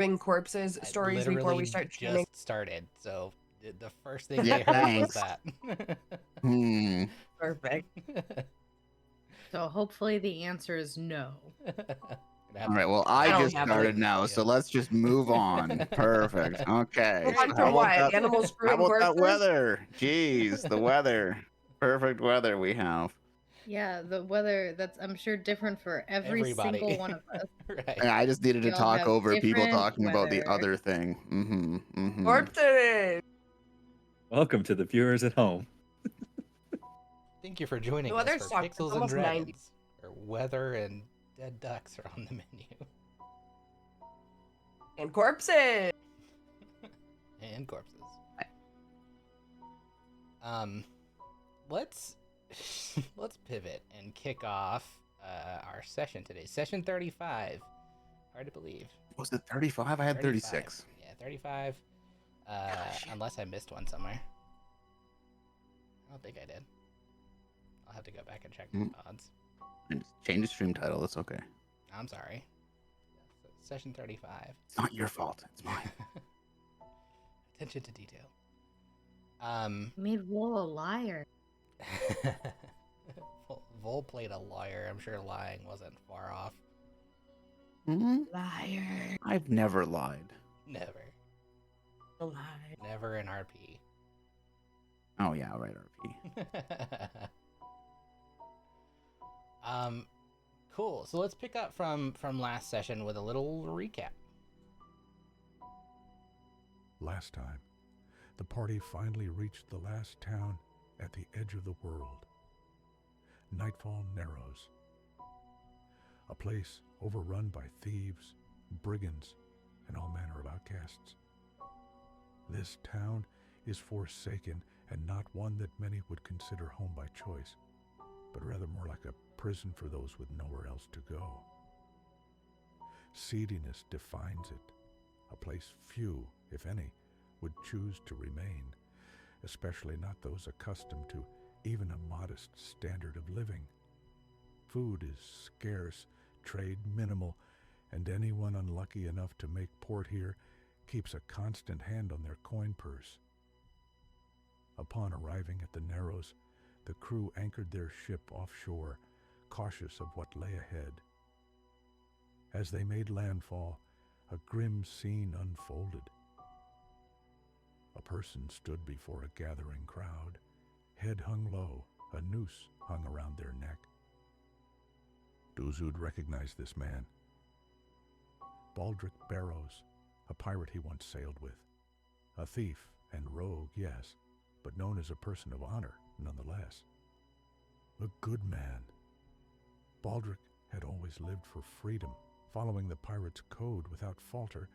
Bring corpses I stories before we literally start just streaming. started, so the first thing Yeah, they heard was thanks. that. Perfect. So hopefully the answer is no. All right, well, I don't just have started any now, so let's just move on. Perfect. Okay. Move on So from what? Animals how screwing about that corpses? weather? Jeez, the weather. Perfect weather we have. Yeah, the weather, that's I'm sure different for every Everybody. single one of us. Right. Yeah, I just needed to We all talk have over people different talking about the weather. other thing. Corpses! Welcome to the viewers at home. Thank you for joining The us weather for sucks. It's Pixels and almost 90. Dragons. Or weather and dead ducks are on the menu. And corpses! And corpses. Let's let's pivot and kick off our session today. Session 35. Hard to believe. Was it 35? I had 36. Yeah, 35. Unless I missed one somewhere. I don't think I did. I'll have to go back and check the odds. And just change the stream title. It's okay. I'm sorry. Session 35. It's not your fault. It's mine. Attention to detail. Made Wool a liar. Vol played a lawyer. I'm sure lying wasn't far off. Liar. I've never lied. Never. Alive. Never in RP. Oh yeah, right, RP. Cool. So let's pick up from last session with a little recap. Last time, the party finally reached the last town at the edge of the world. Nightfall Narrows. A place overrun by thieves, brigands, and all manner of outcasts. This town is forsaken and not one that many would consider home by choice, but rather more like a prison for those with nowhere else to go. Seediness defines it, a place few, if any, would choose to remain, especially not those accustomed to even a modest standard of living. Food is scarce, trade minimal, and anyone unlucky enough to make port here keeps a constant hand on their coin purse. Upon arriving at the Narrows, the crew anchored their ship offshore, cautious of what lay ahead. As they made landfall, a grim scene unfolded. A person stood before a gathering crowd, head hung low, a noose hung around their neck. Duzud recognized this man. Baldric Barrows, a pirate he once sailed with. A thief and rogue, yes, but known as a person of honor, nonetheless. A good man. Baldric had always lived for freedom, following the pirate's code without falter,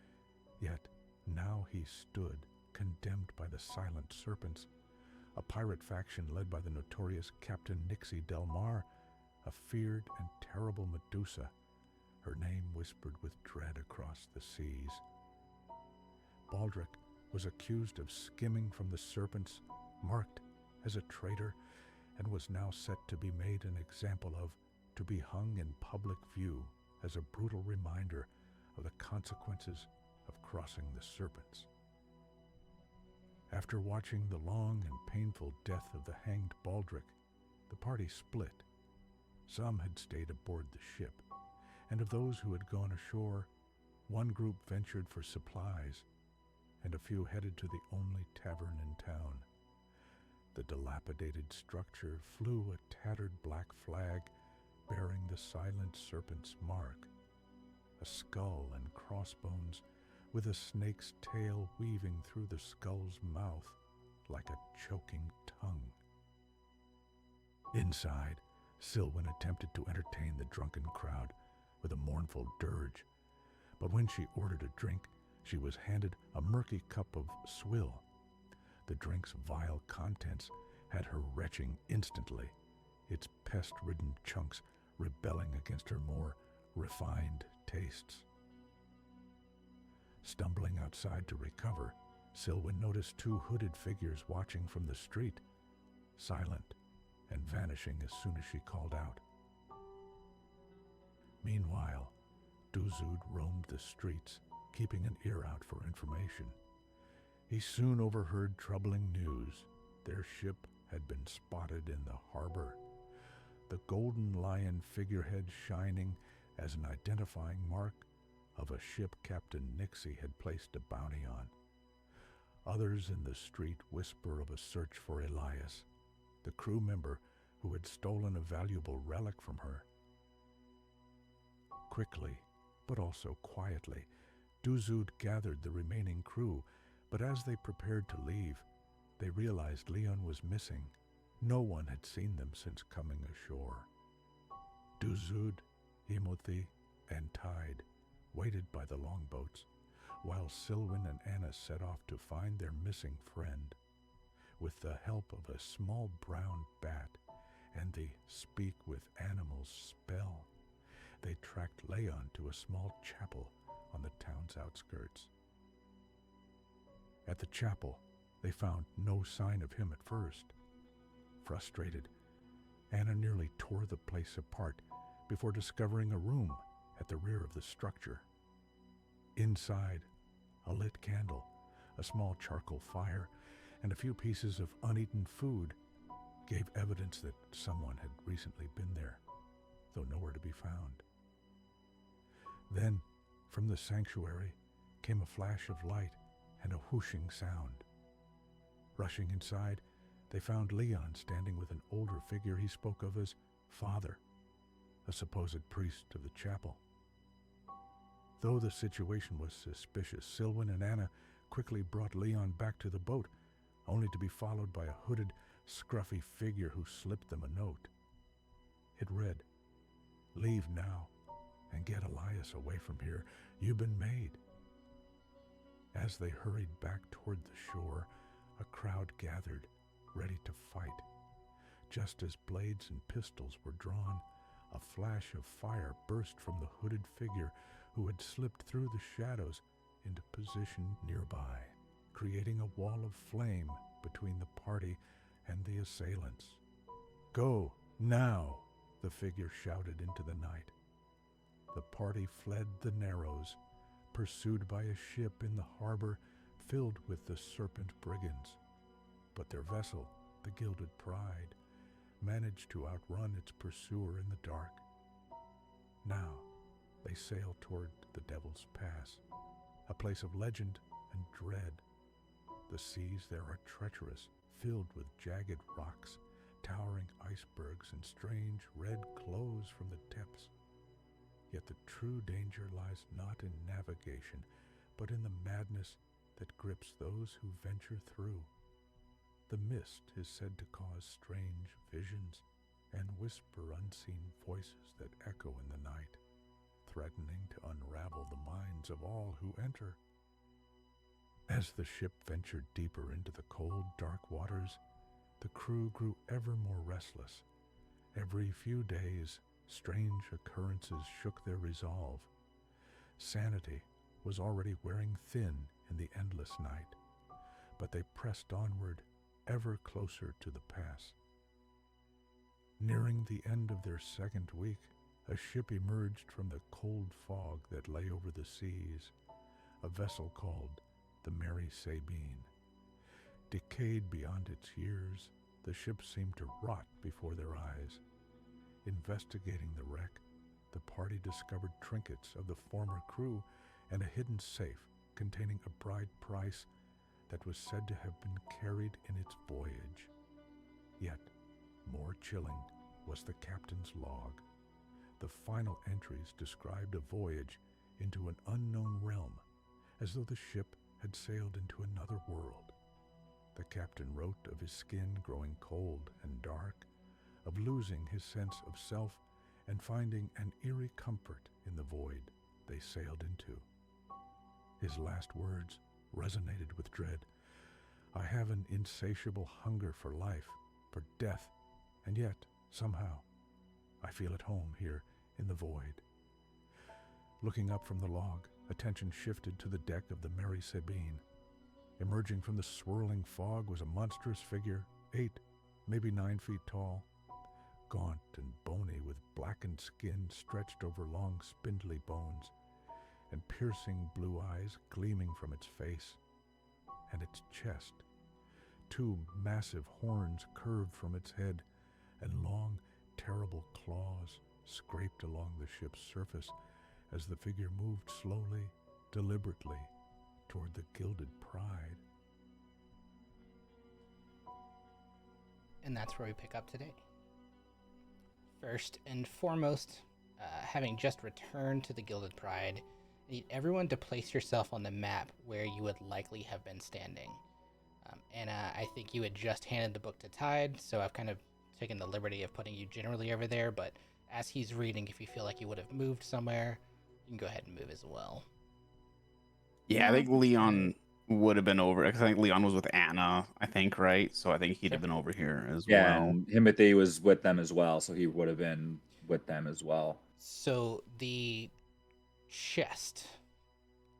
yet now he stood, condemned by the Silent Serpents, a pirate faction led by the notorious Captain Nixie Del Mar, a feared and terrible Medusa, her name whispered with dread across the seas. Baldric was accused of skimming from the serpents, marked as a traitor, and was now set to be made an example of, to be hung in public view as a brutal reminder of the consequences of crossing the serpents. After watching the long and painful death of the hanged Baldric, the party split. Some had stayed aboard the ship, and of those who had gone ashore, one group ventured for supplies, and a few headed to the only tavern in town. The dilapidated structure flew a tattered black flag bearing the Silent Serpent's mark, a skull and crossbones with a snake's tail weaving through the skull's mouth like a choking tongue. Inside, Silwyn attempted to entertain the drunken crowd with a mournful dirge, but when she ordered a drink, she was handed a murky cup of swill. The drink's vile contents had her retching instantly, its pest-ridden chunks rebelling against her more refined tastes. Stumbling outside to recover, Silwyn noticed two hooded figures watching from the street, silent and vanishing as soon as she called out. Meanwhile, Duzud roamed the streets, keeping an ear out for information. He soon overheard troubling news. Their ship had been spotted in the harbor, the golden lion figurehead shining as an identifying mark of a ship Captain Nixie had placed a bounty on. Others in the street whisper of a search for Elias, the crew member who had stolen a valuable relic from her. Quickly, but also quietly, Duzud gathered the remaining crew, but as they prepared to leave, they realized Leon was missing. No one had seen them since coming ashore. Duzud, Emothi, and Tide waited by the longboats, while Silwyn and Anna set off to find their missing friend. With the help of a small brown bat and the Speak with Animals spell, they tracked Leon to a small chapel on the town's outskirts. At the chapel, they found no sign of him at first. Frustrated, Anna nearly tore the place apart before discovering a room at the rear of the structure. Inside, a lit candle, a small charcoal fire, and a few pieces of uneaten food gave evidence that someone had recently been there, though nowhere to be found. Then, from the sanctuary, came a flash of light and a whooshing sound. Rushing inside, they found Leon standing with an older figure he spoke of as Father, a supposed priest of the chapel. Though the situation was suspicious, Silwyn and Anna quickly brought Leon back to the boat, only to be followed by a hooded, scruffy figure who slipped them a note. It read, "Leave now and get Elias away from here. You've been made." As they hurried back toward the shore, a crowd gathered, ready to fight. Just as blades and pistols were drawn, a flash of fire burst from the hooded figure who had slipped through the shadows into position nearby, creating a wall of flame between the party and the assailants. "Go, now!" the figure shouted into the night. The party fled the Narrows, pursued by a ship in the harbor filled with the Serpent brigands. But their vessel, the Gilded Pride, managed to outrun its pursuer in the dark. Now they sailed toward the Devil's Pass, a place of legend and dread. The seas there are treacherous, filled with jagged rocks, towering icebergs, and strange red glows from the depths. Yet the true danger lies not in navigation, but in the madness that grips those who venture through. The mist is said to cause strange visions and whisper unseen voices that echo in the night, threatening to unravel the minds of all who enter. As the ship ventured deeper into the cold, dark waters, the crew grew ever more restless. Every few days, strange occurrences shook their resolve. Sanity was already wearing thin in the endless night, but they pressed onward, ever closer to the pass. Nearing the end of their second week, a ship emerged from the cold fog that lay over the seas, a vessel called the Mary Sabine. Decayed beyond its years, the ship seemed to rot before their eyes. Investigating the wreck, the party discovered trinkets of the former crew and a hidden safe containing a bride price that was said to have been carried in its voyage. Yet, more chilling was the captain's log. The final entries described a voyage into an unknown realm, as though the ship had sailed into another world. The captain wrote of his skin growing cold and dark, of losing his sense of self and finding an eerie comfort in the void they sailed into. His last words resonated with dread. "I have an insatiable hunger for life, for death, and yet, somehow, I feel at home here in the void." Looking up from the log, attention shifted to the deck of the Mary Sabine. Emerging from the swirling fog was a monstrous figure, 8, maybe 9 feet tall, gaunt and bony with blackened skin stretched over long spindly bones. and piercing blue eyes gleaming from its face and its chest. 2 massive horns curved from its head, and long, terrible claws scraped along the ship's surface as the figure moved slowly, deliberately, toward the gilded pride. And that's where we pick up today. First and foremost, having just returned to the Gilded Pride, I need everyone to place yourself on the map where you would likely have been standing. Anna, I think you had just handed the book to Tide, so I've kind of taken the liberty of putting you generally over there, but as he's reading, if you feel like you would have moved somewhere, you can go ahead and move as well. Yeah, I think Leon would have been over, because I think Leon was with Anna, I think, right? So I think he'd have been over here as Yeah, well. and Timothy was with them as well, so he would have been with them as well. So the chest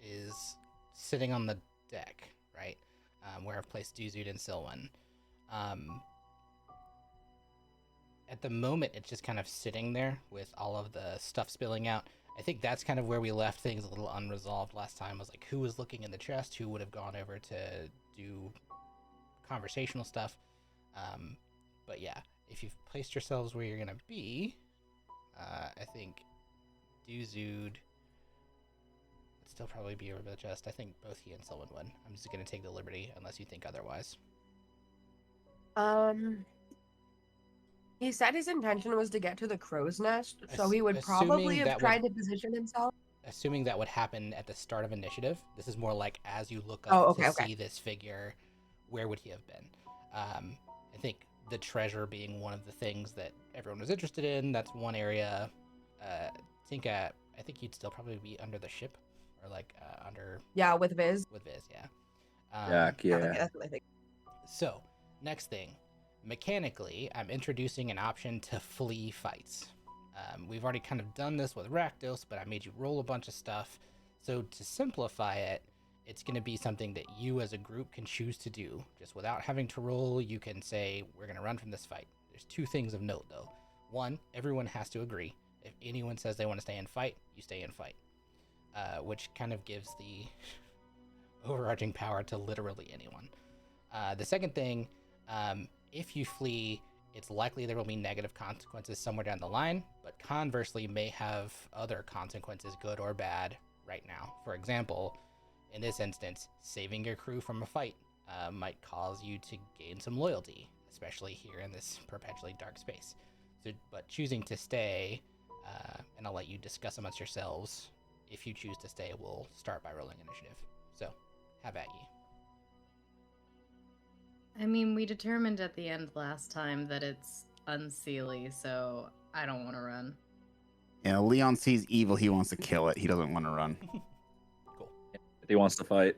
is sitting on the deck, right? Where I've placed Duzud and Silwan. At the moment, it's just kind of sitting there with all of the stuff spilling out. I think that's kind of where we left things a little unresolved last time, was like who was looking in the chest, who would have gone over to do conversational stuff. But yeah, if you've placed yourselves where you're going to be, I think Duzud would still probably be over the chest. I think both he and Silwan would. I'm just going to take the liberty unless you think otherwise. He said his intention was to get to the crow's nest, so he would Assuming probably have that tried to position himself. Assuming that would happen at the start of initiative. This is more like as you look Oh, up okay, to okay. see this figure, where would he have been? I think the treasure being one of the things that everyone was interested in. That's one area. Tinka, I think you'd still probably be under the ship, or like under Yeah, with Viz. with Viz, yeah. Yeah, Yeah. that's what I think. So, next thing. Mechanically, I'm introducing an option to flee fights. We've already kind of done this with Rakdos, but I made you roll a bunch of stuff. So to simplify it, it's going to be something that you as a group can choose to do. Just without having to roll, you can say, we're going to run from this fight. There's 2 things of note, though. 1, everyone has to agree. If anyone says they want to stay and fight, you stay and fight. Which kind of gives the overarching power to literally anyone. The second thing, if you flee, it's likely there will be negative consequences somewhere down the line, but conversely may have other consequences, good or bad, right now. For example, in this instance, saving your crew from a fight might cause you to gain some loyalty, especially here in this perpetually dark space. So, but choosing to stay, and I'll let you discuss amongst yourselves. If you choose to stay, we'll start by rolling initiative. So, have at ye. I mean, we determined at the end last time that it's unseelie, so I don't want to run. Yeah, Leon sees evil. He wants to kill it. He doesn't want to run. Cool. If he wants to fight.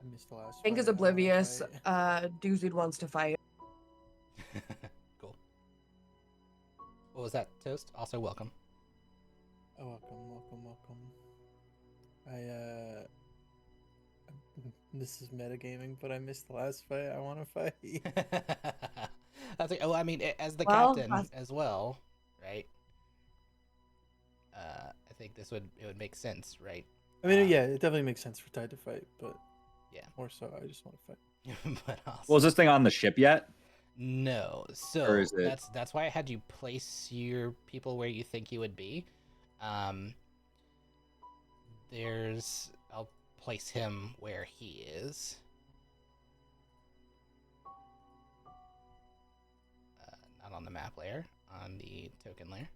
I missed the last Pink is fight, I wanna oblivious. fight. Duzud wants to fight. Cool. What was that, Toast? Also welcome. Oh, welcome. This is metagaming, but I missed the last fight. I want to fight. That's like, oh, I mean, as the Well, captain as well, right? I think it would make sense, right? I mean, yeah, it definitely makes sense for Tide to fight, but Yeah. more so, I just want to fight. But also, Well, is this thing on the ship yet? no. So Or is it- that's why I had you place your people where you think you would be. I'll place him where he is. Not on the map layer, on the token layer.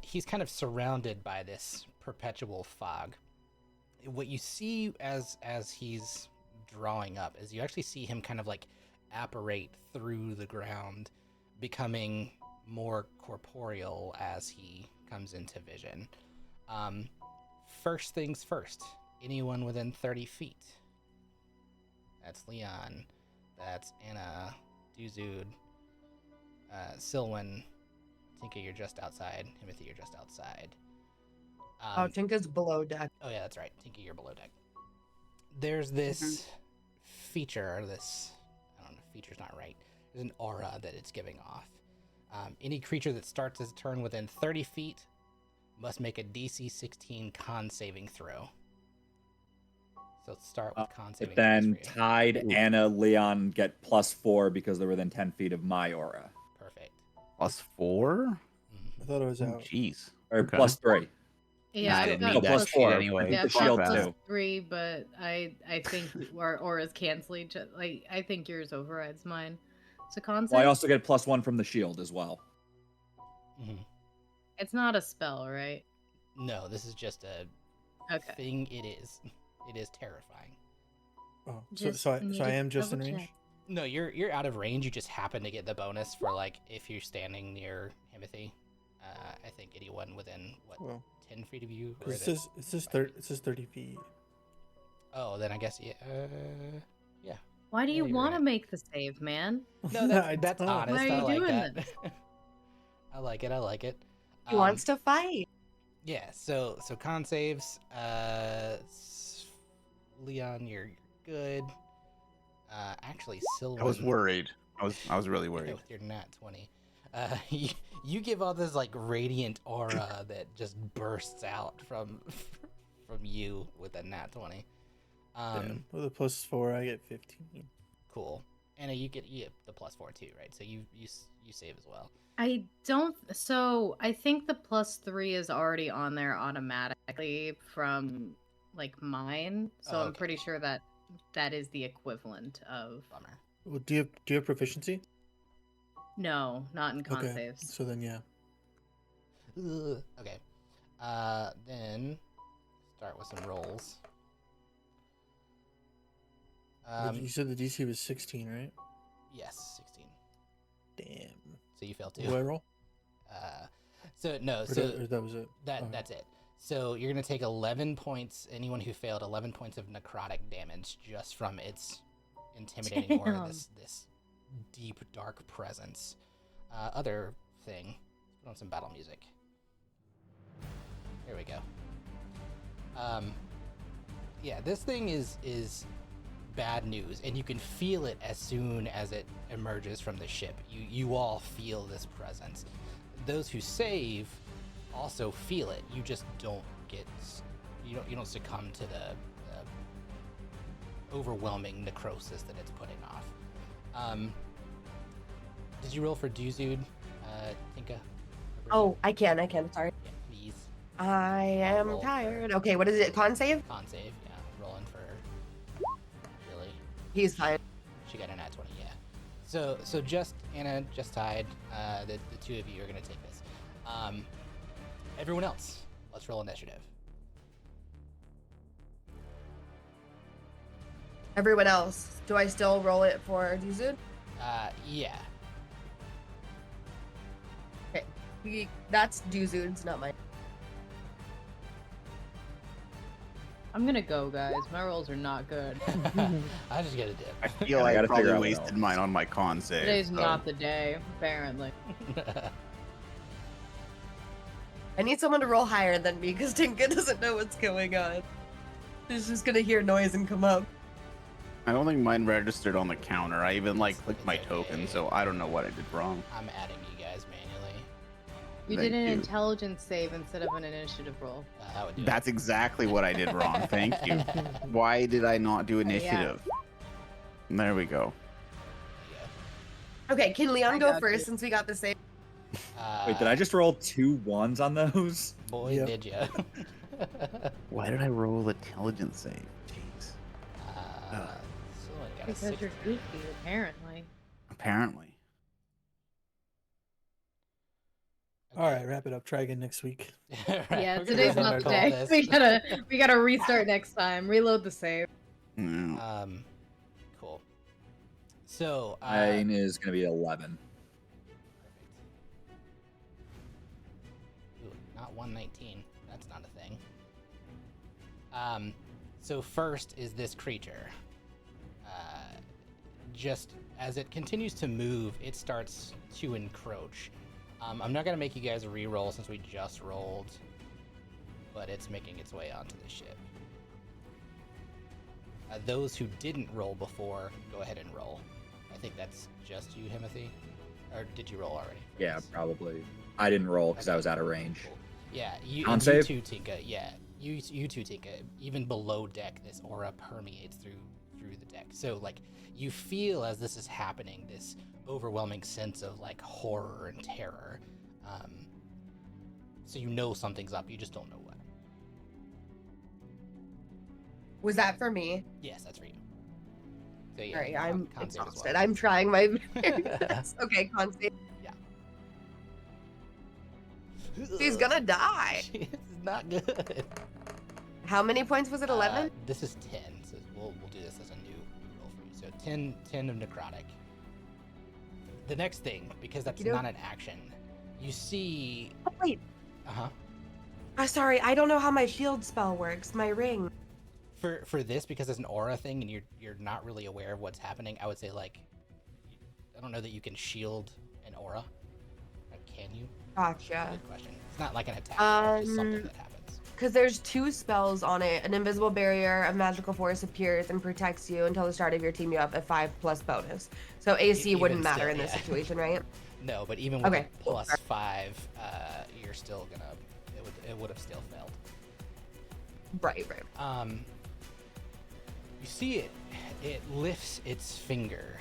He's kind of surrounded by this perpetual fog. What you see as he's drawing up is you actually see him kind of like apparate through the ground, becoming more corporeal as he comes into vision. First things first, anyone within 30 feet. That's Leon. That's Anna, Duzud, Silwan. Tinka, you're just outside. Timothy, you're just outside. Oh, Tinka's below deck. Oh yeah, that's right. Tinka, you're below deck. There's this feature, I don't know, feature's not right. There's an aura that it's giving off. Any creature that starts its turn within 30 feet must make a DC 16 con saving throw. So let's start with con saving But then throws for you. Tide, Ooh. Anna, Leon get +4 because they're within 10 feet of my aura. Perfect. +4? Mhm. I thought it was Oh, out. jeez. Or Okay. +3. Yeah, I I've didn't got need that plus shit four. anyway. Yeah, The I've shield got too. +3, but I think our auras cancel each other. Like, I think yours overrides mine. So con Well, I save? also get +1 from the shield as well. Mhm. It's not a spell, right? No, this is just a Okay. thing. It is. It is terrifying. Oh, Just so I needed am just in double range. check. No, you're out of range. You just happen to get the bonus for like if you're standing near Timothy. I think anyone within what Well, 10 feet of you. Or because the- it says 30 feet. Oh, then I guess yeah. Yeah. Why do Yeah, you you're want to right. make the save, man? No, I that's don't. honest. Why are I you like doing that. this? I like it. I like it. He wants to fight. Yeah. So con saves. Leon, you're good. Actually, Sylvan. I was worried. I was really Yeah, worried. with your nat 20. You give all this like radiant aura that just bursts out from you with a nat 20. Damn. With a +4, I get 15. Cool. Anna, you get the +4 too, right? So you save as well. I don't. So I think the +3 is already on there automatically from like mine. So Oh, I'm okay. pretty sure that that is the equivalent of. Bummer. Well, do you have proficiency? No, not in con Okay. saves. So then, yeah. Ugh. Okay. Then start with some rolls. You said the DC was 16, right? Yes, 16. Damn. So you fail What do I too. roll? So no, Or so that was it. Okay. that's it. So you're gonna take 11 points. Anyone who failed 11 points of necrotic damage just from its intimidating aura. Damn. This deep dark presence. Other thing. Let's put on some battle music. There we go. Yeah, this thing is bad news, and you can feel it as soon as it emerges from the ship. You all feel this presence. Those who save also feel it. You just don't get you don't succumb to the overwhelming necrosis that it's putting off. Did you roll for Duzud, Tinka? Oh, I can. Sorry. Yeah, please. I am roll for- tired. Okay, what is it? Con save? Con save, yeah. Rolling for really. He's fine. She got a nat 20, yeah. So just Anna, just Tide. The two of you are gonna take this. Everyone else, let's roll initiative. Everyone else, do I still roll it for Duzud? Yeah. Okay, that's Duzud's, not mine. I'm gonna go, guys. My rolls are not good. I just get a dip. I feel I like I gotta figure probably out what wasted else. mine on my con save. Today's so- not the day, apparently. I need someone to roll higher than me because Tinka doesn't know what's going on. She's just gonna hear noise and come up. I don't think mine registered on the counter. I even like It's clicked my okay. token, so I don't know what I did wrong. I'm adding you guys manually. You Thank did an you. intelligence save instead of an initiative roll. That would do That's exactly what I did wrong. Thank you. Why did I not do initiative? There we go. it. Okay, can Leon I go got first you. since we got the same? Wait, did I just roll 2 1s on those? Boy, Yep. did ya. Why did I roll intelligence save? Jeez. So I got a Because 6 you're there. goofy, apparently. Apparently. All right, wrap it up. Try again next week. Alright, Yeah, we're gonna today's go ahead not and the call day. this. We gotta restart next time. Reload the save. Yeah. Cool. So, Mine is going to be 11. Ooh, not 119. That's not a thing. So first is this creature. Just as it continues to move, it starts to encroach. I'm not gonna make you guys re-roll since we just rolled, but it's making its way onto the ship. Those who didn't roll before, go ahead and roll. I think that's just you, Timothy. Or did you roll already? Yeah, probably. I didn't roll because I Okay. was out of range. Cool. Yeah, you Con and you save? too, Tinka. Yeah, you too, Tinka. Even below deck, this aura permeates through the deck. So like you feel as this is happening, this overwhelming sense of like horror and terror. So you know something's up. You just don't know what. Was that for me? Yes, that's for you. So yeah, All right, I'm con save as exhausted. well. I'm trying my very best. Okay, con save. She's gonna die. She's not good. How many points was it? 11? This is 10. So we'll do this as a new roll for you. So 10 of necrotic. The next thing, because that's Okey-doke. not an action, you see. Oh, wait. Uh-huh. Sorry, I don't know how my shield spell works. My ring. For this, because it's an aura thing and you're not really aware of what's happening, I would say like, I don't know that you can shield an aura. Can you? Gotcha. Good question. It's not like an attack. It's just something that happens. Because there's 2 spells on it. An invisible barrier of magical force appears and protects you until the start of your team. You have a 5+ bonus. So AC Even wouldn't matter still, in this yeah. situation, right? No, but even with Okay, a cool. +5, you're still gonna. It would have still failed. Right. You see it. It lifts its finger.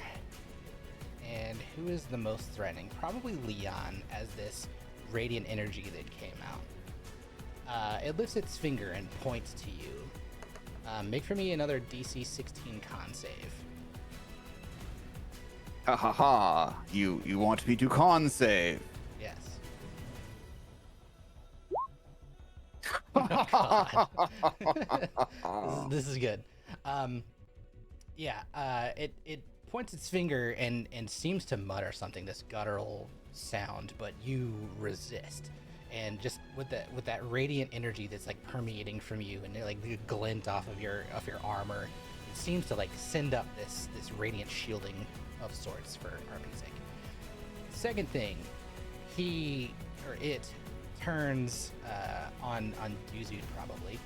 And who is the most threatening? Probably Leon, as this radiant energy that came out. It lifts its finger and points to you. Make for me another DC 16 con save. Ha ha ha! You want me to con save? Yes. This is good. It points its finger and seems to mutter something, this guttural sound, but you resist. And just with that radiant energy that's like permeating from you, and like the glint off of your armor, it seems to like send up this radiant shielding of sorts for RP's sake. Second thing, it turns on Duzud probably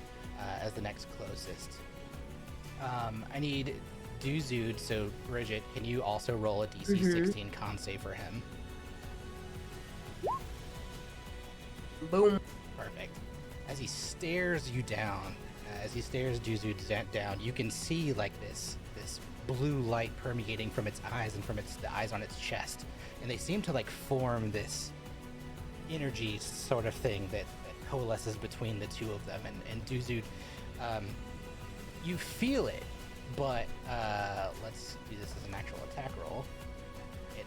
as the next closest. I need Duzud, so Bridget, can you also roll a DC 16 con save for him? Boom. Perfect. As he stares you down, as he stares Duzud down, you can see like this blue light permeating from its eyes and from the eyes on its chest, and they seem to like form this energy sort of thing that coalesces between the two of them. And Duzud, you feel it, but let's do this as an actual attack roll. It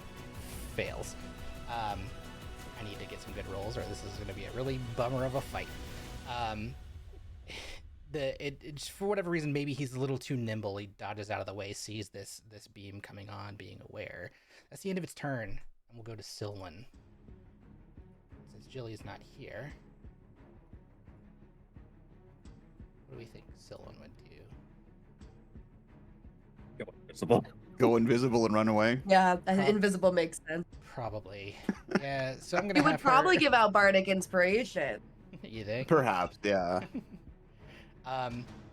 fails. I need to get some good rolls, or this is going to be a really bummer of a fight. It's for whatever reason, maybe he's a little too nimble. He dodges out of the way, sees this beam coming on, being aware. That's the end of its turn, and we'll go to Silwyn. Since Jilly's not here, what do we think Silwyn would do? Go invisible. Go invisible and run away? Yeah, invisible makes sense. Probably. Yeah, so I'm gonna You would have probably her... give out bardic inspiration. You think? Perhaps, yeah.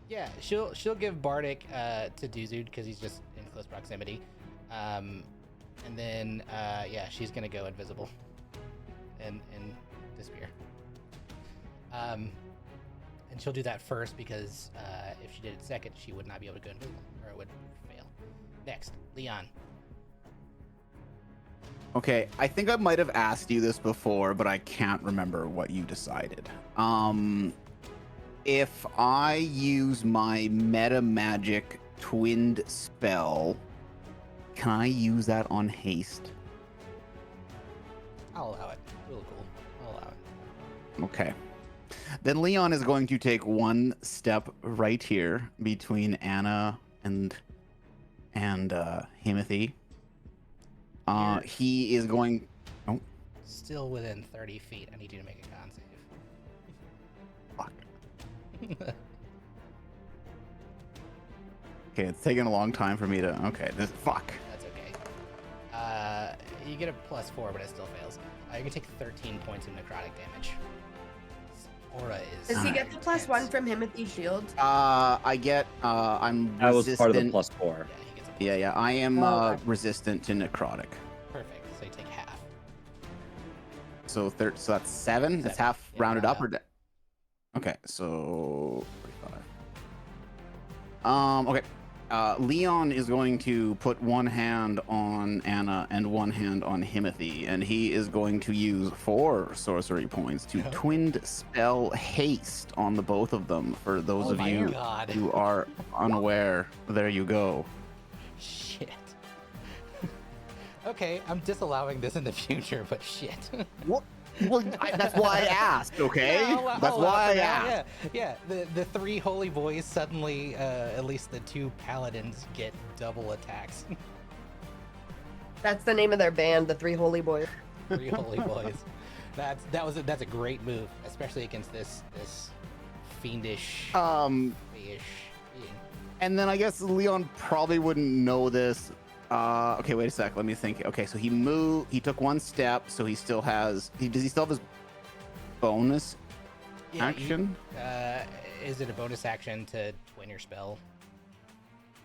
Yeah, she'll give bardic to Duzud because he's just in close proximity. And then she's gonna go invisible and disappear. And she'll do that first because if she did it second, she would not be able to go invisible, or it would fail. Next, Leon. Okay, I think I might have asked you this before, but I can't remember what you decided. If I use my meta magic twinned spell, can I use that on haste? I'll allow it. Real cool. I'll allow it. Okay. Then Leon is going to take one step right here between Anna and Himothy. He is going. Oh, Still within 30 feet. I need you to make a con save. fuck. Okay, it's taking a long time for me to. Okay, this fuck. That's okay. You get a +4, but it still fails. You're gonna take 13 points of necrotic damage. This aura is. Does he get the intense. +1 from Himothy shield? I get. I'm That was part of the resistant. +4. Yeah, he gets a +4. Yeah. I am Oh, okay. resistant to necrotic. Perfect. So you take half. So that's 7. That's 7. half Yeah, rounded round up, or okay. So 45. Okay. Leon is going to put one hand on Anna and one hand on Himothy, and he is going to use 4 sorcery points to Okay. twinned spell haste on the both of them. For those Oh of my you God. who are unaware, there you go. Shit. Okay, I'm disallowing this in the future, but shit. What? Well, that's why I asked. Okay, Yeah, I'll that's allow why for I that, asked. Yeah. The 3 holy boys suddenly, at least the 2 paladins, get double attacks. That's the name of their band, the Three Holy Boys. 3 holy boys. That's a great move, especially against this fiendish being. And then I guess Leon probably wouldn't know this. Okay, wait a sec. Let me think. Okay, so he moved. He took 1 step, so he still has. Does he still have his bonus action? Is it a bonus action to twin your spell?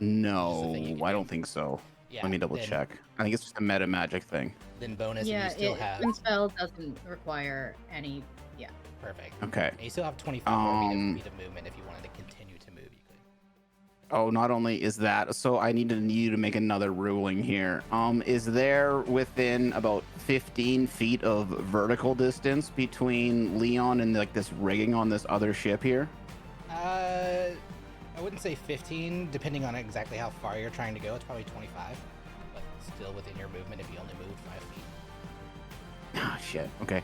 No, thing you can I do. don't think so. Yeah. Let me double then, check. I think it's just a meta magic thing. Then bonus, Yeah, and you still have twin spell doesn't require any. Yeah. perfect. Okay. And you still have 25 more Um, feet of movement if you wanted to continue to move. You could. Oh, not only is that, so I need you to make another ruling here. Is there within about 15 feet of vertical distance between Leon and like this rigging on this other ship here? I wouldn't say 15, depending on exactly how far you're trying to go. It's probably 25, but still within your movement if you only moved 5 feet. Ah, shit. Okay.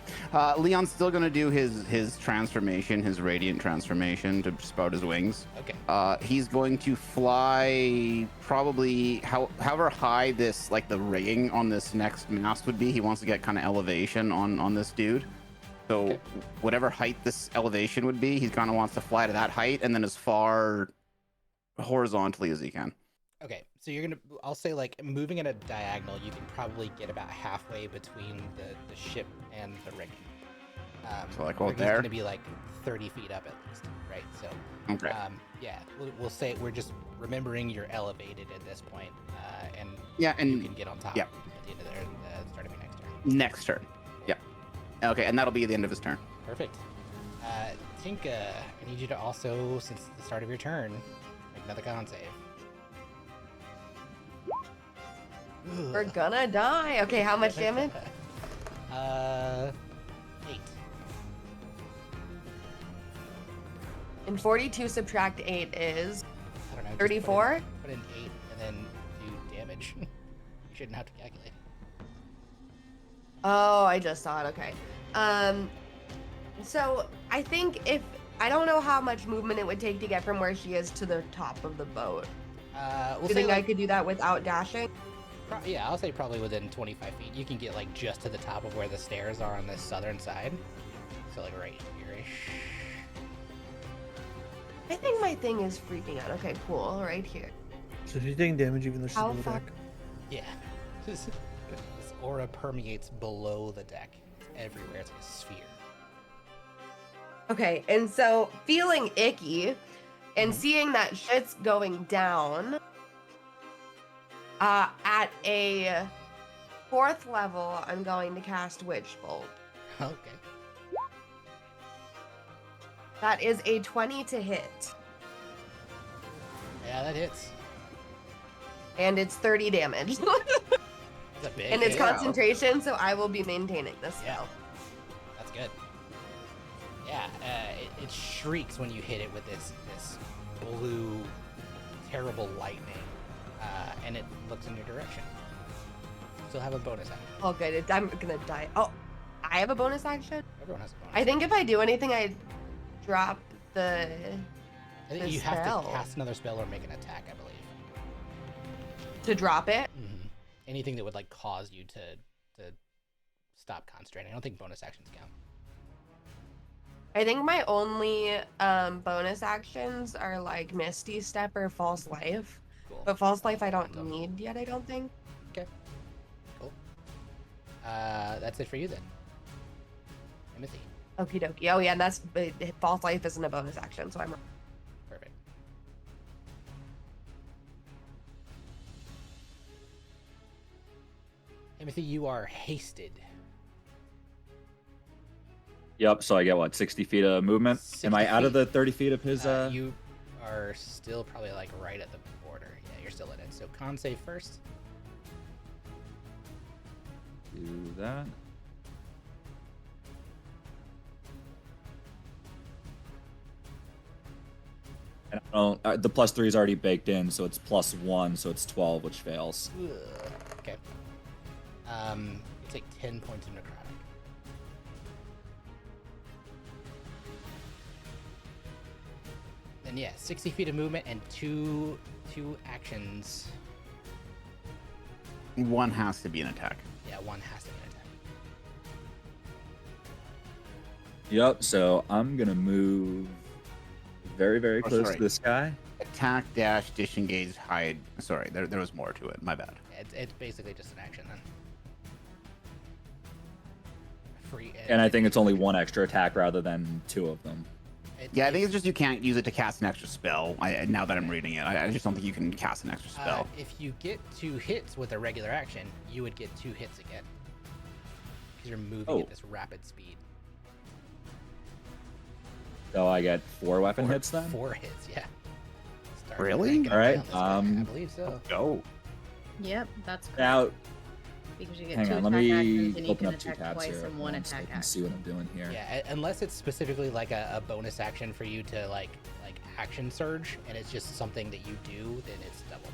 Leon's still gonna do his transformation, his radiant transformation to sprout his wings. Okay. He's going to fly probably however high this like the rigging on this next mast would be. He wants to get kind of elevation on this dude. So Okay. whatever height this elevation would be, he kind of wants to fly to that height and then as far horizontally as he can. Okay, so I'll say like moving at a diagonal, you can probably get about halfway between the ship and the rigging. So like the out rigging's there? gonna be like 30 feet up at least, right? So, Okay. yeah, we'll say we're just remembering you're elevated at this point, and Yeah, and you can get on top yeah. at the end of their start of your next turn. Next turn. Yeah. Okay, and that'll be the end of his turn. Perfect. I think I need you to also, since the start of your turn, make another con save. We're gonna die. Okay, how much damage? 8. And 42 subtract 8 is I don't know. just 34? Put in 8 and then do damage. You shouldn't have to calculate. Oh, I just saw it. Okay. So I think I don't know how much movement it would take to get from where she is to the top of the boat. We'll Do you say think I like, could do that without dashing? yeah, I'll say probably within 25 feet. You can get like just to the top of where the stairs are on the southern side. So like right here-ish. I think my thing is freaking out. Okay, cool. Right here. So she's taking damage even though she's How on the far- deck. Yeah. This aura permeates below the deck. It's everywhere. It's like a sphere. Okay, and so feeling icky and Mhm. seeing that shit's going down, at a 4th level, I'm going to cast Witch Bolt. Okay. That is a 20 to hit, Yeah, that hits. and it's 30 damage. That's a big And it's hit. concentration, so I will be maintaining this Yeah. spell. That's good. Yeah, it shrieks when you hit it with this blue, terrible lightning, and it looks in your direction. Still have a bonus action. Oh, good. I'm gonna die. Oh, I have a bonus action? Everyone has a bonus. I think if I do anything, I drop the... I think the you have spell. to cast another spell or make an attack, I believe. to drop it. Anything that would like cause you to stop concentrating. I don't think bonus actions count. I think my only bonus actions are like Misty Step or False Life. Cool. But False Life I don't So- need yet, I don't think. Okay. Cool. That's it for you then. Timothy. Okie dokie. Oh yeah, and that's False Life isn't a bonus action, so I'm Perfect. Timothy, you are hasted. Yep. So I get what, 60 feet of movement? Am I 60 out of feet. the 30 feet of his? You are still probably like right at the border. Yeah, you're still in it. So con save first. Do that. And I don't, the +3 is already baked in, so it's +1, so it's 12, which fails. Ugh. Okay. You take 10 points of necrotic. And yeah, 60 feet of movement and two actions. One has to be an attack. Yeah, one has to be an attack. Yep. So I'm gonna move very, very close sorry. to this guy. Attack, dash, disengage, hide. Sorry, there was more to it. My bad. It's basically just an action then. Free. And I think it's only one extra attack rather than two of them. Yeah, I think it's just you can't use it to cast an extra spell. Now that I'm reading it, I just don't think you can cast an extra spell. If you get 2 hits with a regular action, you would get 2 hits again. Because you're moving at this rapid speed. So I get 4 weapon hits then? 4 hits, yeah. Start Really? cranking All right, down this guy. I believe so. Go. Yep, that's correct. Now, Because you get hang 2 on, attack let actions me and you open can up 2 attack tabs twice here and 1 once so I attack can action. see what I'm doing here. Yeah, unless it's specifically like a bonus action for you to like action surge, and it's just something that you do, then it's doubled.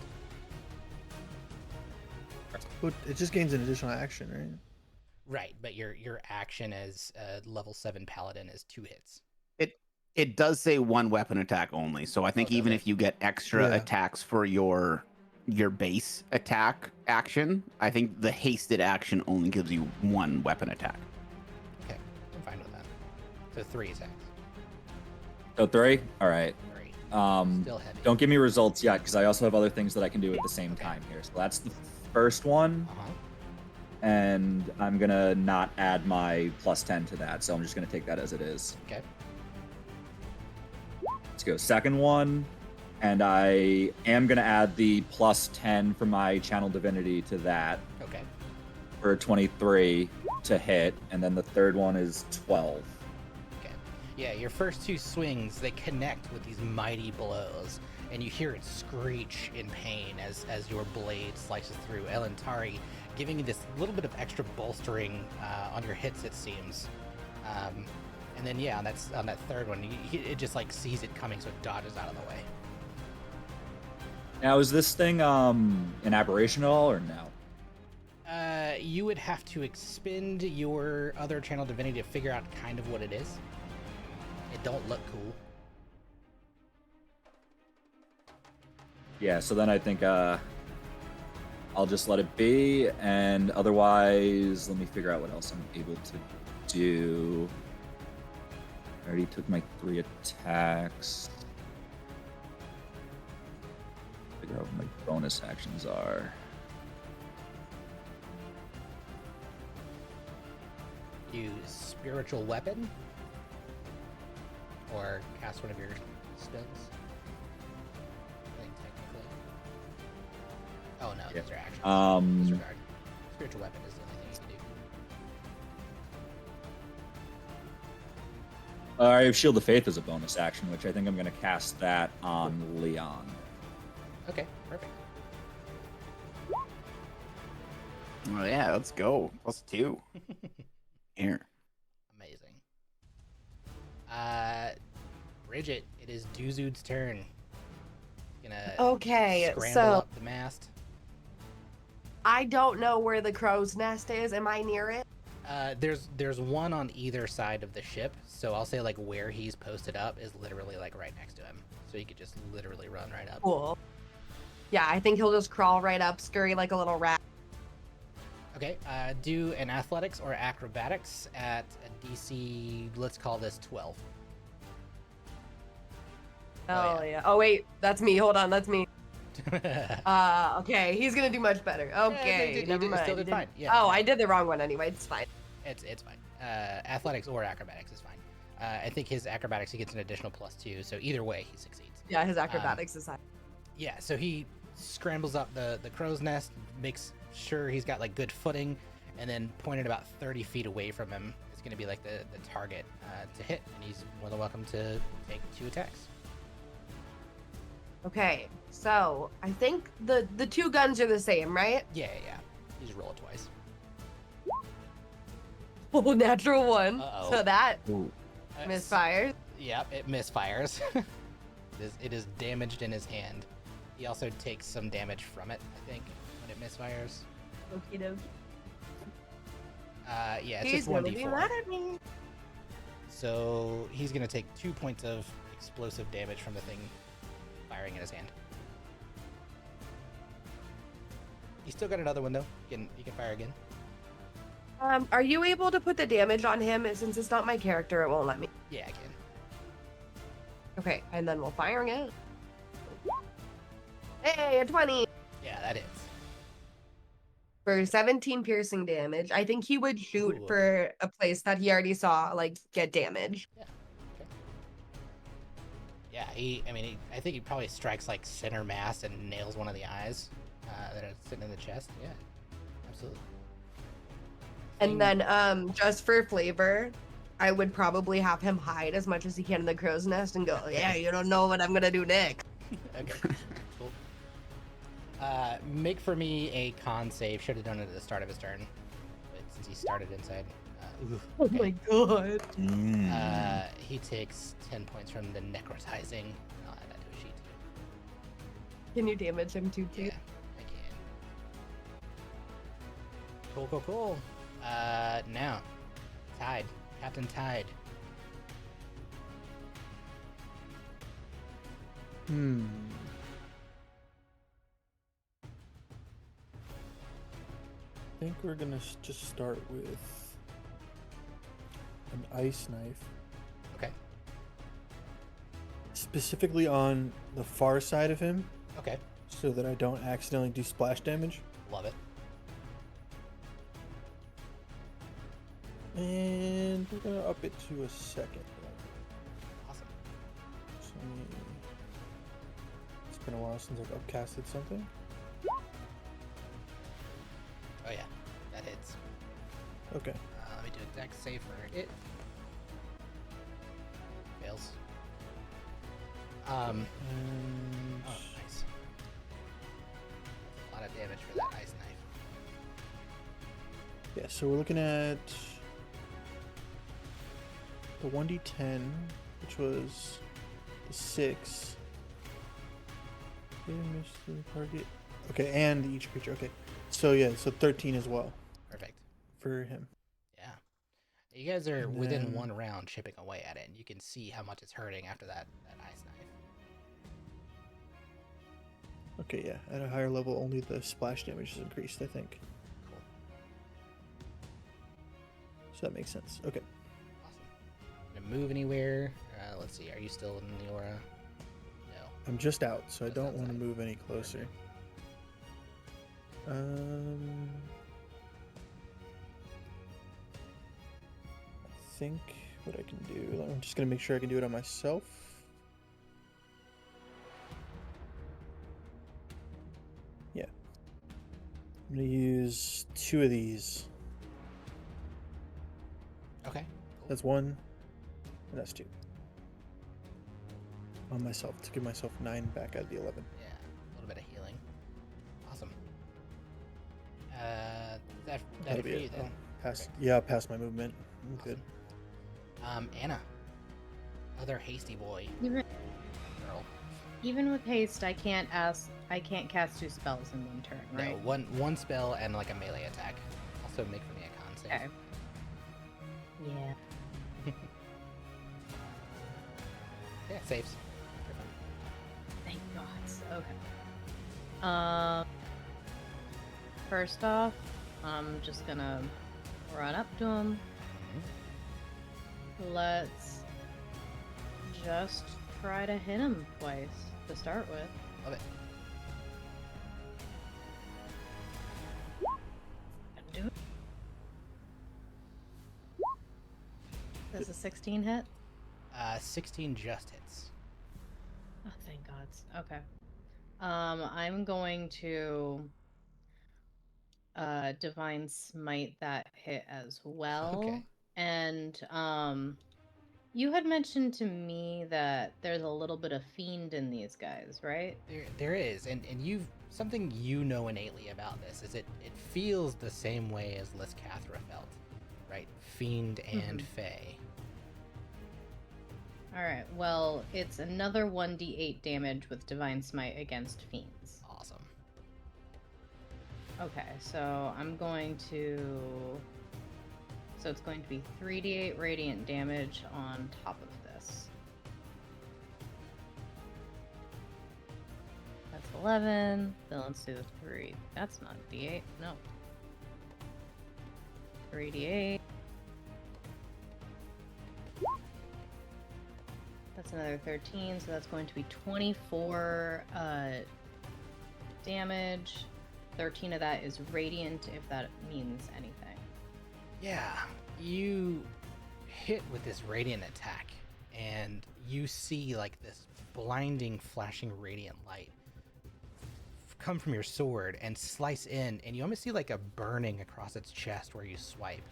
But it just gains an additional action, right? Right, but your action as a level 7 paladin is 2 hits. It does say 1 weapon attack only, so I think does even it? if you get extra Yeah. attacks for your base attack action, I think the hasted action only gives you 1 weapon attack. Okay, I'm fine with that. So 3 attacks. So 3? All right. 3. Um, Still heavy. don't give me results yet, because I also have other things that I can do at the same time here. So that's the first one, Uh-huh. and I'm gonna not add my +10 to that, so I'm just gonna take that as it is. Okay. Let's go. Second one, and I am gonna add the +10 for my channel divinity to that Okay. for 23 to hit, and then the third one is 12. Okay. Yeah, your first 2 swings, they connect with these mighty blows, and you hear it screech in pain as your blade slices through Elentari, giving you this little bit of extra bolstering on your hits, it seems. And then yeah, on that third one, it just like sees it coming, so it dodges out of the way. Now, is this thing an aberration at all, or no? You would have to expend your other channel divinity to figure out kind of what it is. It don't look cool. Yeah, so then I think I'll just let it be, and otherwise, let me figure out what else I'm able to do. I already took my 3 attacks. Figure out what my bonus actions are. Use spiritual weapon, or cast one of your spells. I think technically. Oh no, Yeah. those are actions. Um, Disregard. Spiritual weapon is the only thing you can do. I have Shield of Faith as a bonus action, which I think I'm going to cast that on Leon. Okay, perfect. Oh yeah, let's go. +2. Here. Amazing. Bridget, it is Duzud's turn. Gonna Okay, scramble so up the mast. I don't know where the crow's nest is. Am I near it? There's one on either side of the ship, so I'll say like where he's posted up is literally like right next to him, so you could just literally run right up. Cool. Yeah, I think he'll just crawl right up, scurry like a little rat. Okay, do an athletics or acrobatics at a DC, let's call this 12. Oh, Oh, yeah. Oh wait, that's me. Hold on, that's me. Okay, he's gonna do much better. Okay, you never did- mind. still You did did- fine, yeah. Oh, I did the wrong one anyway. It's fine. It's fine. Athletics or acrobatics is fine. I think his acrobatics, he gets an additional +2, so either way he succeeds. Yeah, his acrobatics is high. Yeah, so he scrambles up the crow's nest, makes sure he's got like good footing, and then pointed about 30 feet away from him is going to be like the target to hit, and he's more than welcome to take 2 attacks. Okay, so I think the 2 guns are the same, right? Yeah. You just roll it twice. Oh, natural 1. Uh-oh. So that Ooh. misfires. Yep, it misfires. it is damaged in his hand. He also takes some damage from it, I think, when it misfires. Okie dokie. Yeah, it's He's just gonna be 1d4. mad at me. So he's gonna take 2 points of explosive damage from the thing firing in his hand. He's still got another one though. He can fire again. Are you able to put the damage on him? Since it's not my character, it won't let me. Yeah, I can. Okay, and then we'll fire again. Hey, a 20 Yeah, that is. for 17 piercing damage. I think he would shoot Ooh. for a place that he already saw, like, get damage. Yeah. Okay. Yeah, I think he probably strikes like center mass and nails one of the eyes that are sitting in the chest. Yeah, absolutely. And then, just for flavor, I would probably have him hide as much as he can in the crow's nest and go, yeah, you don't know what I'm gonna do next. Okay. Cool. Make for me a con save. Should have done it at the start of his turn, but since he started inside. Oh Okay. my god. He takes 10 points from the necrotizing. I'll add that to a sheet too. Can you damage him too, Yeah, please? I can. Cool. Now, Tide. Captain Tide. I think we're gonna just start with an ice knife, Okay. specifically on the far side of him, Okay. so that I don't accidentally do splash damage. Love it. And we're gonna up it to a second. Awesome. So it's been a while since I've upcasted something. Oh yeah, that hits. Okay. Let me do a dex save for it. Fails. And Oh, nice. A lot of damage for that ice knife. yeah, so we're looking at the 1d10, which was the 6. Didn't miss the target. Okay, and each creature. Okay, so yeah, so 13 as well Perfect. for him. Yeah. You guys are And within then- 1 round chipping away at it, and you can see how much it's hurting after that ice knife. Okay, yeah, at a higher level, only the splash damage is increased, I think. Cool. So that makes sense. Okay. Awesome. Gonna move anywhere? Let's see. Are you still in the aura? No. I'm just out, so I Just don't want to outside. move any closer. I think what I can do, I'm just gonna make sure I can do it on myself. Yeah. I'm gonna use 2 of these. Okay. Cool. That's 1, and that's 2. On myself, to give myself 9 back out of the 11. Yeah, a little bit of healing. Awesome. That That'll it for be you it. then. I'll pass. Perfect. Yeah, I'll pass my movement. I'm good. Anna. Other hasty boy. Even Girl. even with haste, I can't cast 2 spells in 1 turn, right? No, one spell and like a melee attack. Also make for me a con save. Okay. Yeah. Yeah, saves. Thank God. Okay. First off, I'm just gonna run up to him. Let's just try to hit him twice to start with. Love it. Do it. Does a 16 hit? 16 just hits. Oh, thank God. Okay. I'm going to Divine Smite that hit as well. Okay. And you had mentioned to me that there's a little bit of fiend in these guys, right? There is, and you've something you know innately about this is it feels the same way as Liscathra felt, right? Fiend and Fey. All right. Well, it's another 1d8 damage with Divine Smite against fiends. Awesome. Okay, so I'm going to. So it's going to be 3d8 radiant damage on top of this. That's 11. Then let's do 3. That's not d8. No. 3d8. That's another 13, so that's going to be 24 damage. 13 of that is radiant, if that means anything. Yeah, you hit with this radiant attack, and you see like this blinding, flashing radiant light come from your sword and slice in, and you almost see like a burning across its chest where you swipe.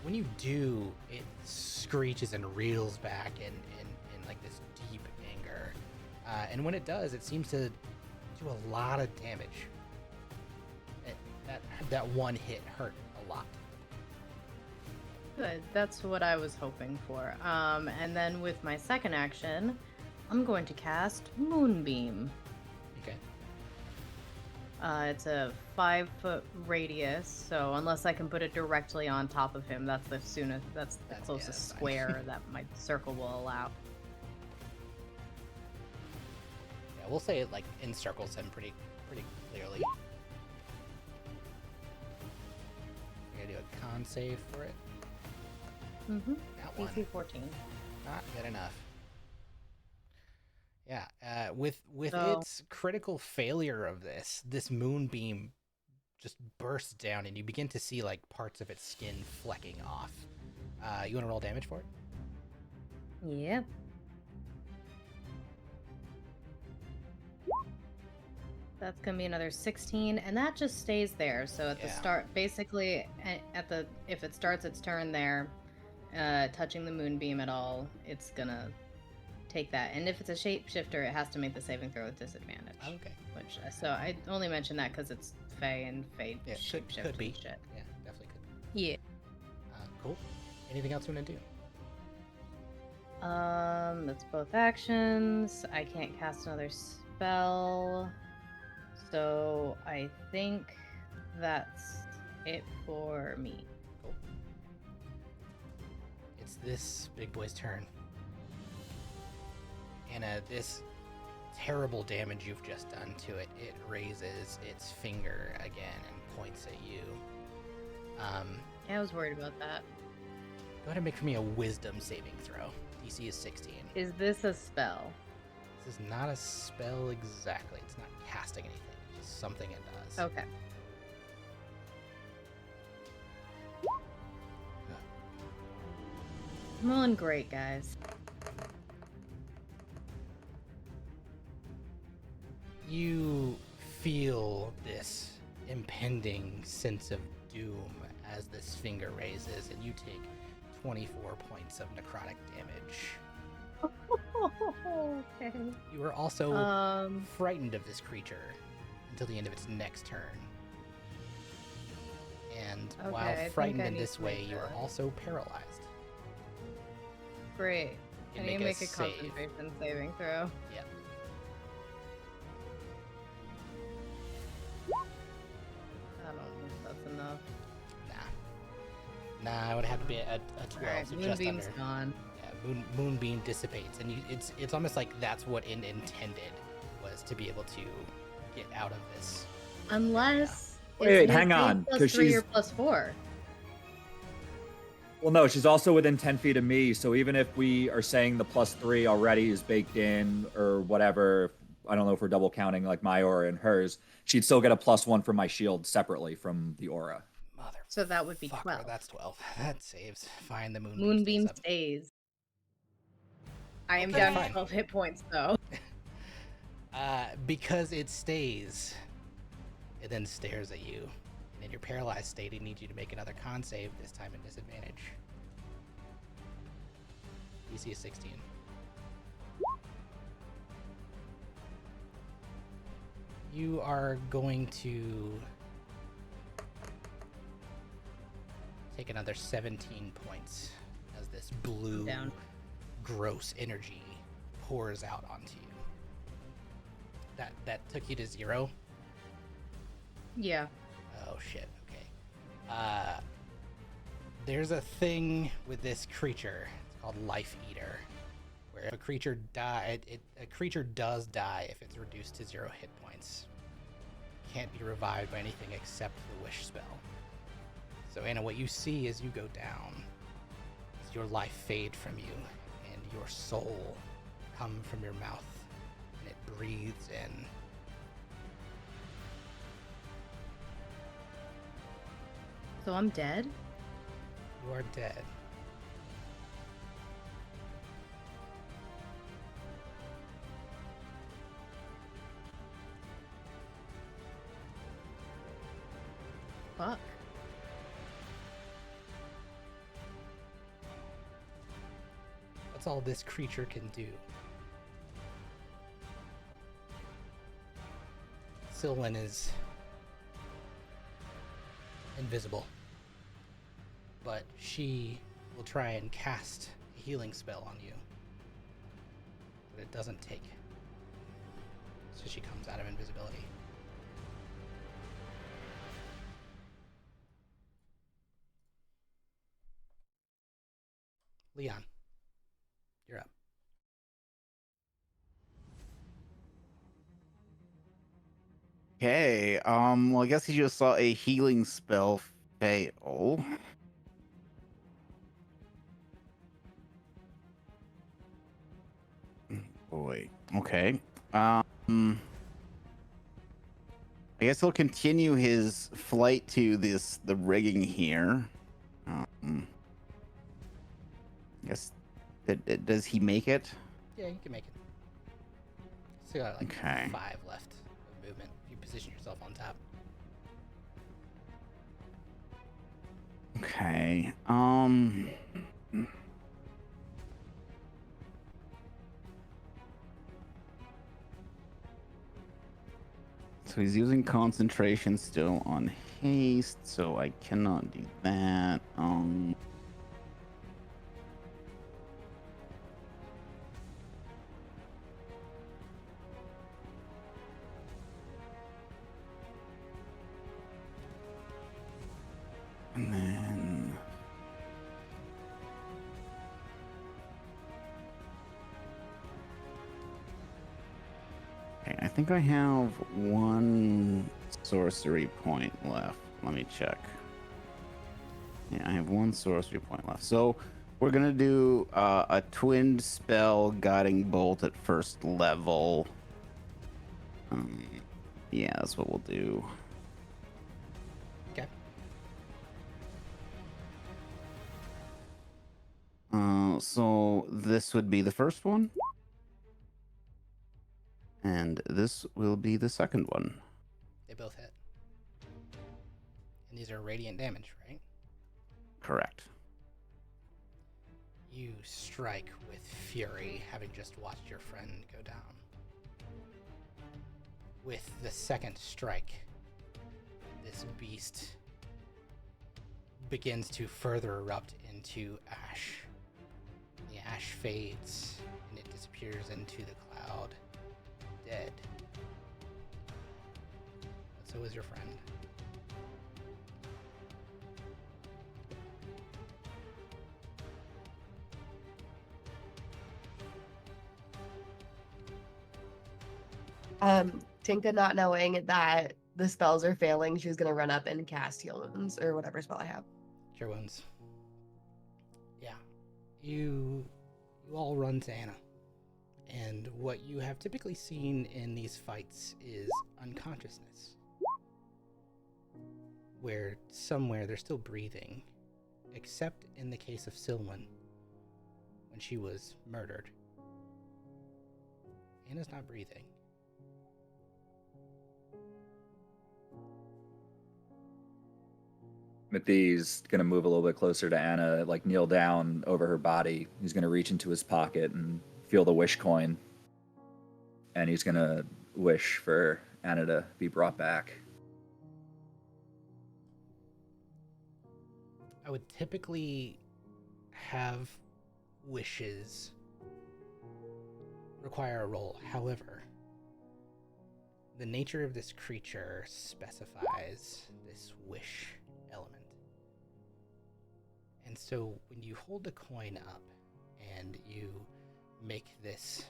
When you do, it screeches and reels back in like this deep anger. And when it does, it seems to do a lot of damage. That one hit hurt a lot. Good, that's what I was hoping for. And then with my second action, I'm going to cast Moonbeam. Okay. It's a 5-foot radius, so unless I can put it directly on top of him, that's the closest that's fine. square that my circle will allow. Yeah, we'll say it like encircles him pretty clearly. You're gonna do a con save for it. Mm-hmm. That one. DC 14. Not good enough. Yeah, with So- its critical failure of this moonbeam just bursts down, and you begin to see like parts of its skin flecking off. You want to roll damage for it? Yep. That's gonna be another 16, and that just stays there. So at the Yeah. start, basically, if it starts its turn there, touching the moonbeam at all, it's gonna take that. And if it's a shapeshifter, it has to make the saving throw with disadvantage. Okay. Which, so I only mention that because it's Fey and Fey Yeah, shapeshift could be. and shit. Yeah, definitely could be. Yeah. Cool. Anything else you want to do? That's both actions. I can't cast another spell. So I think that's it for me. Cool. It's this big boy's turn. And this terrible damage you've just done to it, it raises its finger again and points at you. Yeah, I was worried about that. Go ahead and make for me a wisdom saving throw. DC is 16. Is this a spell? This is not a spell exactly. It's not casting anything. It's just something it does. Okay. I'm rolling great, guys. You feel this impending sense of doom as this finger raises, and you take 24 points of necrotic damage. Okay. You are also Um. frightened of this creature until the end of its next turn. And Okay, I while think frightened I in need this to way, make you are a- also paralyzed. Great. You I need to make a save. concentration saving throw. Yep. I don't know if that's enough. Nah, it would have to be a 12, Alright, so just Moonbeam's under. gone. Yeah, Moonbeam dissipates, and it's almost like that's what it intended, was to be able to get out of this. Unless. Wait, it's hang not on, plus 'cause 3 she's- or plus 4. Well, no, she's also within 10 feet of me, so even if we are saying the +3 already is baked in or whatever, I don't know if we're double counting like my aura and hers, she'd still get a +1 from my shield separately from the aura. Mother. So that would be fucker, 12. That's 12. That saves. Fine, the Moonbeam stays up. stays. I am Okay, down fine. to 12 hit points, though. Because it stays, it then stares at you. And in your paralyzed state, it needs you to make another con save, this time at disadvantage. DC is 16. You are going to take another 17 points as this blue, Down. gross energy pours out onto you. That took you to 0? Yeah. Oh shit, okay. There's a thing with this creature. It's called Life Eater, where if a creature a creature does die if it's reduced to 0 hit points. Can't be revived by anything except the wish spell. So Anna, what you see as you go down is your life fade from you, and your soul come from your mouth, and it breathes in. So I'm dead? You are dead. Fuck. That's all this creature can do. Sylvan is invisible, but she will try and cast a healing spell on you, but it doesn't take, so she comes out of invisibility. Leon, you're up. Okay. Well, I guess he just saw a healing spell fail. Boy. Okay. I guess he'll continue his flight to the rigging here. I guess does he make it? Yeah, you can make it. Still got like Okay. 5 left of movement if you position yourself on top. Okay. So he's using concentration still on haste, so I cannot do that. And then okay, I think I have one sorcery point left. Let me check. Yeah, I have one sorcery point left. So we're gonna do a twinned spell, guiding bolt at first level. Yeah, that's what we'll do. Okay. So this would be the first one, and this will be the second one. They both hit. And these are radiant damage, right? Correct. You strike with fury, having just watched your friend go down. With the second strike, this beast begins to further erupt into ash. The ash fades, and it disappears into the cloud, dead. But so is your friend. Tinka, not knowing that the spells are failing, she's gonna run up and cast Heal Wounds or whatever spell I have. Cure wounds. Yeah. You all run to Anna. And what you have typically seen in these fights is unconsciousness. Where somewhere they're still breathing, except in the case of Silwyn, when she was murdered. Anna's not breathing. Timothy's gonna move a little bit closer to Anna, like kneel down over her body. He's gonna reach into his pocket and feel the wish coin, and he's gonna wish for Anna to be brought back. I would typically have wishes require a roll. However, the nature of this creature specifies this wish element. And so when you hold the coin up and you make this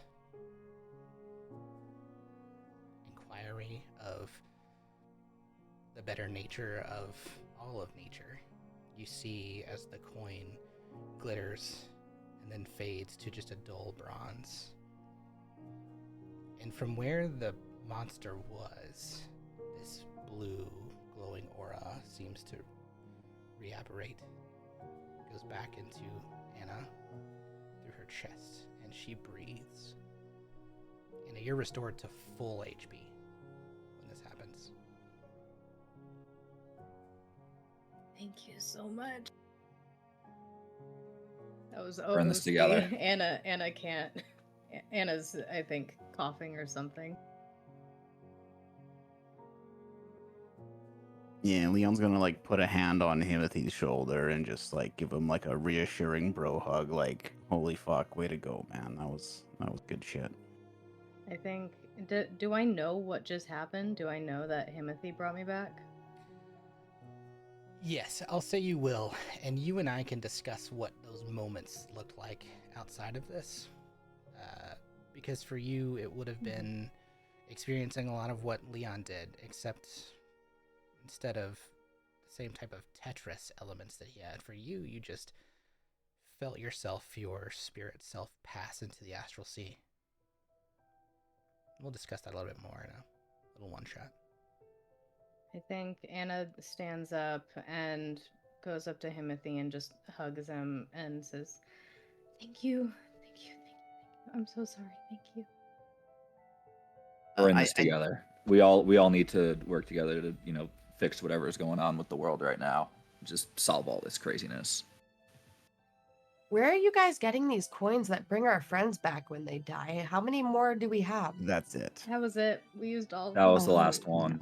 inquiry of the better nature of all of nature, you see as the coin glitters and then fades to just a dull bronze. And from where the monster was, this blue glowing aura seems to reapparate. It goes back into Anna through her chest, and she breathes. And you're restored to full HP when this happens. Thank you so much. That was We're in this together. Anna can't. Anna's, I think, coughing or something. Yeah, Leon's gonna like put a hand on Timothy's shoulder and just like give him like a reassuring bro hug, like, holy fuck, way to go, man. That was good shit. I think. Do I know what just happened? Do I know that Timothy brought me back? Yes, I'll say you will, and you and I can discuss what those moments looked like outside of this. Because for you, it would have been experiencing a lot of what Leon did, except instead of the same type of Tetris elements that he had, for you, you just felt yourself, your spirit self, pass into the astral sea. We'll discuss that a little bit more in a little one-shot. I think Anna stands up and goes up to Timothy and just hugs him and says, "Thank you, thank you, thank you, thank you. I'm so sorry. Thank you." We're in this together. We all need to work together to, fix whatever is going on with the world right now. Just solve all this craziness. Where are you guys getting these coins that bring our friends back when they die? How many more do we have? That's it. That was it. We used all of That was the them. last one.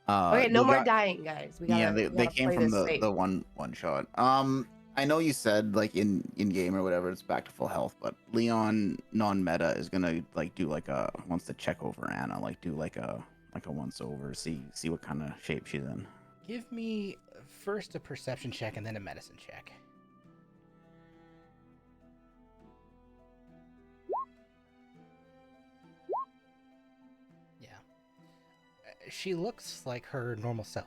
Okay, no they more got- dying, guys. We Yeah, gotta they came play from this safe. the one shot. I know you said like in game or whatever it's back to full health, but Leon non-meta is gonna like do like wants to check over Anna, like do like a once over, see what kind of shape she's in. Give me first a perception check and then a medicine check. Yeah. She looks like her normal self,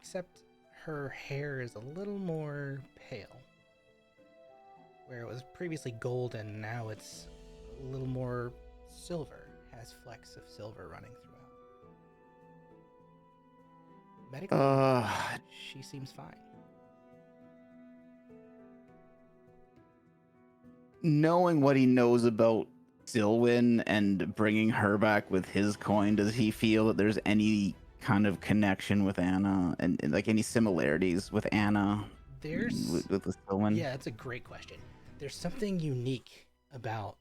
except her hair is a little more pale. Where it was previously golden, now it's a little more silver, has flecks of silver running throughout. Medically, she seems fine. Knowing what he knows about Silwyn and bringing her back with his coin, does he feel that there's any kind of connection with Anna and like any similarities with Anna There's with Silwyn? Yeah, that's a great question. There's something unique about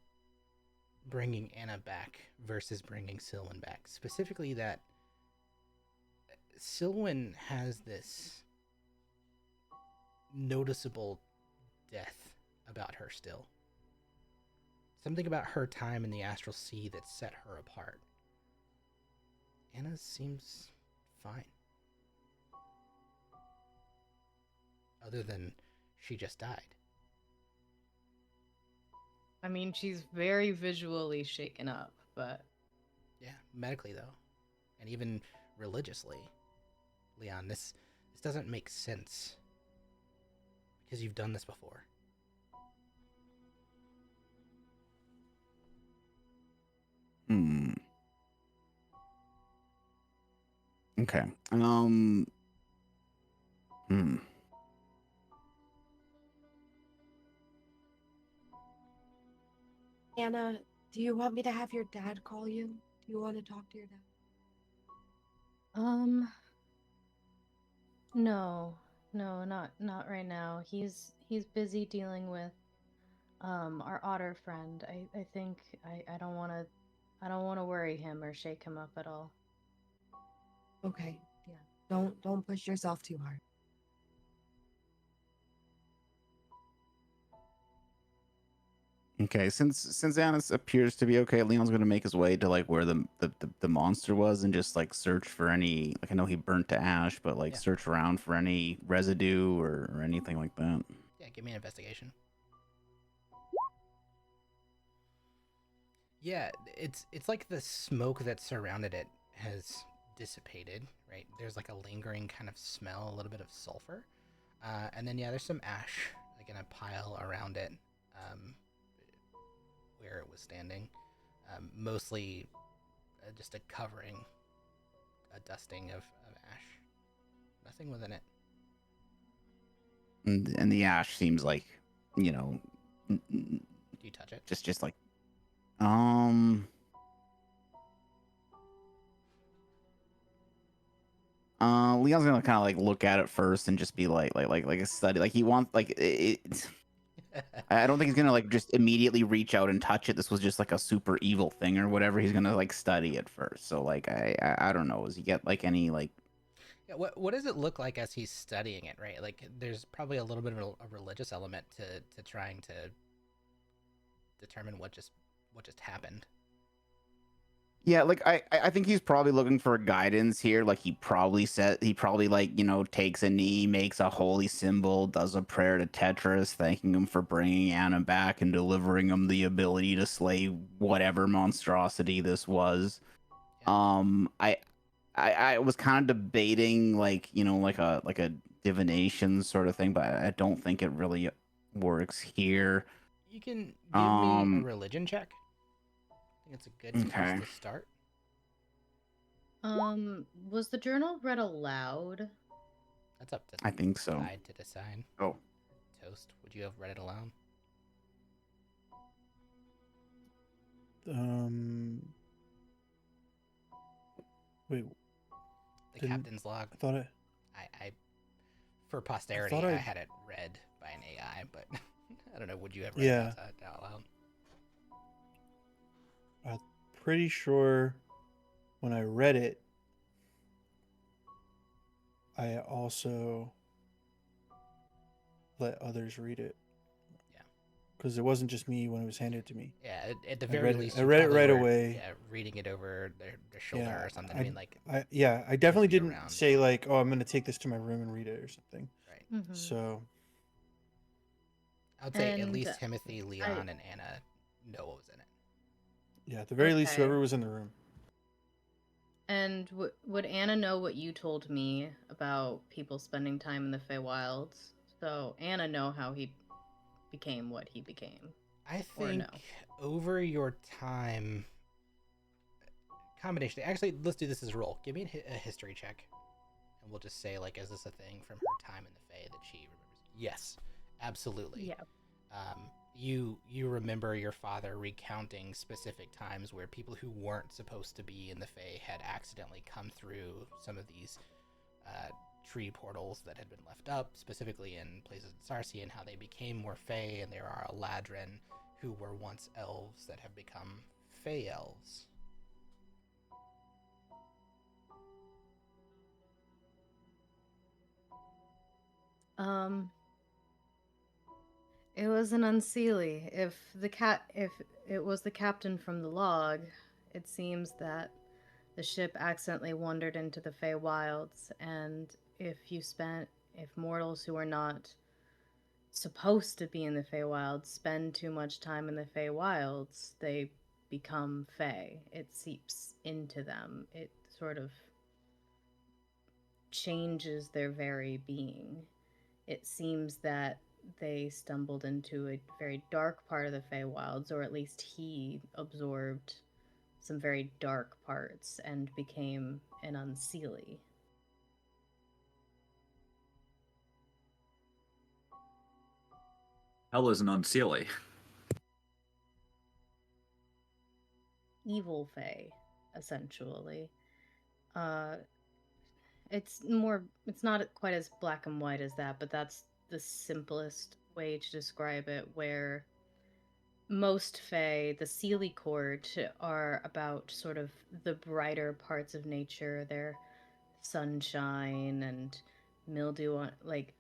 bringing Anna back versus bringing Silwyn back. Specifically that Silwyn has this noticeable death about her still. Something about her time in the astral sea that set her apart. Anna seems fine. Other than she just died. I mean, she's very visually shaken up, but Yeah, medically though. And even religiously. Leon, this doesn't make sense. Because you've done this before. Okay. Anna, do you want me to have your dad call you? Do you want to talk to your dad? No, no, not right now. He's busy dealing with our otter friend. I think I don't want to worry him or shake him up at all. Okay. Yeah. Don't push yourself too hard. Okay, since Annis appears to be okay, Leon's gonna make his way to like where the monster was and just like search for any, like, I know he burnt to ash, but like Yeah. search around for any residue or anything like that. Yeah, give me an investigation. Yeah, it's like the smoke that surrounded it has dissipated, right? There's like a lingering kind of smell, a little bit of sulfur. And then, yeah, there's some ash, like in a pile around it, um, where it was standing. Mostly just a covering, a dusting of ash. Nothing within it. And the ash seems like, you know, Do you touch it? just like um Leon's gonna kind of like look at it first and just be like a study, like he wants like it. I don't think he's gonna like just immediately reach out and touch it. This was just like a super evil thing or whatever. He's gonna like study it first. So like I don't know. Does he get like any like? Yeah, what does it look like as he's studying it, right? Like there's probably a little bit of a religious element to trying to determine what just happened. Yeah, like I think he's probably looking for guidance here. Like he probably like, you know, takes a knee, makes a holy symbol, does a prayer to Tetris, thanking him for bringing Anna back and delivering him the ability to slay whatever monstrosity this was. Yeah. I was kind of debating like, you know, like a divination sort of thing, but I don't think it really works here. You can give me a Um, religion check. I think it's a good place okay. to start. Was the journal read aloud? That's up to I think so. side to decide. Oh, Toast, would you have read it aloud? Wait, The didn't captain's log. I thought I for posterity, I had it read by an AI, but I don't know. Would you have read Yeah. it out loud? I'm pretty sure when I read it, I also let others read it. Yeah. Because it wasn't just me when it was handed to me. Yeah, at the very least, I you read it probably right were, away. Yeah, reading it over their shoulder Yeah, or something. I mean, like, I definitely be didn't around. say like, oh, I'm gonna take this to my room and read it or something. right. Mm-hmm. So I would say at And least Timothy, Leon, and Anna know what was in it. yeah, at the very least, Okay. whoever was in the room. And would Anna know what you told me about people spending time in the Feywilds? So Anna know how he became what he became. I Or think no? over your time, combination. Actually, let's do this as a roll. Give me a history check, and we'll just say like, is this a thing from her time in the Fae that she remembers? Yes, absolutely. Yeah. You remember your father recounting specific times where people who weren't supposed to be in the Fae had accidentally come through some of these tree portals that had been left up, specifically in places in Sarsi, and how they became more Fae, and there are Eladrin who were once elves that have become Fae elves. It was an unseelie. If it was the captain from the log, it seems that the ship accidentally wandered into the Feywilds, and if mortals who are not supposed to be in the Feywilds spend too much time in the Feywilds, they become Fey. It seeps into them. It sort of changes their very being. It seems that they stumbled into a very dark part of the Feywilds, or at least he absorbed some very dark parts and became an unseelie. Hell is an unseelie. Evil Fey, essentially. It's not quite as black and white as that, but that's the simplest way to describe it, where most fae, the Seelie court, are about sort of the brighter parts of nature. They're sunshine and mildew on like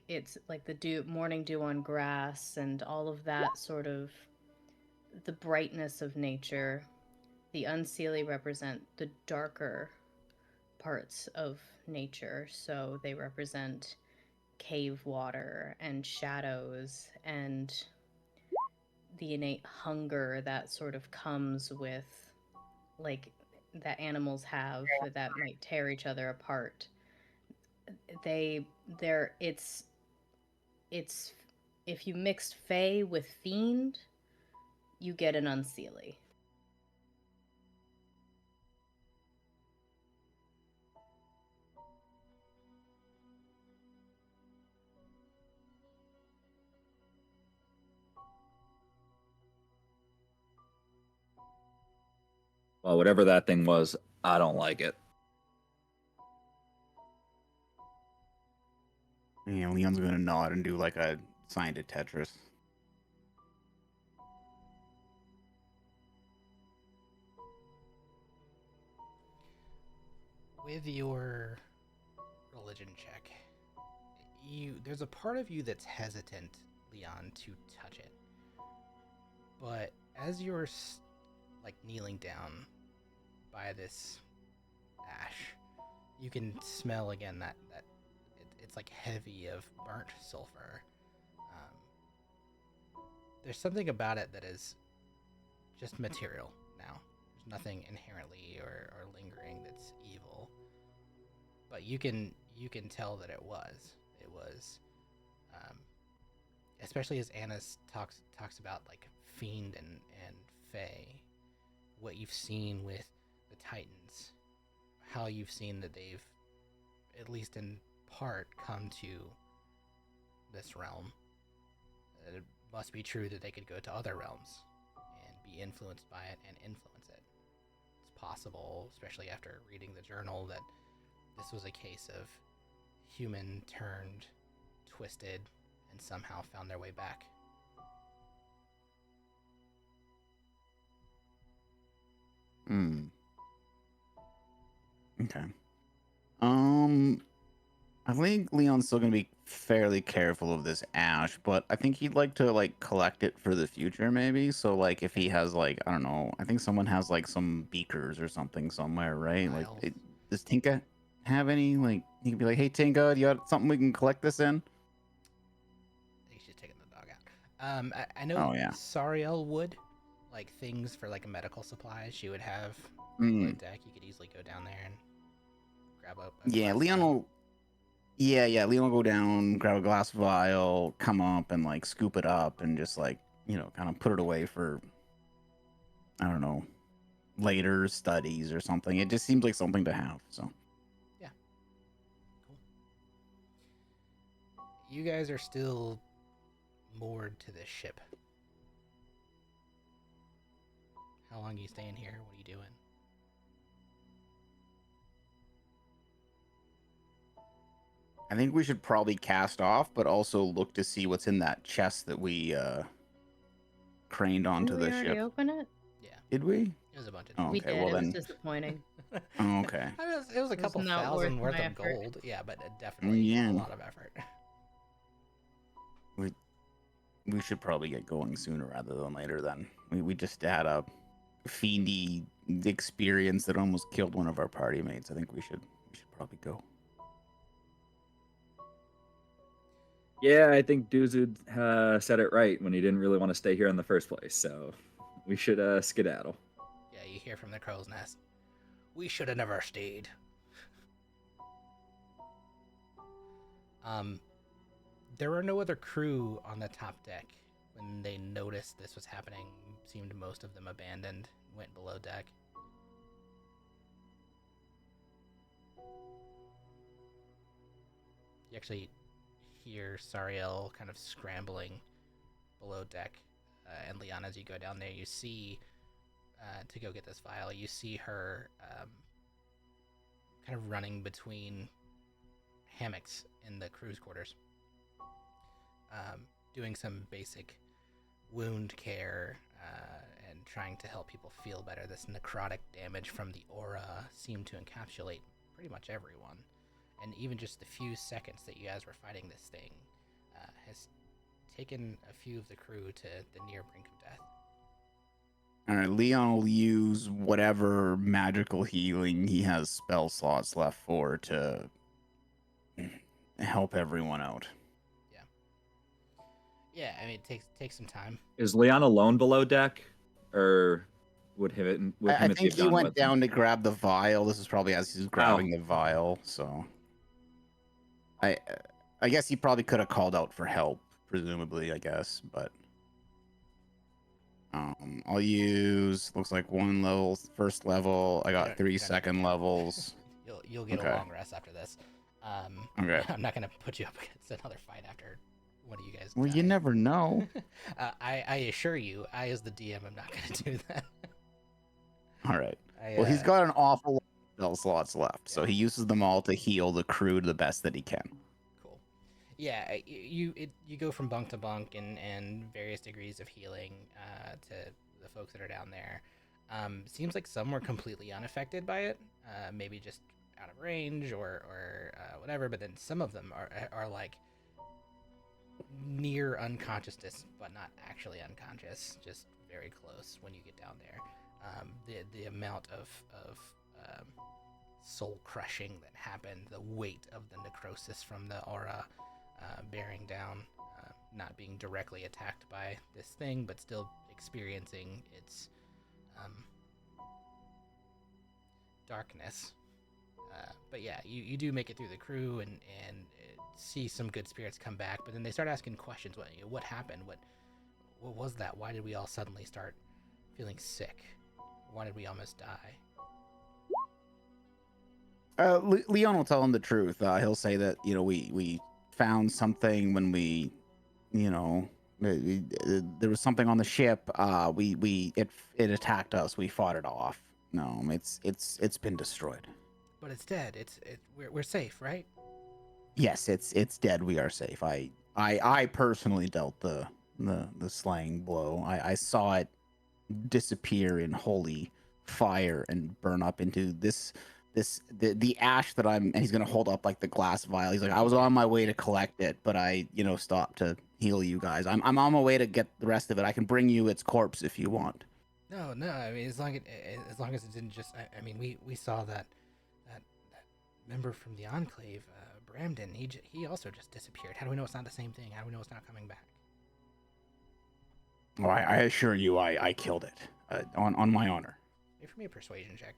it's like the morning dew on grass and all of that sort of the brightness of nature. The Unseelie represent the darker parts of nature, so they represent cave water and shadows and the innate hunger that sort of comes with, like, that animals have that might tear each other apart. They're it's if you mixed fae with fiend, you get an Unseelie. Well, whatever that thing was, I don't like it. Yeah, Leon's gonna nod and do like a sign to Tetris. With your religion check, there's a part of you that's hesitant, Leon, to touch it. But as you're like kneeling down by this ash, you can smell again that it's like heavy of burnt sulfur. There's something about it that is just material now. There's nothing inherently or lingering that's evil. But you can tell that it was. It was, especially as Anna talks about like fiend and fae, what you've seen with the Titans, how you've seen that they've, at least in part, come to this realm. It must be true that they could go to other realms and be influenced by it and influence it. It's possible, especially after reading the journal, that this was a case of human turned, twisted, and somehow found their way back. Hmm. Okay. I think Leon's still gonna be fairly careful of this ash, but I think he'd like to like collect it for the future, maybe. So like if he has like, I don't know, I think someone has like some beakers or something somewhere, right? Like Vials. does Tinka have any? Like he could be like, hey Tinka, do you got something we can collect this in? I think she's taking the dog out. I know Oh yeah. Sariel would, like things for like medical supplies. She would have below Mm. deck. You could easily go down there and grab a Yeah, glass Leon vial. will. Yeah, Leon will go down, grab a glass vial, come up and like scoop it up and just like, kind of put it away for, I don't know, later studies or something. It just seems like something to have. So, Yeah, cool. You guys are still moored to this ship. How long are you staying here? What are you doing? I think we should probably cast off, but also look to see what's in that chest that we craned onto Didn't we the already ship. open it? Yeah, Did we? it was a bunch of Oh, junk. We okay, did. well It was then. disappointing. Oh, okay. It was a It was couple not worth thousand worth my of effort. gold. Yeah, but definitely a Yeah, lot of effort. we should probably get going sooner rather than later. Then we just had a fiendy experience that almost killed one of our party mates. I think we should probably go. Yeah, I think Duzud said it right when he didn't really want to stay here in the first place. So we should skedaddle. Yeah, you hear from the crow's nest. We should have never stayed. There were no other crew on the top deck when they noticed this was happening. Seemed most of them abandoned, went below deck. You actually hear Sariel kind of scrambling below deck, and Leon, as you go down there, you see to go get this vial. You see her kind of running between hammocks in the crew's quarters, doing some basic wound care and trying to help people feel better. This necrotic damage from the aura seemed to encapsulate pretty much everyone, and even just the few seconds that you guys were fighting this thing has taken a few of the crew to the near brink of death. All right, Leon will use whatever magical healing he has spell slots left for to help everyone out. Yeah, I mean, it takes some time. Is Leon alone below deck, or would him I and think have he gone went with him? down to grab the vial. This is probably as he's grabbing the vial, so I guess he probably could have called out for help, presumably, I guess, but I'll use, looks like 1 level, first level. I got 3 You don't need second to. levels. You'll get Okay. a long rest after this. Okay. I'm not gonna put you up against another fight after one of you guys. Well, you die. never know. I assure you, I as the DM am not gonna do that. All right. Well, he's got an awful lot of spell slots left, so Yeah. he uses them all to heal the crew to the best that he can. Cool. Yeah, you go from bunk to bunk and various degrees of healing to the folks that are down there. Seems like some were completely unaffected by it, maybe just out of range or whatever. But then some of them are like near unconsciousness, but not actually unconscious, just very close when you get down there. The amount of soul crushing that happened, the weight of the necrosis from the aura bearing down, not being directly attacked by this thing, but still experiencing its darkness. But yeah, you do make it through the crew and see some good spirits come back, but then they start asking questions. What happened? What was that? Why did we all suddenly start feeling sick? Why did we almost die? Leon will tell him the truth. He'll say that, we found something when we, there was something on the ship. It attacked us. We fought it off. No, it's been destroyed. But it's dead. We're safe, right? Yes, it's dead. We are safe. I personally dealt the slaying blow. I saw it disappear in holy fire and burn up into the ash that and he's gonna hold up like the glass vial. He's like, I was on my way to collect it, but I stopped to heal you guys. I'm on my way to get the rest of it. I can bring you its corpse if you want. No. I mean, as long as it didn't just. I mean, we saw that member from the Enclave, Bramden. He also just disappeared. How do we know it's not the same thing? How do we know it's not coming back? Oh, I assure you, I killed it on my honor. Make for me a persuasion check.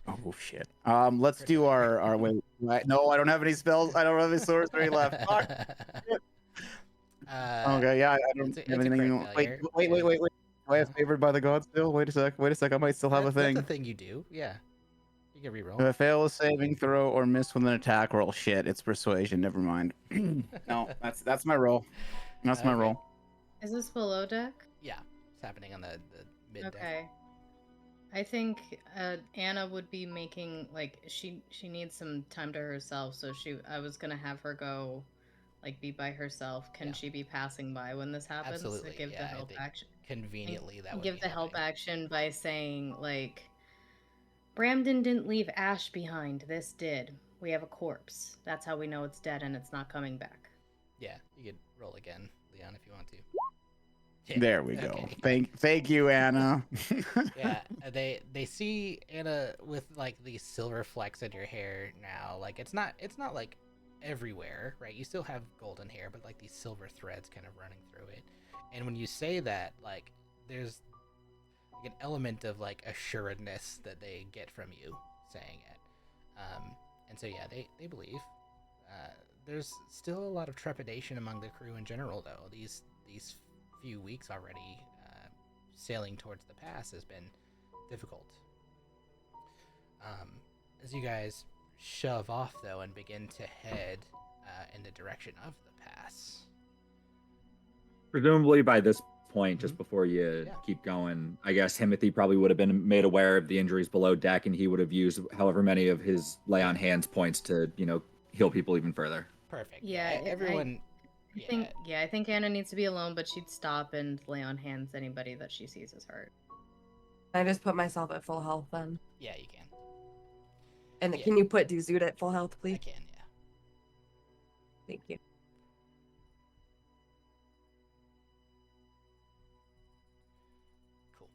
Oh shit. Let's do our wait. No, I don't have any spells. I don't have any sorcery left. Fuck. Okay, yeah, I don't have anything. Wait. Do I have favored by the gods still? Wait a sec. I might still have a thing. That's a thing you do. Yeah. You can reroll. If I fail a saving throw or miss with an attack roll, shit, it's persuasion. Never mind. No, that's my roll. That's my roll. Is this below deck? Yeah, it's happening on the mid deck. Okay. I think Anna would be making she needs some time to herself, so I was gonna have her go be by herself. Can she be passing by when this happens? Absolutely. To give the help action. Conveniently, that would give be the help happening. action by saying Bramden didn't leave ash behind. This did. We have a corpse. That's how we know it's dead and it's not coming back. Yeah, you could roll again, Leon, if you want to. Yeah. There we go. Thank you, Anna. Yeah, they see Anna with these silver flecks in your hair now. It's not like everywhere, right? You still have golden hair, but these silver threads kind of running through it. And when you say that, there's an element of assuredness that they get from you saying it. And so yeah, they believe. There's still a lot of trepidation among the crew in general, though. These few weeks already, sailing towards the pass has been difficult. As you guys shove off, though, and begin to head in the direction of the pass. Presumably by this point just before you Yeah. keep going. I guess Timothy probably would have been made aware of the injuries below deck, and he would have used however many of his lay on hands points to, heal people even further. Perfect. Yeah, Everyone. I think Anna needs to be alone, but she'd stop and lay on hands anybody that she sees is hurt. I just put myself at full health then. Yeah, you can. And Yeah. can you put Duzud at full health, I please? can. Yeah. Thank you. Cool.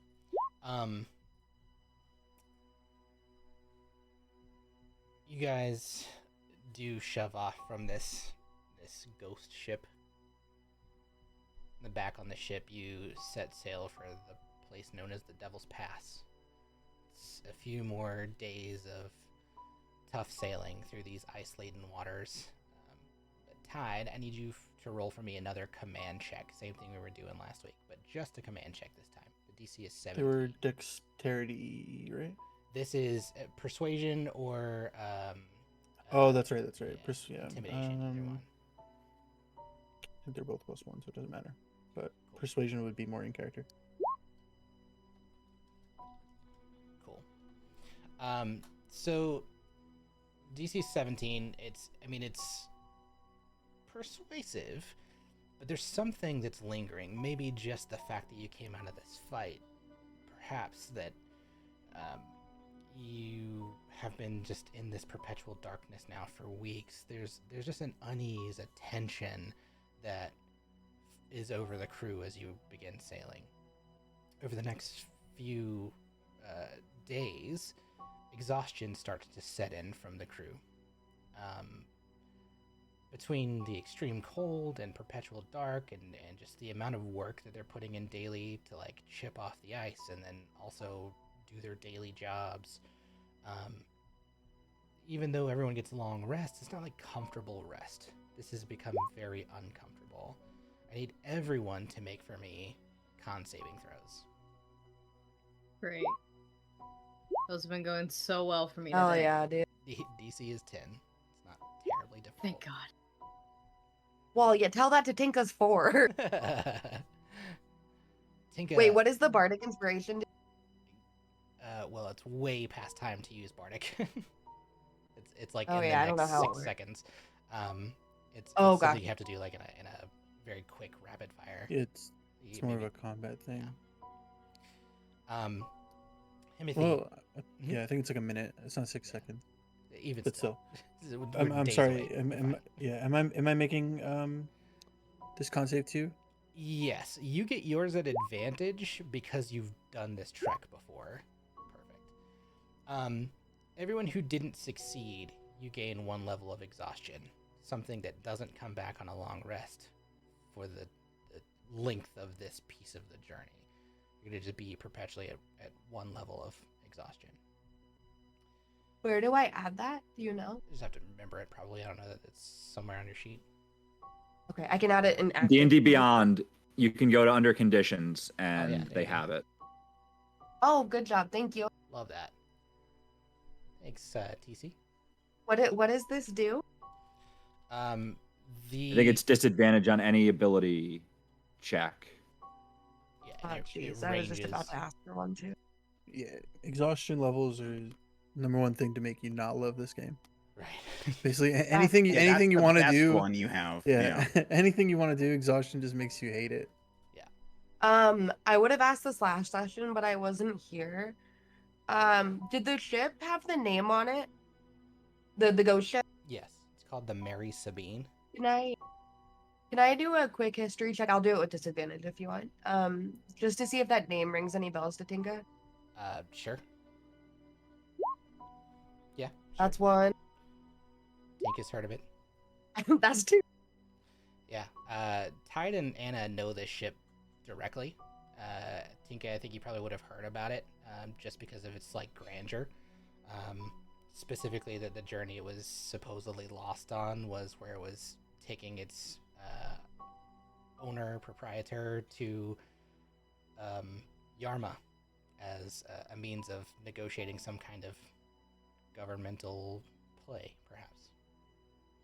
You guys do shove off from this ghost ship. In the back on the ship, you set sail for the place known as the Devil's Pass. It's a few more days of tough sailing through these ice-laden waters. But Tide, I need you to roll for me another command check. Same thing we were doing last week, but just a command check this time. The DC is 17. They were dexterity, right? This is persuasion or Oh, that's right. That's right. yeah, intimidation. Either one. I think they're both +1, so it doesn't matter. But persuasion would be more in character. Cool. So DC 17. It's persuasive, but there's something that's lingering. Maybe just the fact that you came out of this fight. Perhaps that you have been just in this perpetual darkness now for weeks. There's just an unease, a tension that is over the crew as you begin sailing. Over the next few days, exhaustion starts to set in from the crew. Between the extreme cold and perpetual dark and just the amount of work that they're putting in daily to like chip off the ice and then also do their daily jobs, even though everyone gets long rests, it's not like comfortable rest. This has become very uncomfortable. I need everyone to make for me con saving throws. Great. Those have been going so well for me Oh today. yeah, dude. DC is 10. It's not terribly difficult. Thank God. Well, yeah, tell that to Tinka's 4. Tinka, Wait, what is the bardic inspiration? well, it's way past time to use bardic. it's like Oh, in yeah, I the don't know next how it 6 works. seconds. It's Oh, something gotcha. you have to do like in a very quick rapid fire. It's You more of maybe- a combat thing. Timothy, Well, Mhm. yeah, I think it's like a minute. It's not 6 seconds. even But still, still, we're I'm days sorry. away. You're Am fine. am I making this con save too? Yes, you get yours at advantage because you've done this trek before. Perfect. Everyone who didn't succeed, you gain 1 level of exhaustion, something that doesn't come back on a long rest for the length of this piece of the journey. You're gonna just be perpetually at 1 level of exhaustion. Where do I add that? Do you know? You just have to remember it. Probably, I don't know that it's somewhere on your sheet. Okay, I can add it in active. D&D Beyond, you can go to under conditions and there they you go. have it. Oh, good job. Thank you. Love that. Thanks, TC. What does this do? The I think it's disadvantage on any ability check. yeah, Oh, and it jeez, I was just about ranges. to ask for one too. Yeah, exhaustion levels are #1 thing to make you not love this game. Right. Basically, Yeah, anything you that's want to the best do. one you have. Yeah, anything you want to do, exhaustion just makes you hate it. I would have asked this last session, but I wasn't here. Did the ship have the name on it? The ghost ship? Yes, it's called the Mary Sabine. Can I do a quick history check? I'll do it with disadvantage if you want. Just to see if that name rings any bells to Tinka. Sure. Yeah, sure. That's 1. Tinka's heard of it. That's 2. Yeah. Tide and Anna know this ship directly. Tinka, I think you probably would have heard about it, just because of its like grandeur. Specifically, that the journey it was supposedly lost on was where it was taking its owner, proprietor to Yarma as a means of negotiating some kind of governmental play, perhaps.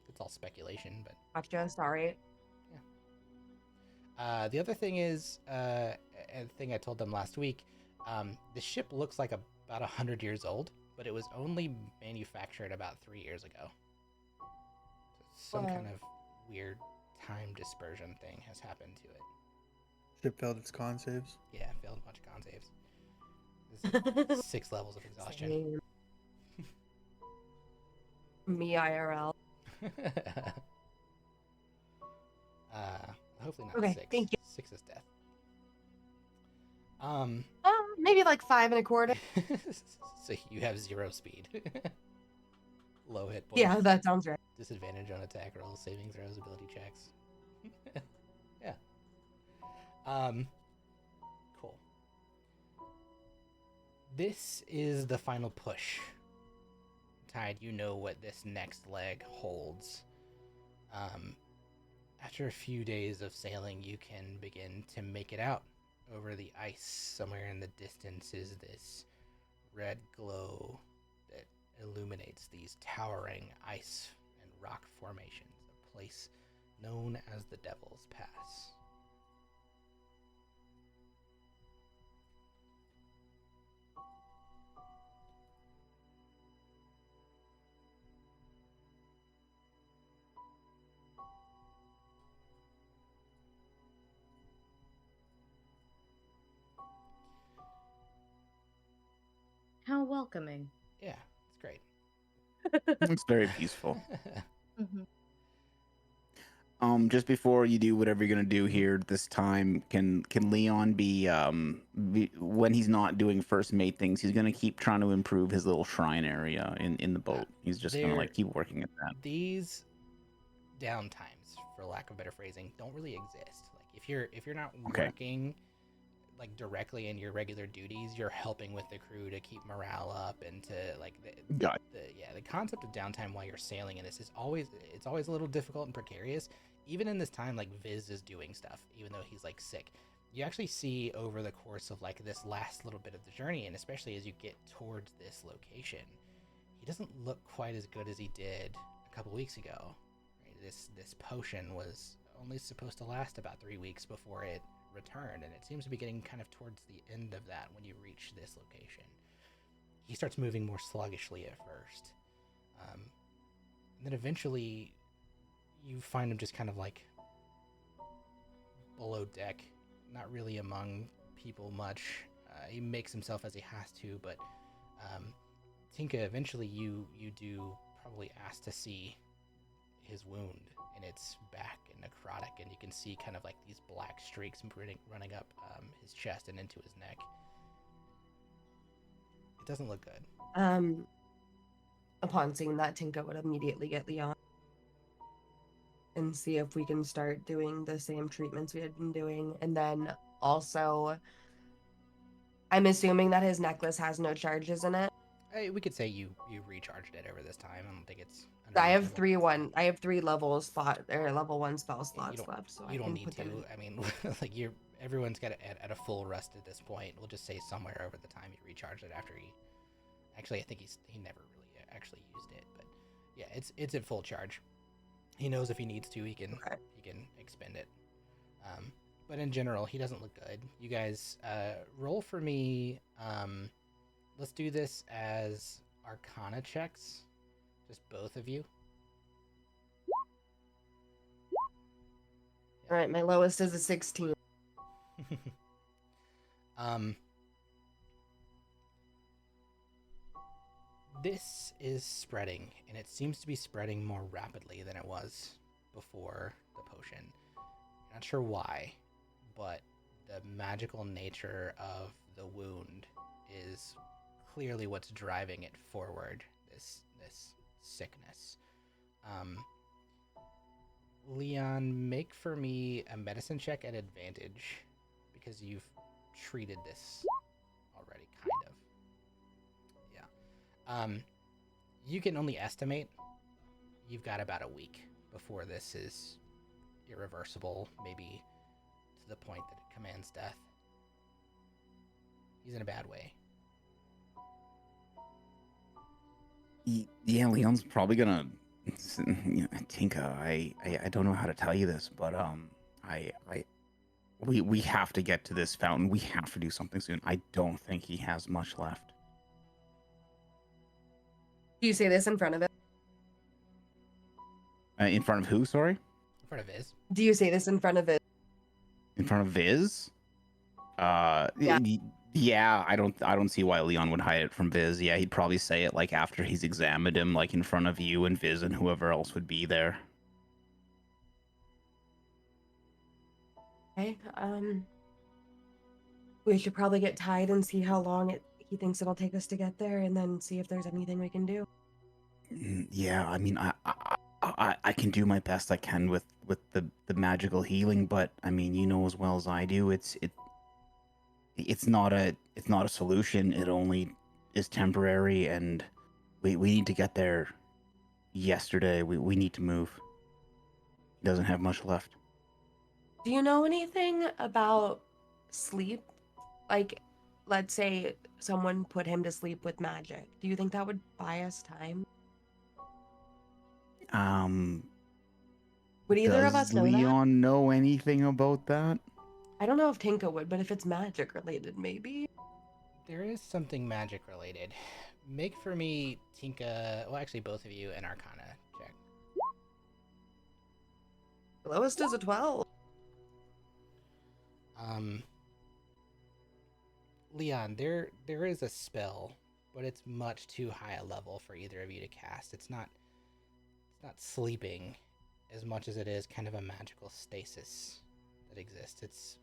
It's all speculation, but Gotcha. Sorry. The other thing is, a thing I told them last week, the ship looks like about 100 years old, but it was only manufactured about 3 years ago. So some Wow. kind of weird time dispersion thing has happened to it. Ship failed its con saves. Yeah, failed a bunch of con saves. This is 6 levels of exhaustion. Same. Me IRL. Hopefully not Okay, 6. thank you. 6 is death. Maybe like 5 1/4. So you have 0 speed. Low hit points. Yeah, that sounds right. Disadvantage on attack rolls, saving throws, ability checks. Yeah. Cool. This is the final push. Tide, you know what this next leg holds. After a few days of sailing, you can begin to make it out over the ice. Somewhere in the distance is this red glow that illuminates these towering ice and rock formations, a place known as the Devil's Pass. How welcoming. Yeah, it's great. It's very peaceful. Mm-hmm. Just before you do whatever you're gonna do here this time, can Leon be when he's not doing first mate things, he's gonna keep trying to improve his little shrine area in the boat. He's just gonna like keep working at that. These downtimes, for lack of better phrasing, don't really exist. Like if you're not Okay. working like directly in your regular duties, you're helping with the crew to keep morale up and to like Got the concept of downtime while you're sailing in this is always a little difficult and precarious. Even in this time, like Viz is doing stuff, even though he's like sick. You actually see over the course of like this last little bit of the journey, and especially as you get towards this location, he doesn't look quite as good as he did a couple weeks ago. Right? This potion was only supposed to last about 3 weeks before it returned, and it seems to be getting kind of towards the end of that when you reach this location. He starts moving more sluggishly at first. And then eventually you find him just kind of like below deck, not really among people much. He makes himself as he has to, but Tinka, eventually you do probably ask to see his wound, and it's back and necrotic, and you can see kind of like these black streaks running up his chest and into his neck. It doesn't look good. Upon seeing that, Tinka would immediately get Leon and see if we can start doing the same treatments we had been doing. And then also, I'm assuming that his necklace has no charges in it. We could say you recharged it over this time. I don't think it's. I have unreasonable. I have 3 level level 1 spell slots don't- left, so You I don't can need put them to. in. I mean, like everyone's got it at a full rest at this point. We'll just say somewhere over the time he recharged it after he. Actually, I think he never really actually used it, but yeah, it's at full charge. He knows if he needs to, he can expend it. But in general, he doesn't look good. You guys, roll for me. Let's do this as Arcana checks, just both of you. All right, my lowest is a 16. This is spreading, and it seems to be spreading more rapidly than it was before the potion. Not sure why, but the magical nature of the wound is clearly what's driving it forward. This sickness. Leon, make for me a medicine check at advantage because you've treated this already, kind of. Yeah. You can only estimate you've got about a week before this is irreversible, maybe to the point that it commands death. He's in a bad way. Yeah, Leon's probably gonna. Tinka, I don't know how to tell you this, but I we have to get to this fountain. We have to do something soon. I don't think he has much left. Do you say this in front of it? In front of who? Sorry. In front of Viz. Do you say this in front of it? In front of Viz? Yeah. Yeah, I don't see why Leon would hide it from Viz. Yeah, he'd probably say it like after he's examined him, like in front of you and Viz and whoever else would be there. Okay. We should probably get tied and see how long he thinks it'll take us to get there, and then see if there's anything we can do. Yeah, I mean, I can do my best I can with the magical healing, but I mean, you know as well as I do, it's not a solution. It only is temporary, and we need to get there yesterday. We need to move. He doesn't have much left. Do you know anything about sleep? Like, let's say someone put him to sleep with magic. Do you think that would buy us time? Would either of Does us know that? Leon know anything about that? I don't know if Tinka would, but if it's magic related, maybe. There is something magic related. Make for me, Tinka. Well, actually, both of you an Arcana check. The lowest is a 12. Leon, there is a spell, but it's much too high a level for either of you to cast. It's not sleeping as much as it is kind of a magical stasis that exists. It's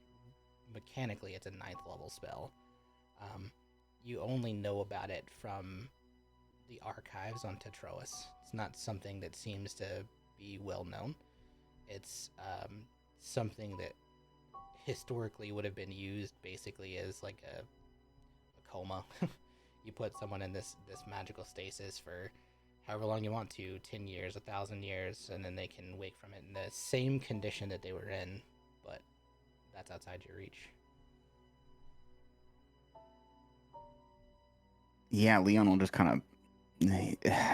mechanically it's a 9th level spell. You only know about it from the archives on Tetroas. It's not something that seems to be well known. It's something that historically would have been used basically as like a coma. You put someone in this magical stasis for however long you want to, 10 years, 1,000 years, and then they can wake from it in the same condition that they were in, but that's outside your reach. Yeah, Leon will just kind of.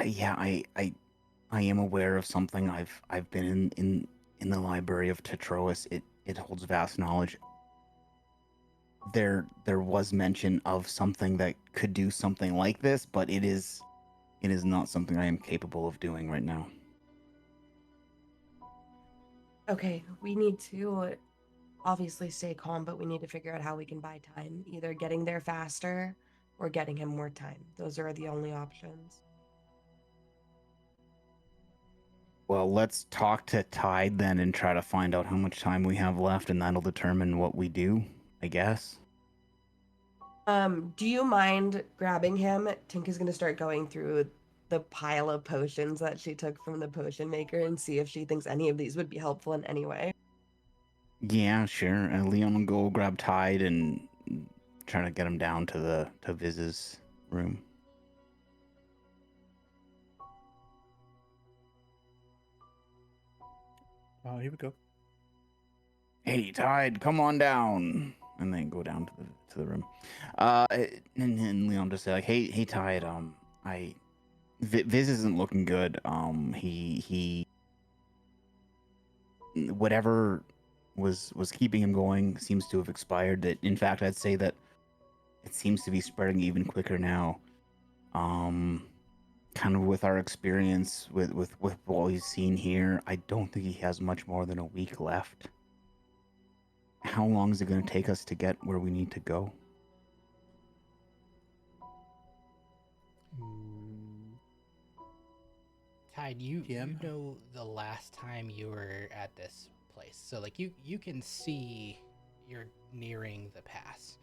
Yeah, I am aware of something. I've been in the library of Tetroas. It holds vast knowledge. There was mention of something that could do something like this, but it is not something I am capable of doing right now. Okay, we need to obviously stay calm, but we need to figure out how we can buy time. Either getting there faster or getting him more time. Those are the only options. Well, let's talk to Tide then and try to find out how much time we have left, and that'll determine what we do, I guess. Do you mind grabbing him? Tinka's gonna start going through the pile of potions that she took from the potion maker and see if she thinks any of these would be helpful in any way. Yeah, sure. And Leon will go grab Tide and try to get him down to Viz's room. Here we go. Hey, Tide, come on down, and then go down to the room. And Leon just say like, hey, Tide, Viz isn't looking good. He whatever was keeping him going seems to have expired. That in fact, I'd say that it seems to be spreading even quicker now. Kind of with our experience with what we've seen here, I don't think he has much more than a week left. How long is it going to take us to get where we need to go? Tide, you PM? know the last time you were at this place, so like you can see you're nearing the pass.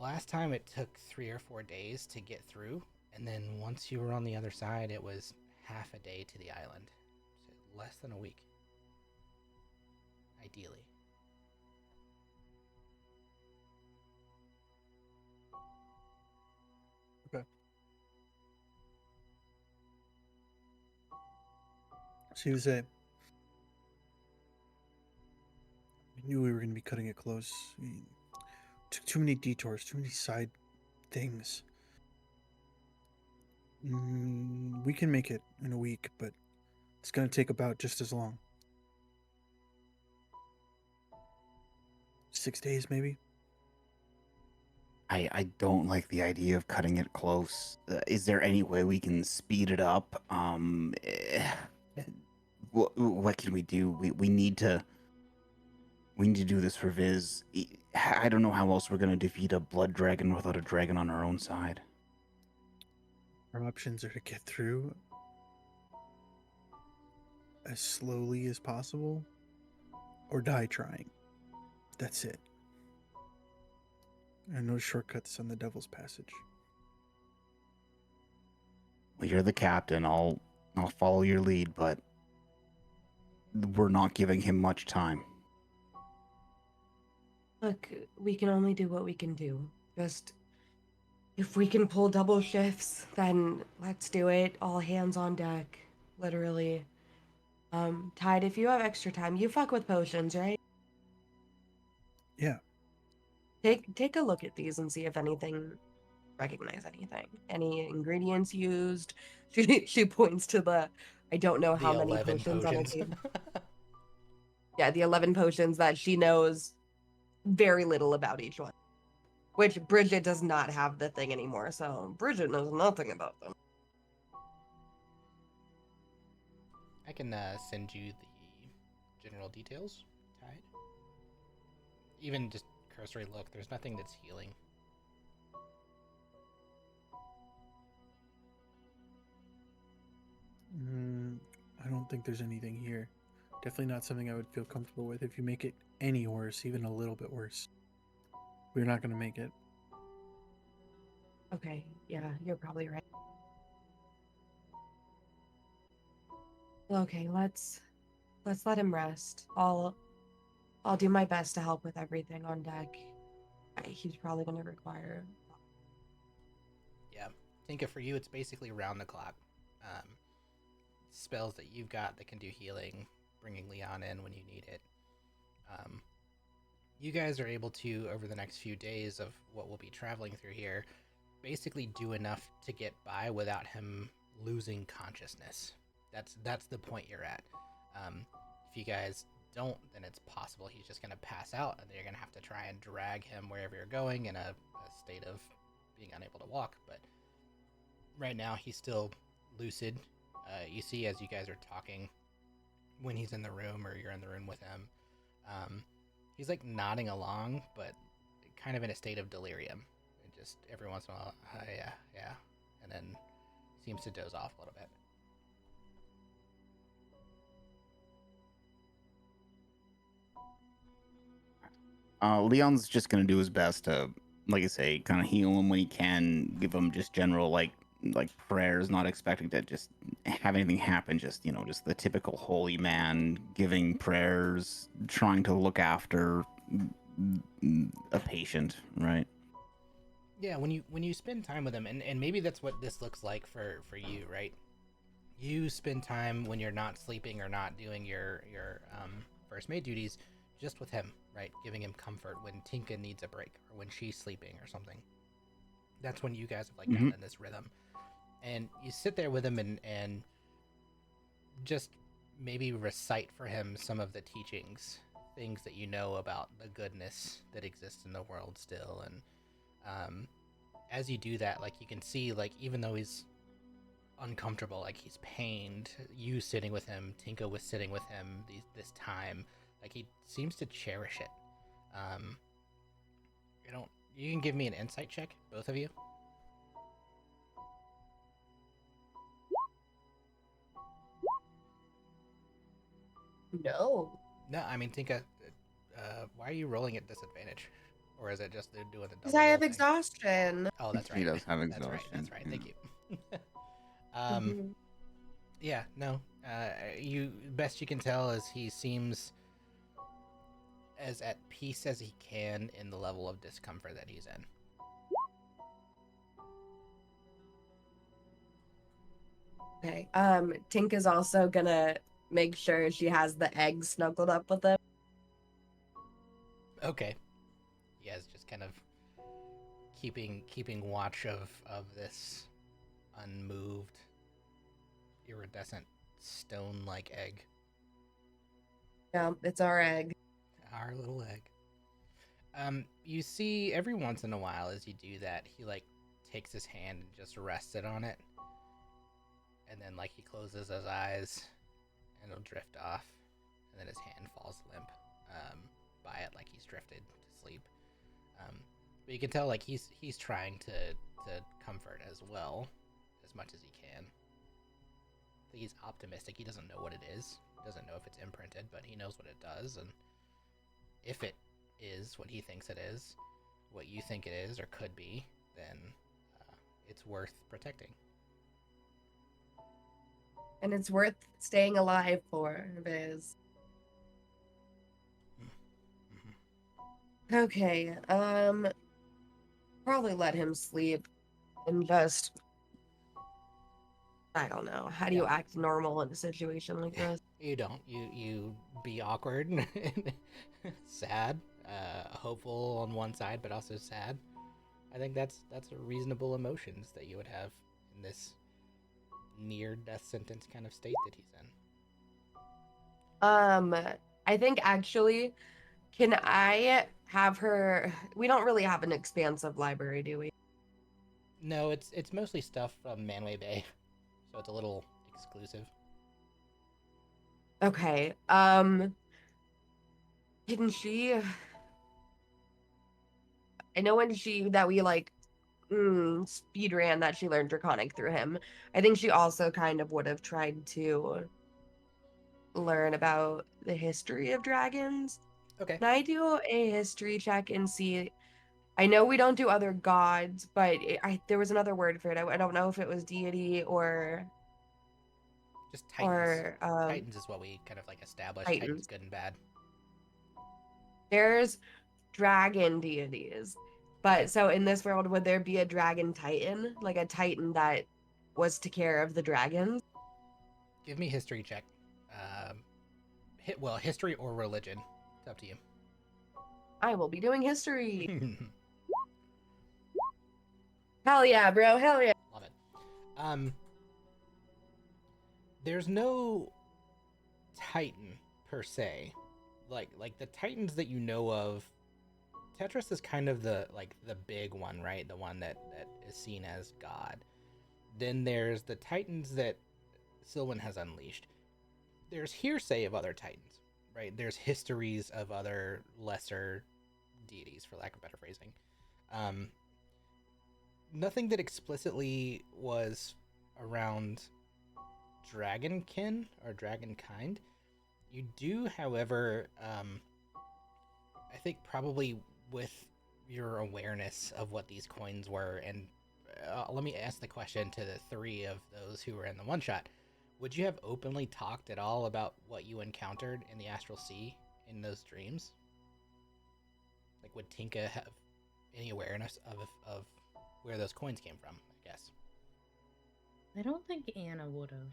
Last time it took 3 or 4 days to get through, and then once you were on the other side, it was half a day to the island, so less than a week, ideally. Okay. So you say, we knew we were going to be cutting it close. We took too many detours, too many side things. We can make it in a week, but it's going to take about just as long. 6 days, maybe. I don't like the idea of cutting it close. Is there any way we can speed it up? What can we do? We need to do this for Viz. I don't know how else we're gonna defeat a blood dragon without a dragon on our own side. Our options are to get through as slowly as possible or die trying. That's it. And no shortcuts on the Devil's Passage. Well, you're the captain. I'll follow your lead, but we're not giving him much time. Look, we can only do what we can do. Just if we can pull double shifts, then let's do it. All hands on deck, literally. Tide, if you have extra time, you fuck with potions, right? Yeah. Take a look at these and see if recognize anything. Any ingredients used? She points to the I don't know The how many 11 potions on the potions. table. Yeah, the 11 potions that she knows very little about each one. Which Bridget does not have the thing anymore, so Bridget knows nothing about them. I can send you the general details, Tide. Even just cursory look, there's nothing that's healing. I don't think there's anything here. Definitely not something I would feel comfortable with. If you make it any worse, even a little bit worse, we're not going to make it. Okay, yeah, you're probably right. Okay, let's let him rest. I'll do my best to help with everything on deck. He's probably going to require. Yeah. Tinka, for you, it's basically round the clock. Spells that you've got that can do healing, bringing Leon in when you need it. You guys are able to, over the next few days of what we'll be traveling through here, basically do enough to get by without him losing consciousness. That's the point you're at. If you guys don't, then it's possible he's just going to pass out, and you're going to have to try and drag him wherever you're going in a state of being unable to walk. But right now, he's still lucid. You see, as you guys are talking, when he's in the room or you're in the room with him, he's like nodding along, but kind of in a state of delirium. And just every once in a while, yeah, and then seems to doze off a little bit. Leon's just gonna do his best to, like I say, kind of heal him when he can. Give him just general like prayers, not expecting to just have anything happen. Just just the typical holy man giving prayers, trying to look after a patient, right? Yeah, when you spend time with him, and maybe that's what this looks like for you, right? You spend time when you're not sleeping or not doing your first maid duties, just with him, right? Giving him comfort when Tinka needs a break or when she's sleeping or something. That's when you guys have like gotten in this rhythm, and you sit there with him and just maybe recite for him some of the teachings, things that you know about the goodness that exists in the world still. And as you do that, like you can see, like even though he's uncomfortable, like he's pained, you sitting with him, Tinka was sitting with him this time, like he seems to cherish it. You can give me an insight check, both of you. No. No, I mean, Tinka, why are you rolling at disadvantage? Or is it just they're doing the Because double I roll have thing? exhaustion. Oh, that's right. He does have That's right. exhaustion. That's right. Yeah. Thank you. Mhm. Yeah, no. You best you can tell is he seems as at peace as he can in the level of discomfort that he's in. Okay. Tink is also gonna make sure she has the egg snuggled up with him. Okay. He has just kind of keeping watch of this unmoved, iridescent stone-like egg. Yeah, it's our egg. Our little egg. You see every once in a while as you do that, he like takes his hand and just rests it on it, and then like he closes his eyes, and it'll drift off, and then his hand falls limp by it, like he's drifted to sleep. But you can tell like he's trying to comfort as well, as much as he can. I think he's optimistic. He doesn't know what it is. He doesn't know if it's imprinted, but he knows what it does, and if it is what he thinks it is, what you think it is or could be, then it's worth protecting. And it's worth staying alive for, Viz. Mm-hmm. Okay, probably let him sleep and just, I don't know. How do you Yeah. act normal in a situation like this? You don't. You be awkward and sad, hopeful on one side, but also sad. I think that's reasonable emotions that you would have in this near death sentence kind of state that he's in. I think actually, can I have her? We don't really have an expansive library, do we? No, it's mostly stuff from Manway Bay, so it's a little exclusive. Okay. Can she? I know when we like speed ran that she learned Draconic through him. I think she also kind of would have tried to learn about the history of dragons. Okay. Can I do a history check and see? I know we don't do other gods, but there was another word for it. I don't know if it was deity Just Titans. or Titans is what we kind of like established. Titans, Titans. good and bad. There's dragon deities. Okay. But so in this world, would there be a dragon titan? Like a titan that was to care of the dragons? Give me history check. History or religion. It's up to you. I will be doing history. Hell yeah, bro. Hell yeah. Love it. There's no Titan per se. Like the Titans that you know of, Tetris is kind of the big one, right? The one that is seen as God. Then there's the Titans that Sylvan has unleashed. There's hearsay of other Titans, right? There's histories of other lesser deities, for lack of better phrasing. Nothing that explicitly was around dragonkin or dragonkind. You do, however, I think probably with your awareness of what these coins were, and let me ask the question to the three of those who were in the one shot. Would you have openly talked at all about what you encountered in the astral sea in those dreams? Like, would Tinka have any awareness of where those coins came from, I guess? I don't think Anna would have.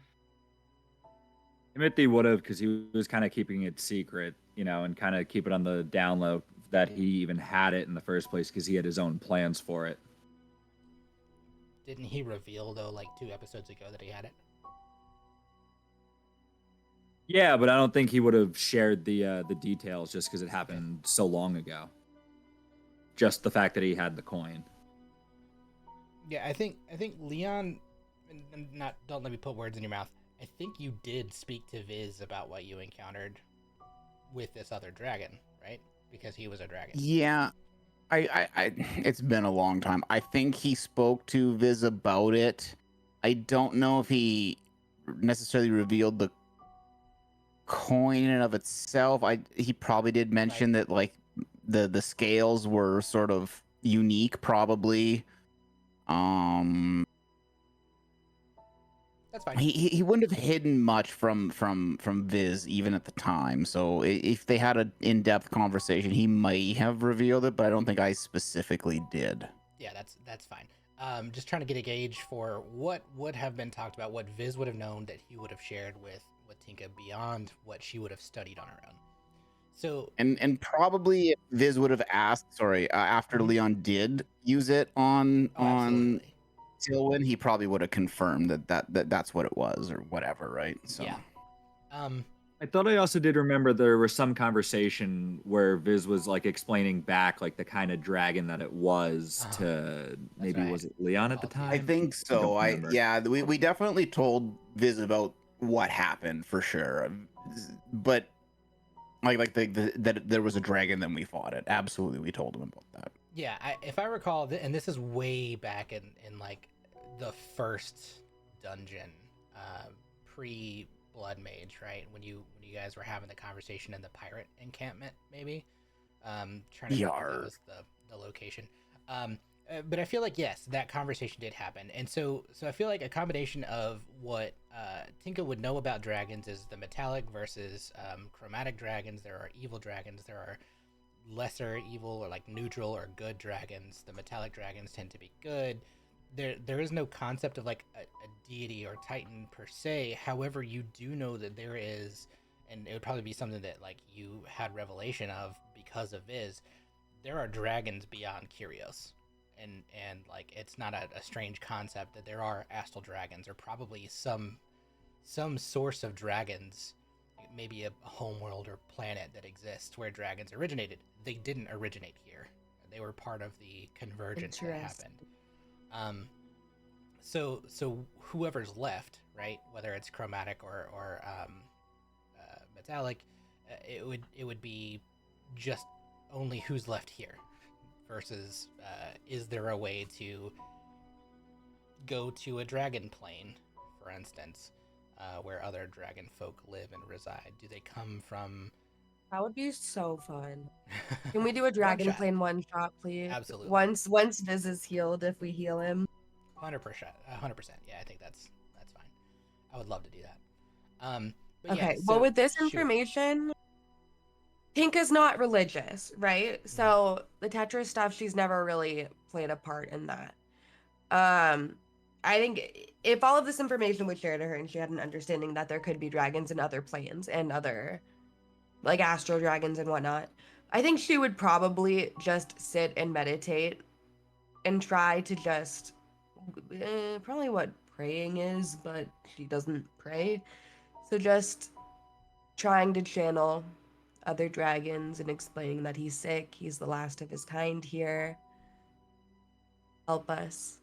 Timothy would have, because he was kind of keeping it secret, and kind of keep it on the down low that he even had it in the first place, because he had his own plans for it. Didn't he reveal, though, like 2 episodes ago that he had it? Yeah, but I don't think he would have shared the details just because it happened so long ago. Just the fact that he had the coin. Yeah, I think Leon, and not, don't let me put words in your mouth. I think you did speak to Viz about what you encountered with this other dragon, right? Because he was a dragon. Yeah, I it's been a long time. I think he spoke to Viz about it. I don't know if he necessarily revealed the coin in and of itself. He probably did mention that like the scales were sort of unique, probably. That's fine. He wouldn't have hidden much from Viz even at the time. So if they had an in-depth conversation, he might have revealed it, but I don't think I specifically did. Yeah, that's fine. Just trying to get a gauge for what would have been talked about, what Viz would have known that he would have shared with Tinka beyond what she would have studied on her own. So and probably Viz would have asked, after Leon did use it on absolutely. Sylvan, he probably would have confirmed that that's what it was or whatever, right? So yeah. I thought I also did remember there was some conversation where Viz was like explaining back like the kind of dragon that it was Uh-huh. to That's maybe right. was it Leon at the Altia. I time? think I so. don't remember. We definitely told Viz about what happened for sure, but that there was a dragon, then we fought it. Absolutely, we told him about that. Yeah, if I recall, and this is way back in like the first dungeon, pre Blood Mage, right? When you guys were having the conversation in the pirate encampment, maybe. Trying to think if that Yar. was the location. But I feel like yes, that conversation did happen, and so I feel like a combination of what Tinka would know about dragons is the metallic versus chromatic dragons. There are evil dragons. There are lesser evil or like neutral or good dragons. The metallic dragons tend to be good. There is no concept of like a deity or titan per se. However, you do know that there is, and it would probably be something that like you had revelation of because of Viz. There are dragons beyond Kyrios, and like it's not a strange concept that there are astral dragons or probably some source of dragons, maybe a homeworld or planet that exists where dragons originated. They didn't originate here. They were part of the convergence that happened. So whoever's left, right, whether it's chromatic or metallic, it would be just only who's left here versus is there a way to go to a dragon plane, for instance, where other dragon folk live and reside? Do they come from That would be so fun. Can we do a one dragon shot? plane one shot, please? Absolutely. Once Viz is healed, if we heal him. 100%. 100%. Yeah, I think that's fine. I would love to do that. But yeah, Okay, well, so with this shoot. information, Tinka's not religious, right? So the Tetris stuff, she's never really played a part in that. I think if all of this information was shared to her and she had an understanding that there could be dragons in other planes and other like astral dragons and whatnot, I think she would probably just sit and meditate and try to just probably what praying is, but she doesn't pray. So just trying to channel other dragons and explaining that he's sick, he's the last of his kind here. Help us.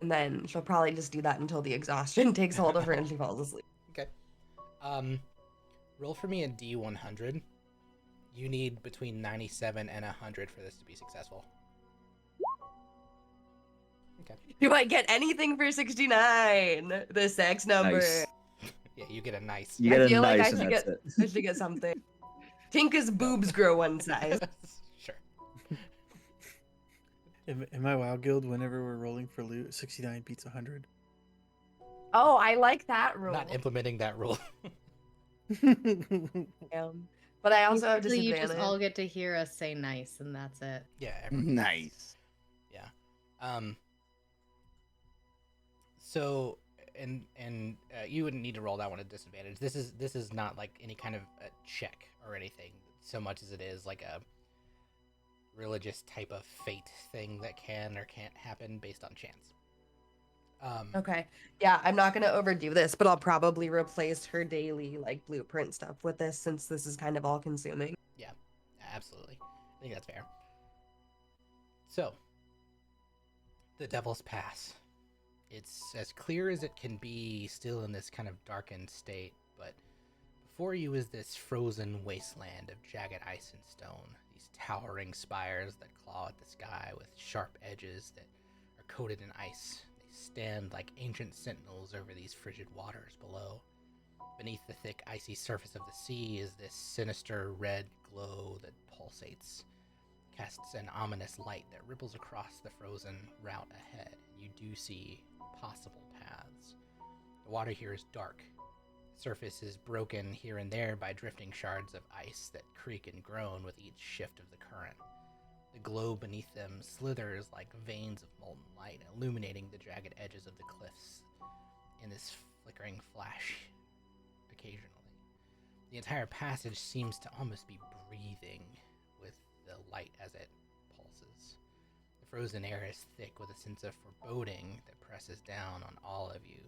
And then she'll probably just do that until the exhaustion takes hold of her and she falls asleep. Okay. Roll for me a D100. You need between 97 and 100 for this to be successful. Okay. Do I get anything for 69? The sex number. Nice. Yeah, you get a nice. You get I a feel like nice I and should that's get it. I should get something. Tinka's boobs grow one size. Sure. In my WoW guild, whenever we're rolling for loot, 69 beats 100. Oh, I like that rule. Not implementing that rule. But I also have Basically, you disadvantage. just all get to hear us say nice, and that's it. Yeah. Everyone gets- Nice. Yeah. So and you wouldn't need to roll that one at disadvantage. This is not like any kind of a check or anything so much as it is like a religious type of fate thing that can or can't happen based on chance. Okay. Yeah, I'm not gonna overdo this, but I'll probably replace her daily like blueprint stuff with this since this is kind of all consuming. Yeah, absolutely. I think that's fair. So, the Devil's Pass. It's as clear as it can be, still in this kind of darkened state, but before you is this frozen wasteland of jagged ice and stone, these towering spires that claw at the sky with sharp edges that are coated in ice. They stand like ancient sentinels over these frigid waters below. Beneath the thick, icy surface of the sea is this sinister red glow that pulsates, casts an ominous light that ripples across the frozen route ahead. You do see possible paths. The water here is dark. The surface is broken here and there by drifting shards of ice that creak and groan with each shift of the current. The glow beneath them slithers like veins of molten light, illuminating the jagged edges of the cliffs in this flickering flash occasionally. The entire passage seems to almost be breathing with the light as it pulses. The frozen air is thick with a sense of foreboding that presses down on all of you.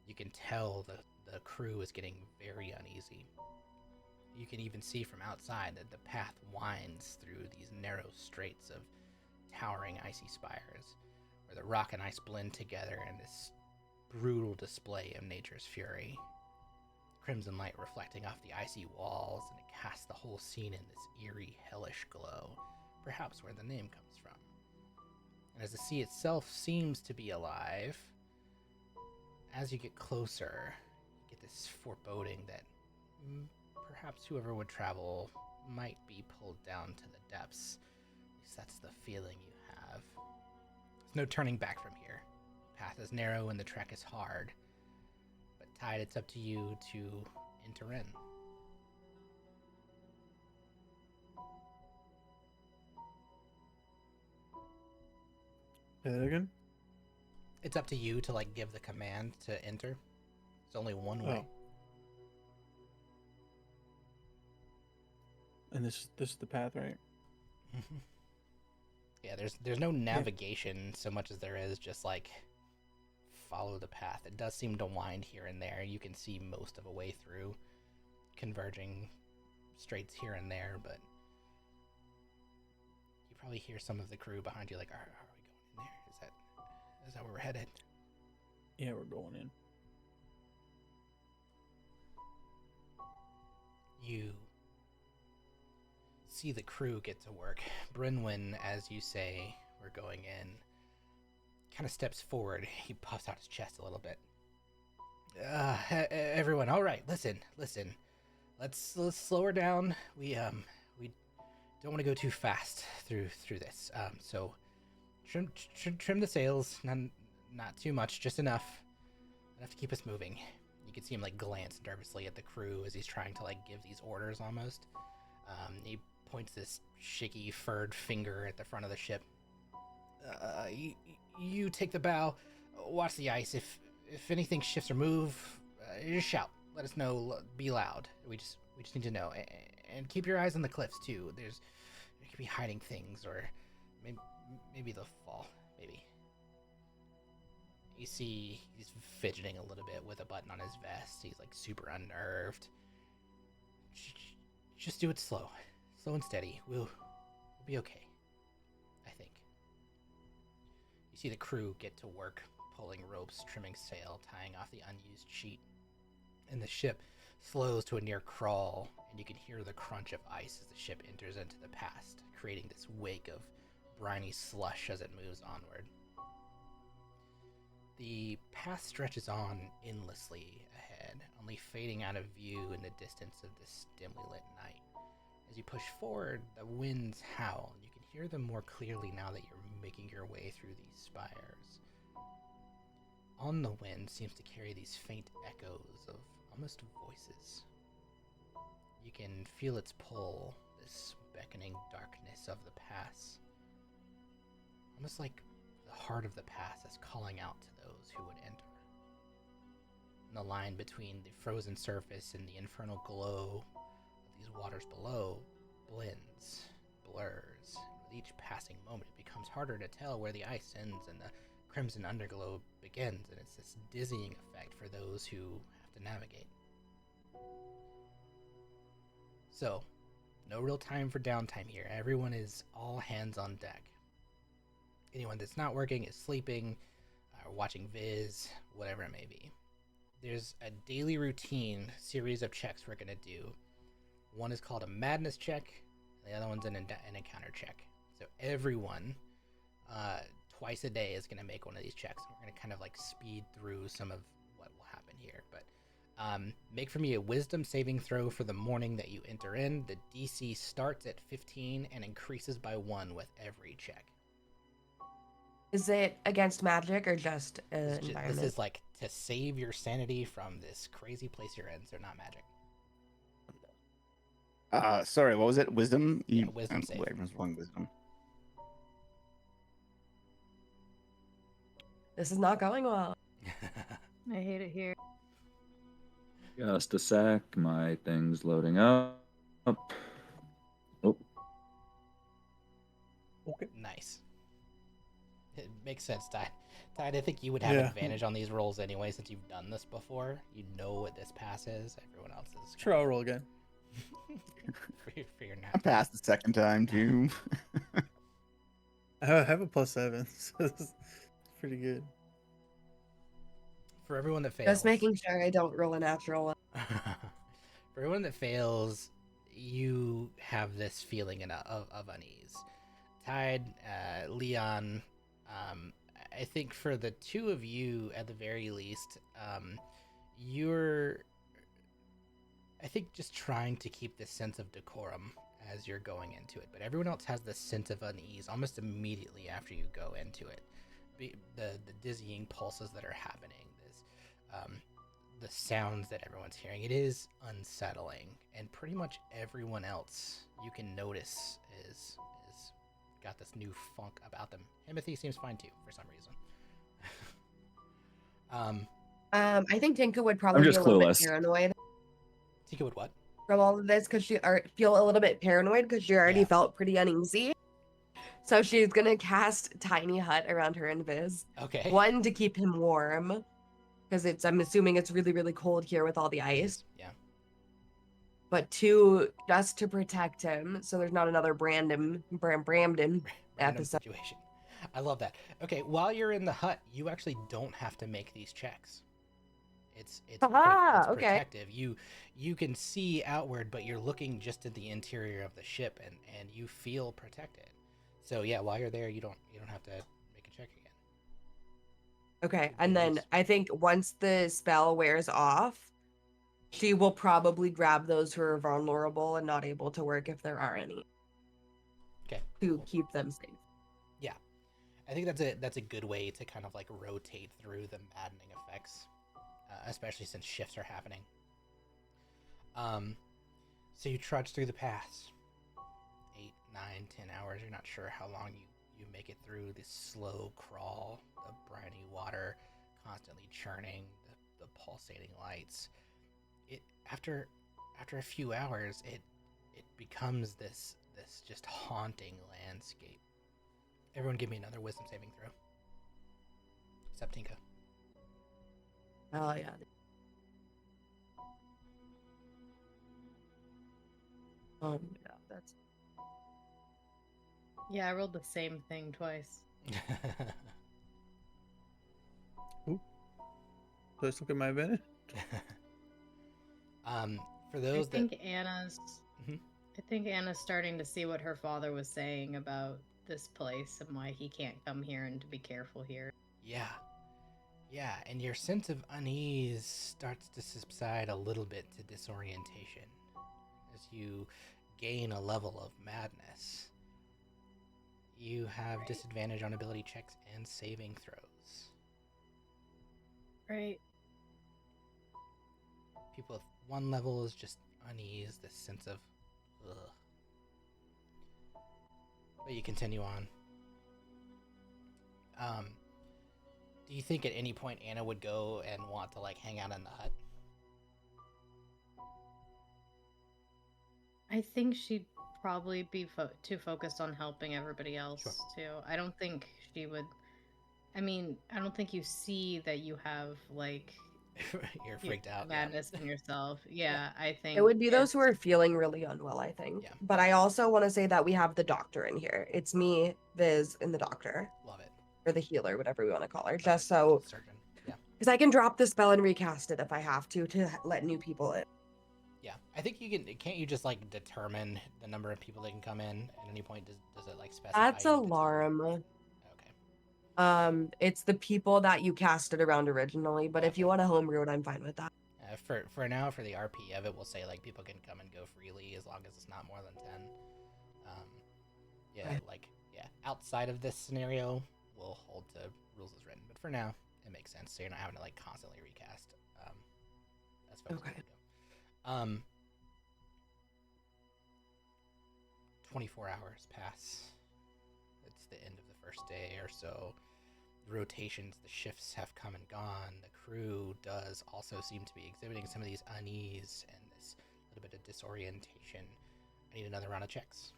You can tell the crew is getting very uneasy. you can even see from outside that the path winds through these narrow straits of towering icy spires, where the rock and ice blend together in this brutal display of nature's fury. Crimson light reflecting off the icy walls, and it casts the whole scene in this eerie, hellish glow, perhaps where the name comes from. And as the sea itself seems to be alive, as you get closer, you get this foreboding that perhaps whoever would travel might be pulled down to the depths. At least that's the feeling you have. There's no turning back from here. The path is narrow and the trek is hard. But Tide, it's up to you to enter in. Say that again? It's up to you to like give the command to enter. There's only one way. And this is the path, right? Yeah, there's no navigation so much as there is just like follow the path. It does seem to wind here and there. You can see most of a way through, converging straits here and there, but you probably hear some of the crew behind you like, are we going in there? Is that where we're headed? Yeah, we're going in. You see the crew get to work. Brynwyn, as you say, we're going in, kind of steps forward. He puffs out his chest a little bit. Everyone, all right, listen. Let's slow her down. We don't want to go too fast through this. So trim the sails, not too much, just enough to keep us moving. You can see him like glance nervously at the crew as he's trying to like give these orders almost. He points this shaky furred finger at the front of the ship. You take the bow, watch the ice. If anything shifts or move, just shout. Let us know. Be loud. We just need to know. And keep your eyes on the cliffs too. There could be hiding things, or maybe they'll fall. Maybe. You see he's fidgeting a little bit with a button on his vest. He's like super unnerved. Just do it slow and steady. We'll be okay, I think. You see the crew get to work, pulling ropes, trimming sail, tying off the unused sheet. And the ship slows to a near crawl, and you can hear the crunch of ice as the ship enters into the past, creating this wake of briny slush as it moves onward. The path stretches on endlessly ahead, only fading out of view in the distance of this dimly lit night. As you push forward, the winds howl, and you can hear them more clearly now that you're making your way through these spires. On the wind seems to carry these faint echoes of almost voices. You can feel its pull, this beckoning darkness of the pass. Almost like the heart of the pass is calling out to those who would enter. And the line between the frozen surface and the infernal glow of these waters below blends, blurs. With each passing moment, it becomes harder to tell where the ice ends and the crimson underglow begins, and it's this dizzying effect for those who have to navigate. So, no real time for downtime here. Everyone is all hands on deck. Anyone that's not working is sleeping, or watching Viz, whatever it may be. There's a daily routine series of checks we're going to do. One is called a madness check, and the other one's an encounter check. So everyone, twice a day, is going to make one of these checks. We're going to kind of like speed through some of what will happen here. But make for me a wisdom saving throw for the morning that you enter in. The DC starts at 15 and increases by 1 with every check. Is it against magic or just environment? This is like to save your sanity from this crazy place you're in, so not magic. Sorry, what was it? Wisdom? Yeah, wisdom save. Everyone's wrong, wisdom. This is not going well. I hate it here. Just a sec. My thing's loading up. Oh, Okay. Nice. It makes sense, Tide. Tide, I think you would have advantage on these rolls anyway, since you've done this before. You know what this pass is. Everyone else is. Sure, I'll roll again. for your I nap. passed the second time too. I have a +7, so it's pretty good. For everyone that fails. Just making sure I don't roll a natural one. For everyone that fails, you have this feeling of unease. Tide, Leon, I think for the two of you, at the very least, you're, I think, just trying to keep this sense of decorum as you're going into it. But everyone else has this sense of unease almost immediately after you go into it. The dizzying pulses that are happening, the sounds that everyone's hearing. It is unsettling, and pretty much everyone else you can notice is got this new funk about them. Timothy seems fine too for some reason. I think Tinka would I'm probably be just a little bit clueless. paranoid Tika would what? from all of this because she feel a little bit paranoid because she already Yeah. felt pretty uneasy. So she's gonna cast Tiny Hut around her and Viz. Okay. One, to keep him warm, because I'm assuming it's really, really cold here with all the It ice. is, yeah. But two, just to protect him, so there's not another Brandon Random episode. situation. I love that. Okay, while you're in the hut, you actually don't have to make these checks. It's Okay. protective. You can see outward, but you're looking just at the interior of the ship, and you feel protected. So yeah, while you're there, you don't have to make a check again. Okay, Good and then news. I think once the spell wears off, she will probably grab those who are vulnerable and not able to work if there are any, Okay. to Cool. keep them safe. Yeah, I think that's a good way to kind of like rotate through the maddening effects, especially since shifts are happening. So you trudge through the pass. 8, 9, 10 hours. You're not sure how long you make it through this slow crawl, the briny water constantly churning, the pulsating lights. It after a few hours, it becomes this just haunting landscape. Everyone, give me another wisdom saving throw. Except Tinka. Oh yeah. Yeah, that's Yeah, I rolled the same thing twice. Let's look at my advantage. For those I think that Anna's Mhm. I think Anna's starting to see what her father was saying about this place and why he can't come here and to be careful here. Yeah, and your sense of unease starts to subside a little bit to disorientation as you gain a level of madness. You have disadvantage on ability checks and saving throws. Right. People with one level is just unease, this sense of ugh. But you continue on. Do you think at any point Anna would go and want to like hang out in the hut? I think she'd probably be too focused on helping everybody else Sure. too. I don't think she would. I mean, I don't think you see that you have like You're freaked out. madness in yourself. Yeah, I think it would be those who it's- are feeling really unwell, I think. Yeah. But I also want to say that we have the doctor in here. It's me, Viz, and the doctor, Love it. or the healer, whatever we want to call her, just so Surgeon. Yeah. because I can drop the spell and recast it if I have to let new people in. Yeah. I think you can. Can't you just like determine the number of people that can come in at any point? Does it like specify? That's you determine? alarm. Okay. It's the people that you casted around originally, but if you Okay. want to homebrew it, I'm fine with that. For now, for the RP of it, we'll say like people can come and go freely as long as it's not more than 10. Yeah, Okay. outside of this scenario, we'll hold to rules as written. But for now, it makes sense. So you're not having to like constantly recast. As folks Okay. go. 24 hours pass. It's the end of the first day or so. The rotations, the shifts have come and gone. The crew does also seem to be exhibiting some of these unease and this little bit of disorientation. I need another round of checks.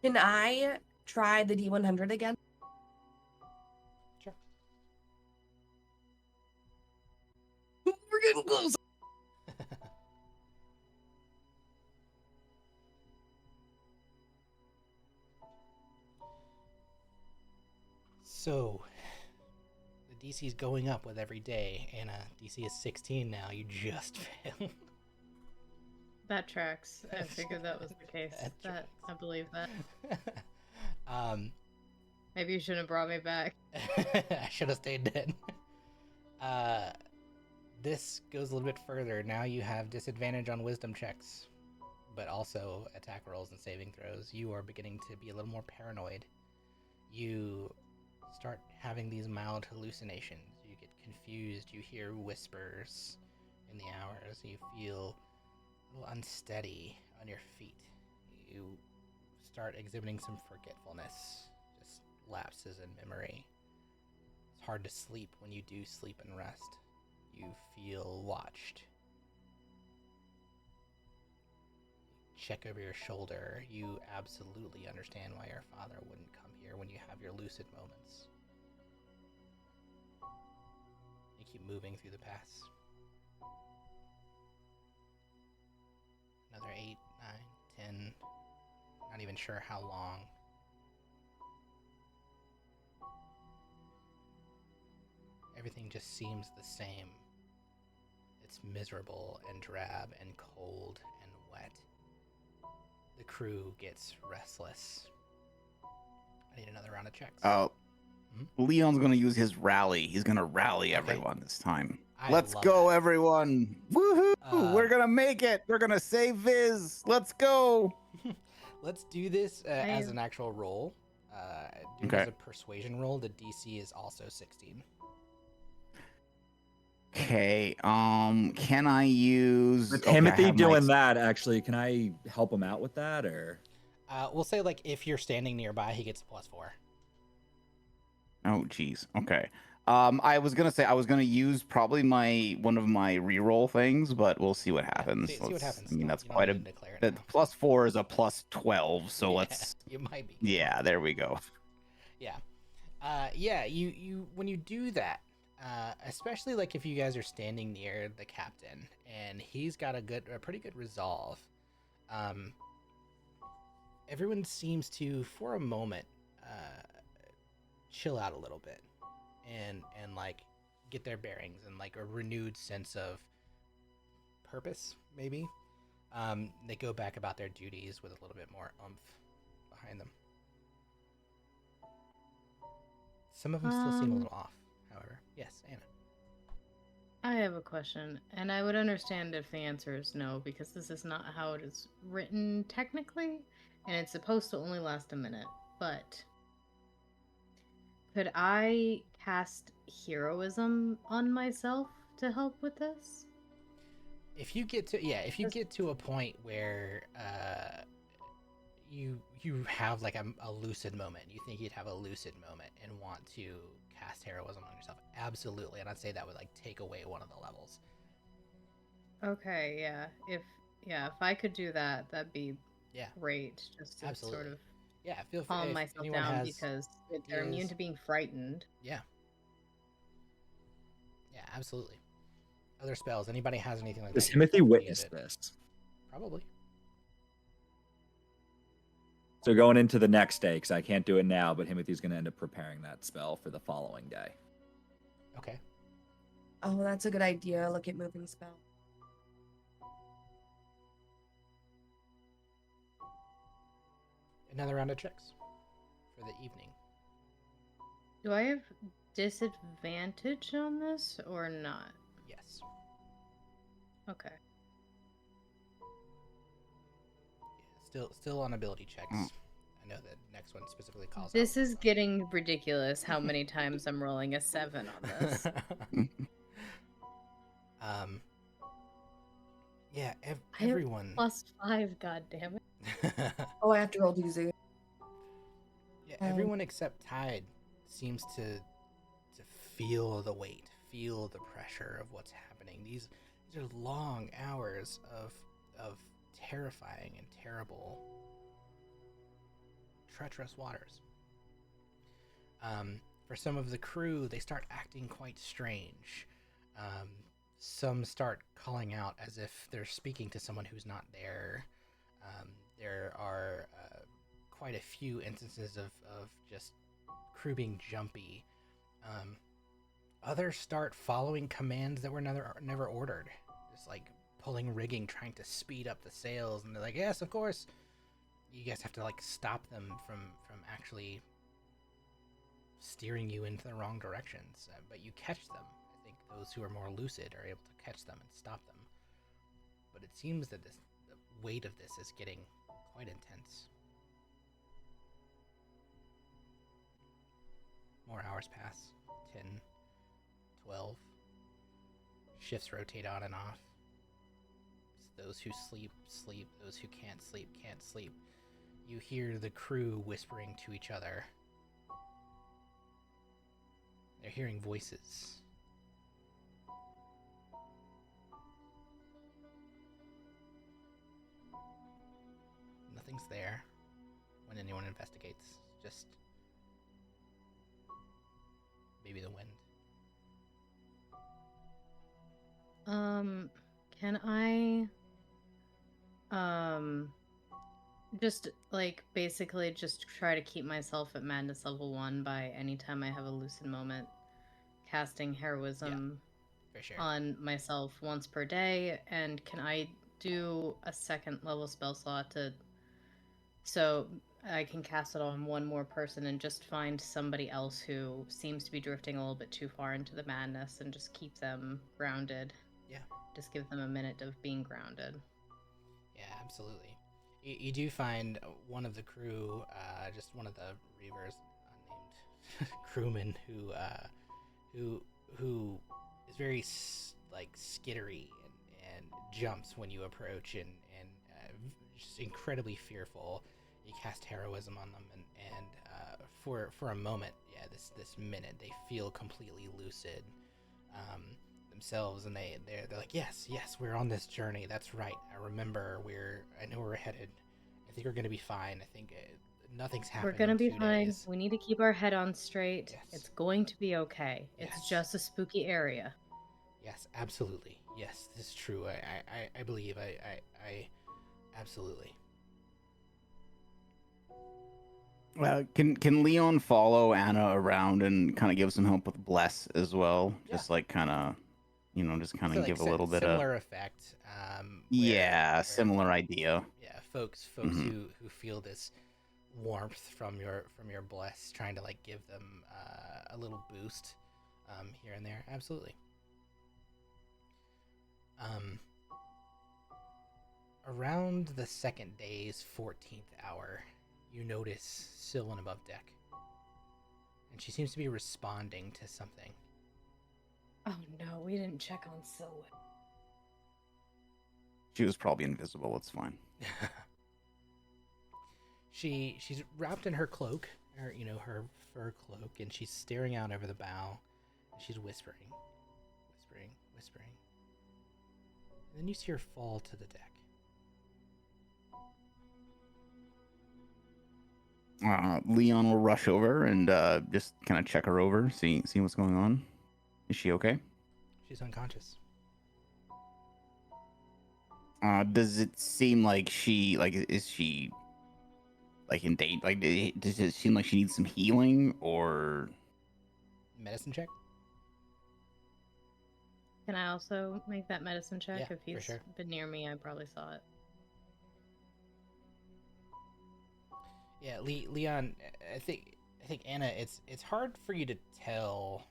Can I try the D100 again? Sure. We're getting close. So, the DC is going up with every day. Anna, DC is 16 now. You just failed. That tracks. I figured that was the case. That I believe that. um, Maybe you shouldn't have brought me back. I should have stayed dead. This goes a little bit further. Now you have disadvantage on wisdom checks, but also attack rolls and saving throws. You are beginning to be a little more paranoid. You start having these mild hallucinations. You get confused. You hear whispers in the hours. You feel a little unsteady on your feet. You start exhibiting some forgetfulness, just lapses in memory. It's hard to sleep when you do sleep and rest. You feel watched. Check over your shoulder. You absolutely understand why your father wouldn't come here when you have your lucid moments. You keep moving through the pass. Another 8, 9, 10. Not even sure how long. Everything just seems the same. It's miserable and drab and cold and wet. The crew gets restless. I need another round of checks. Oh, Leon's gonna use his rally. He's gonna rally everyone this time. Let's go, everyone! Woohoo! We're gonna make it. We're gonna save Viz. Let's go. Let's do this as an actual roll. Do it as a persuasion roll. The DC is also 16. Okay. Can I use with Timothy doing that? Actually, can I help him out with that, or? We'll say like if you're standing nearby, he gets a +4. Oh, geez. Okay. I was gonna say I was gonna use probably one of my reroll things, but we'll see what happens. See what happens. I mean, that's quite a. The +4 is a +12, so let's. You might be. Yeah, there we go. Yeah. Yeah. You when you do that, especially like if you guys are standing near the captain and he's got a pretty good resolve. Everyone seems to, for a moment, chill out a little bit and like get their bearings and like a renewed sense of purpose, maybe. They go back about their duties with a little bit more oomph behind them. Some of them still seem a little off, however. Yes, Anna. I have a question, and I would understand if the answer is no, because this is not how it is written technically, and it's supposed to only last a minute. But could I cast heroism on myself to help with this? If you get to a point where you have like a lucid moment, you think you'd have a lucid moment and want to cast heroism on yourself, absolutely. And I'd say that would like take away one of the levels. Okay, yeah. If I could do that, that'd be great. Just to sort of feel free, calm myself down because they're immune to being frightened. Yeah, absolutely. Other spells? Anybody has anything like that? Does Timothy witness this? Probably. So going into the next day, because I can't do it now, but Timothy's going to end up preparing that spell for the following day. Okay. Oh, that's a good idea. Look at moving spell. Another round of checks for the evening. Do I have disadvantage on this or not? Yes. Okay. Still on ability checks. I know that next one specifically calls This is getting ridiculous how many times I'm rolling a 7 on this. Yeah, everyone. I have +5, god damn it. Oh, I have to roll doozy. Yeah, everyone except Tide seems to feel the weight, feel the pressure of what's happening. These are long hours of terrifying and terrible, treacherous waters. For some of the crew, they start acting quite strange. some start calling out as if they're speaking to someone who's not there. There are quite a few instances of just crew being jumpy. Um, Others start following commands that were never ordered, just like pulling rigging, trying to speed up the sails, and they're like, "Yes, of course." You guys have to like stop them from actually steering you into the wrong directions, but you catch them. I think those who are more lucid are able to catch them and stop them. But it seems that the weight of this is getting quite intense. More hours pass. 10, 12. Shifts rotate on and off. Those who sleep, sleep. Those who can't sleep, can't sleep. You hear the crew whispering to each other. They're hearing voices. Nothing's there when anyone investigates. Just maybe the wind. Can I just like basically just try to keep myself at madness level 1 by anytime I have a lucid moment casting heroism For sure. on myself once per day? And can I do a second level spell slot so I can cast it on one more person and just find somebody else who seems to be drifting a little bit too far into the madness and just keep them grounded? Yeah. Just give them a minute of being grounded. Yeah, absolutely. You do find one of the crew, just one of the Reavers, unnamed crewman, who is very like skittery and jumps when you approach and just incredibly fearful. You cast heroism on them and for a moment, yeah, this minute they feel completely lucid. Themselves, and they're like, yes, we're on this journey, that's right, I remember, I know we're headed, I think we're gonna be fine, I think nothing's happened. We're gonna be in 2 fine. days. We need to keep our head on straight. Yes. It's going to be okay. It's Yes. just a spooky area. Yes, absolutely, yes, this is true. I believe I absolutely. Can Leon follow Anna around and kind of give some help with bless as well? Yeah. Just like kind of, just kind So, of like, give a little bit of similar effect, yeah, where similar idea. yeah, folks Mhm. who feel this warmth from your bless, trying to like give them a little boost here and there. Absolutely. Um, Around the second day's 14th hour, you notice Sylvan above deck, and she seems to be responding to something. Oh no, we didn't check on Silhouette. She was probably invisible. It's fine. She's wrapped in her cloak, her fur cloak, and she's staring out over the bow. And she's whispering, whispering. And then you see her fall to the deck. Leon will rush over and just kind of check her over, see what's going on. Is she okay? She's unconscious. Does it seem like is she like in date? Like, does it seem like she needs some healing or? Medicine check? Can I also make that medicine check? Yeah, If for he's sure. been near me, I probably saw it. Yeah, Leon. I think Anna. It's hard for you to tell.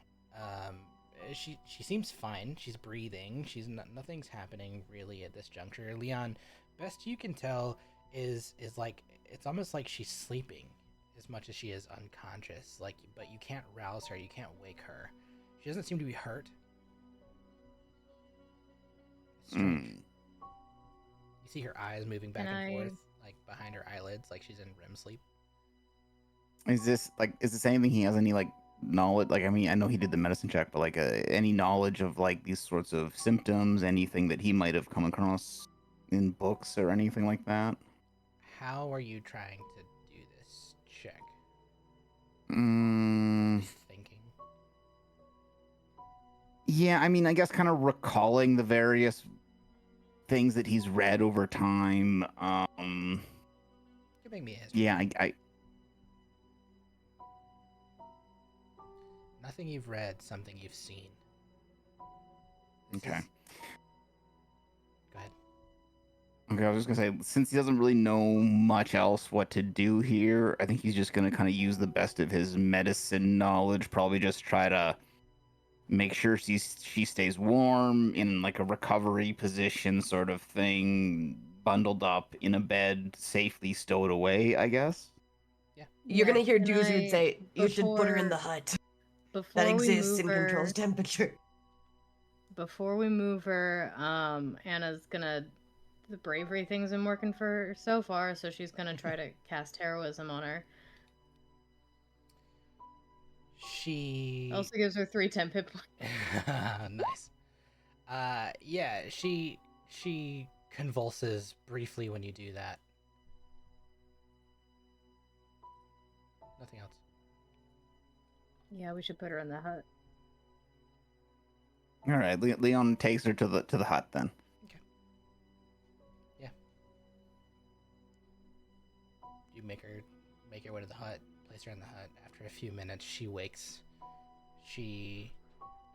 She seems fine. She's breathing. Nothing's happening really at this juncture. Leon, best you can tell is like it's almost like she's sleeping as much as she is unconscious. Like, but you can't rouse her. You can't wake her. She doesn't seem to be hurt. Strange. You see her eyes moving back and forth, like behind her eyelids, like she's in REM sleep. Is this anything he has any like knowledge? Like, I mean, I know he did the medicine check, but like any knowledge of like these sorts of symptoms, anything that he might have come across in books or anything like that? How are you trying to do this check? Mm, Thinking. Yeah, I mean, I guess kind of recalling the various things that he's read over time. You make me a history. Yeah, Nothing you've read, something you've seen. Okay. Go ahead. Okay, I was just gonna say, since he doesn't really know much else what to do here, I think he's just gonna kind of use the best of his medicine knowledge. Probably just try to make sure she stays warm in like a recovery position, sort of thing, bundled up in a bed, safely stowed away. I guess. You're gonna hear Can Duzud I, say, "You should put her in the before hut that before we exists move and controls her, temperature." before we move her, Anna's gonna, the bravery thing's been working for her so far, so she's gonna try to cast heroism on her. She Also gives her 3 hit points. nice. Yeah, she convulses briefly when you do that. Nothing else. Yeah, we should put her in the hut. All right, Leon takes her to the hut then. Okay. Yeah. You make her way to the hut, place her in the hut. After a few minutes, she wakes. She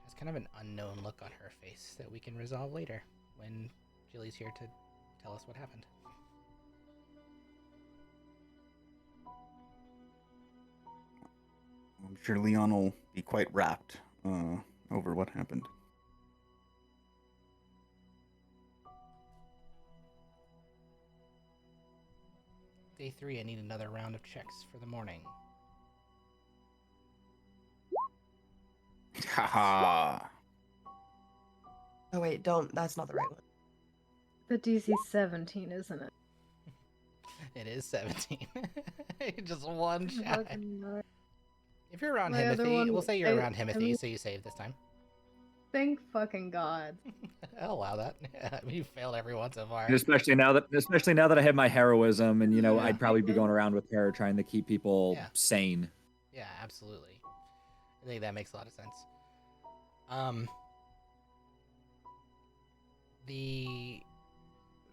has kind of an unknown look on her face that we can resolve later when Jilly's here to tell us what happened. I'm sure Leon will be quite rapt over what happened. Day 3, I need another round of checks for the morning. Haha. Oh wait, don't. That's not the right one. The DC 17, isn't it? It is 17. Just one shot. Fucking nerd. If you're around My other Himothy, one- we'll say you're around I Himothy, mean- so you save this time. Thank fucking God. I'll allow that. You failed everyone so far. And especially now that I have my heroism, and Yeah. I'd probably be going around with Terror trying to keep people Yeah. sane. Yeah, absolutely. I think that makes a lot of sense.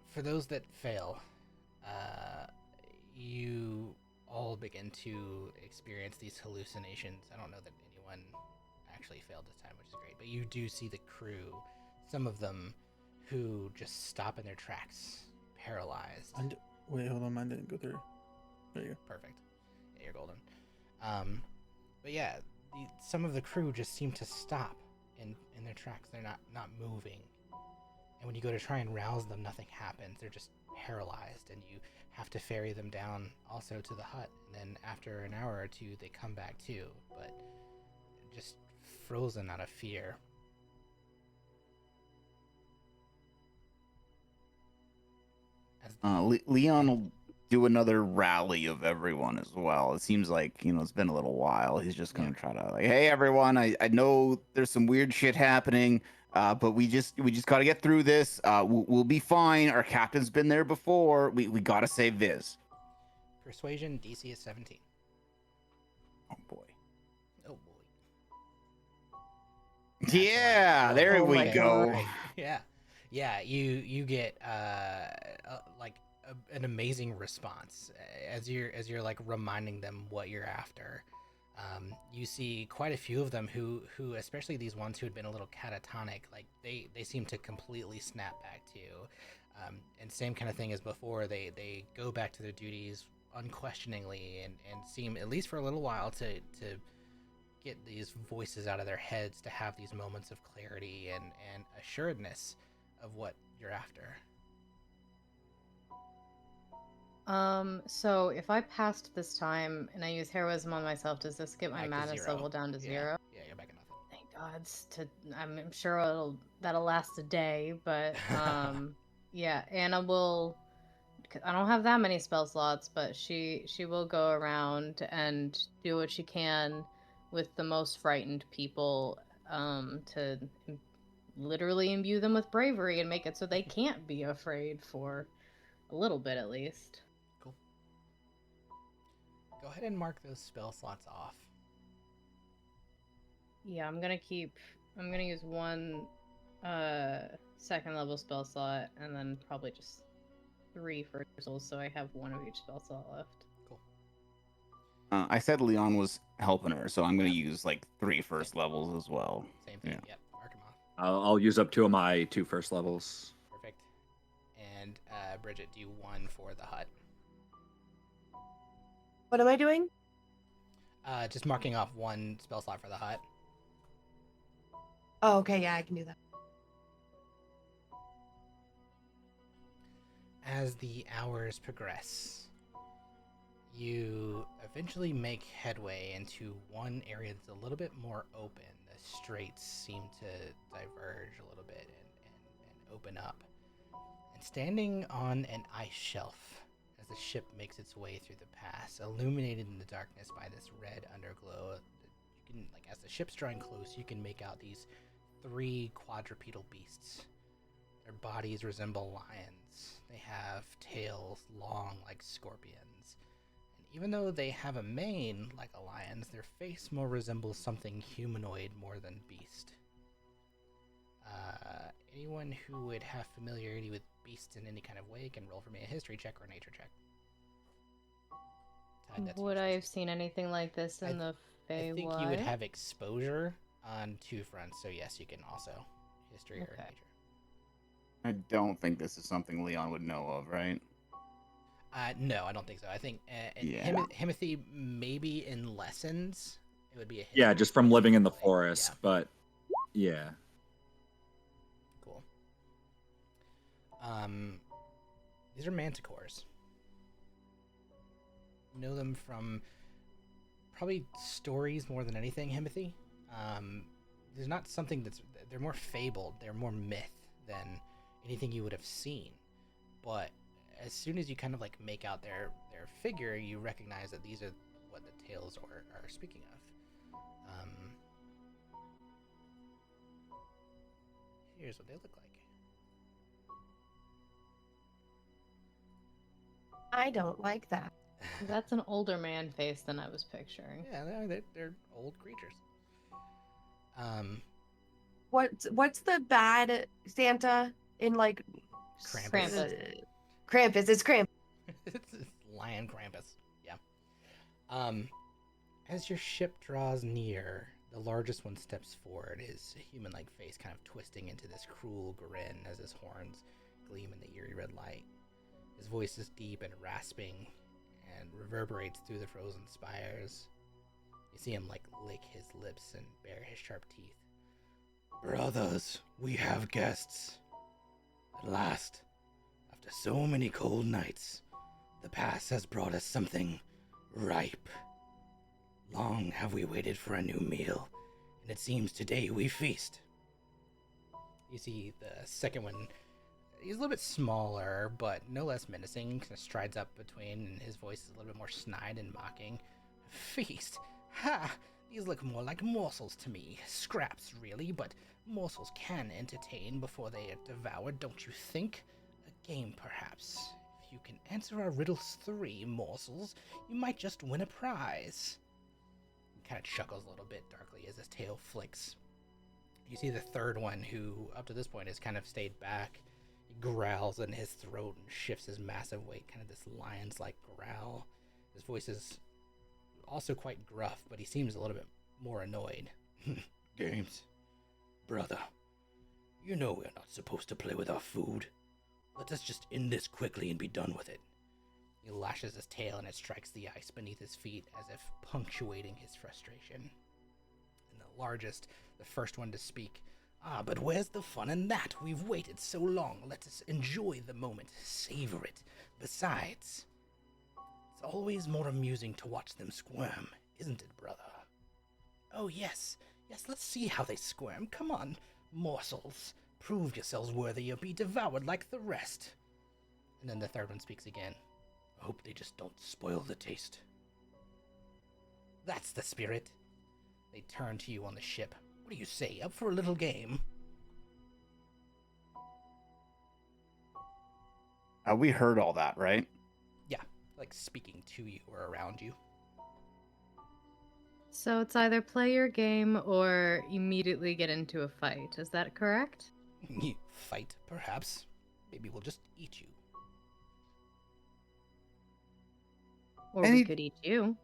For those that fail, you all begin to experience these hallucinations. I don't know that anyone actually failed this time, which is great, but you do see the crew, some of them who just stop in their tracks, paralyzed. Wait, hold on, mine didn't go through. There you go. Perfect. Yeah, you're golden. But yeah, some of the crew just seem to stop in their tracks. They're not moving. And when you go to try and rouse them, nothing happens. They're just paralyzed, and you have to ferry them down also to the hut. And then after an hour or two, they come back too, but just frozen out of fear. Leon will do another rally of everyone as well. It seems like, it's been a little while. He's just going to try to hey, everyone, I know there's some weird shit happening, but we just got to get through this. We'll be fine. Our captain's been there before. We got to save Viz. Persuasion DC is 17. Oh, boy. Oh boy. Yeah, there Oh we my go. Right. Yeah. You get an amazing response as you're like reminding them what you're after. You see quite a few of them who especially these ones who had been a little catatonic, like they seem to completely snap back to you. And same kind of thing as before, they go back to their duties unquestioningly and seem, at least for a little while, to get these voices out of their heads, to have these moments of clarity and assuredness of what you're after. So if I passed this time and I use heroism on myself, does this get my Back to madness zero. level down to Yeah. 0? Yeah, you're back at nothing. Thank God. I'm sure that'll last a day, but yeah, Anna will. I don't have that many spell slots, but she will go around and do what she can with the most frightened people, to literally imbue them with bravery and make it so they can't be afraid for a little bit at least. Cool. Go ahead and mark those spell slots off. Yeah, I'm gonna keep I'm gonna use one second level spell slot and then probably just 3 first levels, so I have one of each spell slot left. Cool. I said Leon was helping her, so I'm gonna Yep. use like 3 first levels as well. Same thing. Yeah. Yep. Mark him off. I'll use up 2 of my 2 first levels. Perfect. And Bridget, do 1 for the hut. What am I doing? Just marking off 1 spell slot for the hut. Oh, okay, yeah, I can do that. As the hours progress, you eventually make headway into one area that's a little bit more open. The straits seem to diverge a little bit and open up. And standing on an ice shelf as the ship makes its way through the pass, illuminated in the darkness by this red underglow, you can, like, as the ship's drawing close, you can make out these 3 quadrupedal beasts. Their bodies resemble lions. They have tails long like scorpions. And even though they have a mane like a lion's, their face more resembles something humanoid more than beast. Anyone who would have familiarity with beasts in any kind of way can roll for me a history check or a nature check. Would I have seen anything like this in the Feywild? I think you would have exposure on 2 fronts, so yes, you can also history or nature. I don't think this is something Leon would know of, right? No, I don't think so. I think Himothy maybe in lessons it would be a history. Yeah, just from living in the forest, yeah. but yeah. Cool. These are manticores. You know them from probably stories more than anything, Himothy. There's not something they're more fabled, they're more myth than anything you would have seen. But as soon as you kind of like make out their figure, you recognize that these are what the tales are speaking of. Here's what they look like. I don't like that. That's an older man face than I was picturing. Yeah, they're old creatures. What's the bad Santa in like Krampus. Krampus. It's Krampus. It's Lion Krampus. Yeah. As your ship draws near, the largest one steps forward, his human-like face kind of twisting into this cruel grin as his horns gleam in the eerie red light. His voice is deep and rasping and reverberates through the frozen spires. You see him like lick his lips and bare his sharp teeth. Brothers, we have guests. At last, after so many cold nights, the pass has brought us something ripe. Long have we waited for a new meal, and it seems today we feast. You see the second one, he's a little bit smaller, but no less menacing, kind of strides up between, and his voice is a little bit more snide and mocking. Feast? Ha! These look more like morsels to me. Scraps, really, but morsels can entertain before they are devoured, don't you think? A game, perhaps. If you can answer our riddles 3 morsels, you might just win a prize. He kind of chuckles a little bit darkly as his tail flicks. You see the third one, who up to this point has kind of stayed back. He growls in his throat and shifts his massive weight, kind of this lion's-like growl. His voice is also quite gruff, but he seems a little bit more annoyed. Games? Brother, you know we're not supposed to play with our food. Let us just end this quickly and be done with it. He lashes his tail and it strikes the ice beneath his feet as if punctuating his frustration. And the largest, the first one to speak, but where's the fun in that? We've waited so long. Let us enjoy the moment, savor it. Besides, it's always more amusing to watch them squirm, isn't it, brother? Oh, yes, let's see how they squirm. Come on, morsels. Prove yourselves worthy or be devoured like the rest. And then the third one speaks again. I hope they just don't spoil the taste. That's the spirit. They turn to you on the ship. What do you say, up for a little game? We heard all that, right? Yeah, like speaking to you or around you. So it's either play your game or immediately get into a fight. Is that correct? Fight, perhaps. Maybe we'll just eat you. Or we could eat you.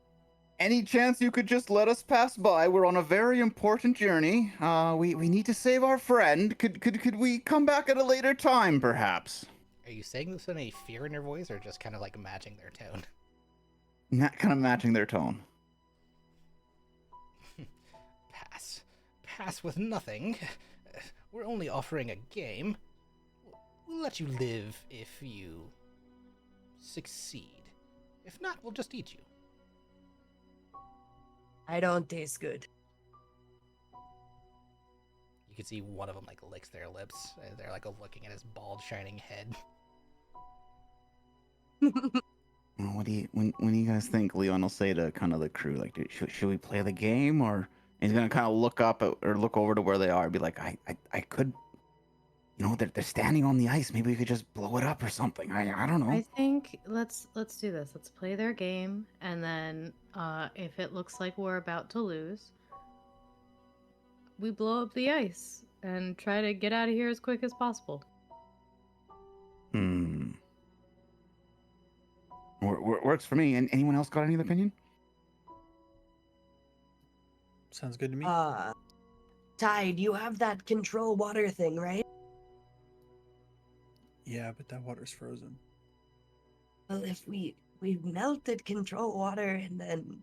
Any chance you could just let us pass by? We're on a very important journey. We need to save our friend. Could we come back at a later time, perhaps? Are you saying this with any fear in your voice, or just kind of like matching their tone? Not kind of matching their tone. Pass. Pass with nothing. We're only offering a game. We'll let you live if you succeed. If not, we'll just eat you. I don't taste good. You can see one of them like licks their lips. They're like looking at his bald, shining head. What do you guys think Leon will say to kind of the crew? Like, should we play the game, or he's gonna kind of look up or look over to where they are and be like, I could, they're standing on the ice. Maybe we could just blow it up or something. I don't know. I think let's do this. Let's play their game, and then if it looks like we're about to lose, we blow up the ice and try to get out of here as quick as possible. Works for me. And anyone else got any other opinion? Sounds good to me. Tide, you have that control water thing, right? Yeah, but that water's frozen. Well, if we melted control water and then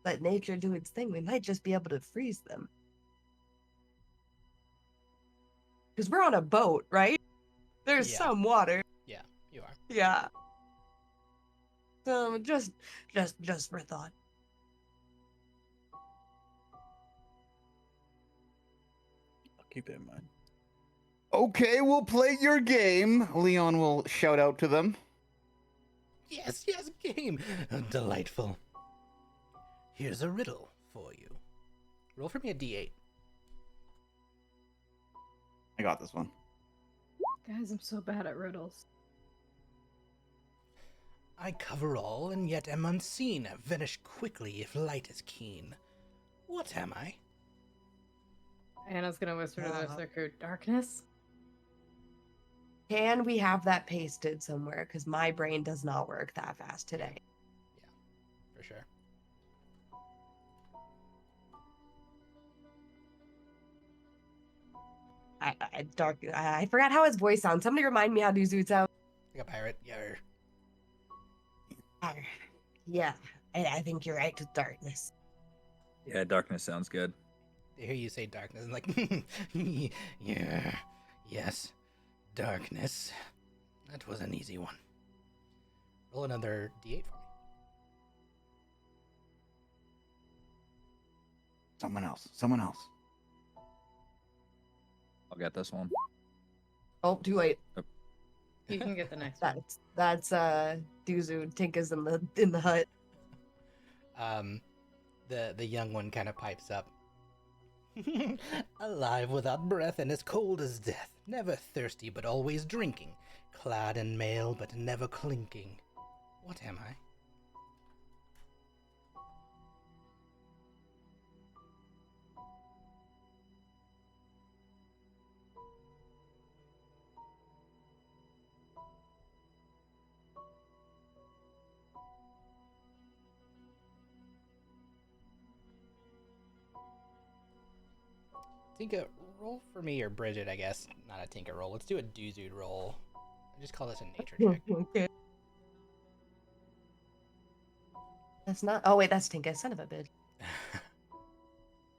let nature do its thing, we might just be able to freeze them. Because we're on a boat, right? There's Yeah. some water. Yeah, you are. Yeah. So just for thought. I'll keep it in mind. Okay, we'll play your game. Leon will shout out to them. Yes, game. Delightful. Here's a riddle for you. Roll for me a d8. I got this one. Guys, I'm so bad at riddles. I cover all, and yet am unseen. Vanish quickly if light is keen. What am I? Anna's gonna whisper to the rest of the crew, darkness? Can we have that pasted somewhere? Because my brain does not work that fast today. Yeah, for sure. I forgot how his voice sounds. Somebody remind me how Duzu sounds. Like a pirate. Yar. Yeah, I think you're right with darkness. Yeah, darkness sounds good. They hear you say darkness and like, yeah, yes, darkness. That was an easy one. Roll another d8 for me. Someone else. I'll get this one. Oh, too late. You can get the next one. That's Duzu. Tinka's in the hut. The young one kind of pipes up. Alive without breath and as cold as death. Never thirsty but always drinking. Clad in mail but never clinking. What am I? Tinka, roll for me, or Bridget, I guess. Not a Tinka roll. Let's do a Duzude roll. I just call this a nature check. Okay. That's not. Oh wait, that's Tinka. Son of a bitch.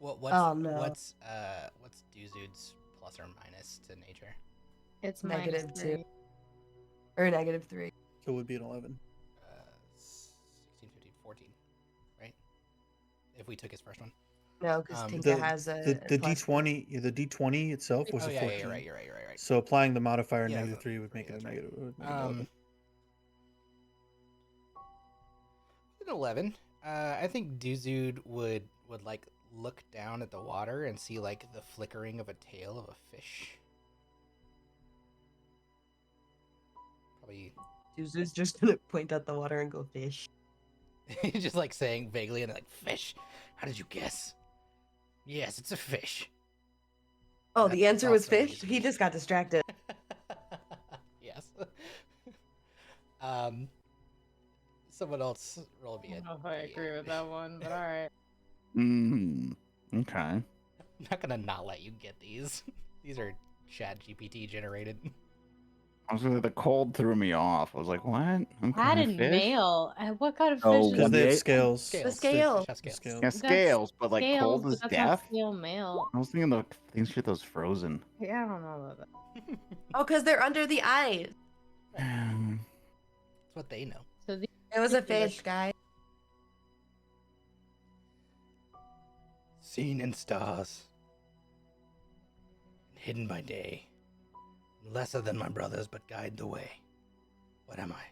What's Oh, no. what's Duzude's plus or minus to nature? It's -2. -3. Or -3. So it would be an 11. 16, 15, 14, right? If we took his first one. No, because The- Tinka has a The plus- D20 itself was Oh a yeah, 14. you're right. So applying the modifier Yeah, -3 would make it a that's right. negative. Would make it 11. An 11. I think Duzude would like look down at the water and see like the flickering of a tail of a fish. Probably Duzu's just gonna point at the water and go fish. just like saying vaguely and like fish, How did you guess? Yes, it's a fish. Oh, That's the answer was also what fish? he's He just got distracted. Yes. um, someone else roll I me a don't know if I agree D8. with that one, but all right. Okay. I'm not gonna not let you get these. These are Chat GPT generated. I was gonna, the cold threw me off. I was like, what? I'm kind of Added fish? mail. What kind of Oh, fish Because is they have 1d8? scales. Scales. scale. Fish have The scales. scale. Yeah, That's scales, but like scales, cold as but that's death? not snail mail. I was thinking the things shit that was frozen. Yeah, I don't know about that. Oh, because they're under the eyes. That's what they know. So the It was a fish, guy. Seen in stars, hidden by day, lesser than my brothers, but guide the way. What am I?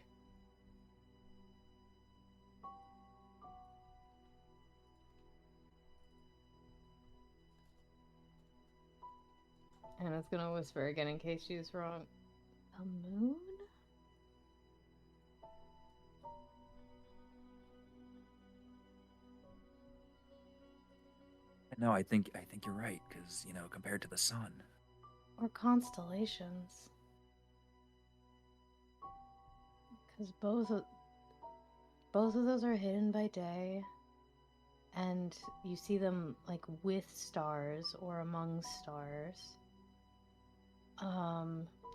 Anna's gonna whisper again in case she's wrong. A moon? No, I think you're right, because compared to the sun. Or constellations? Because both of those are hidden by day, and you see them like with stars or among stars.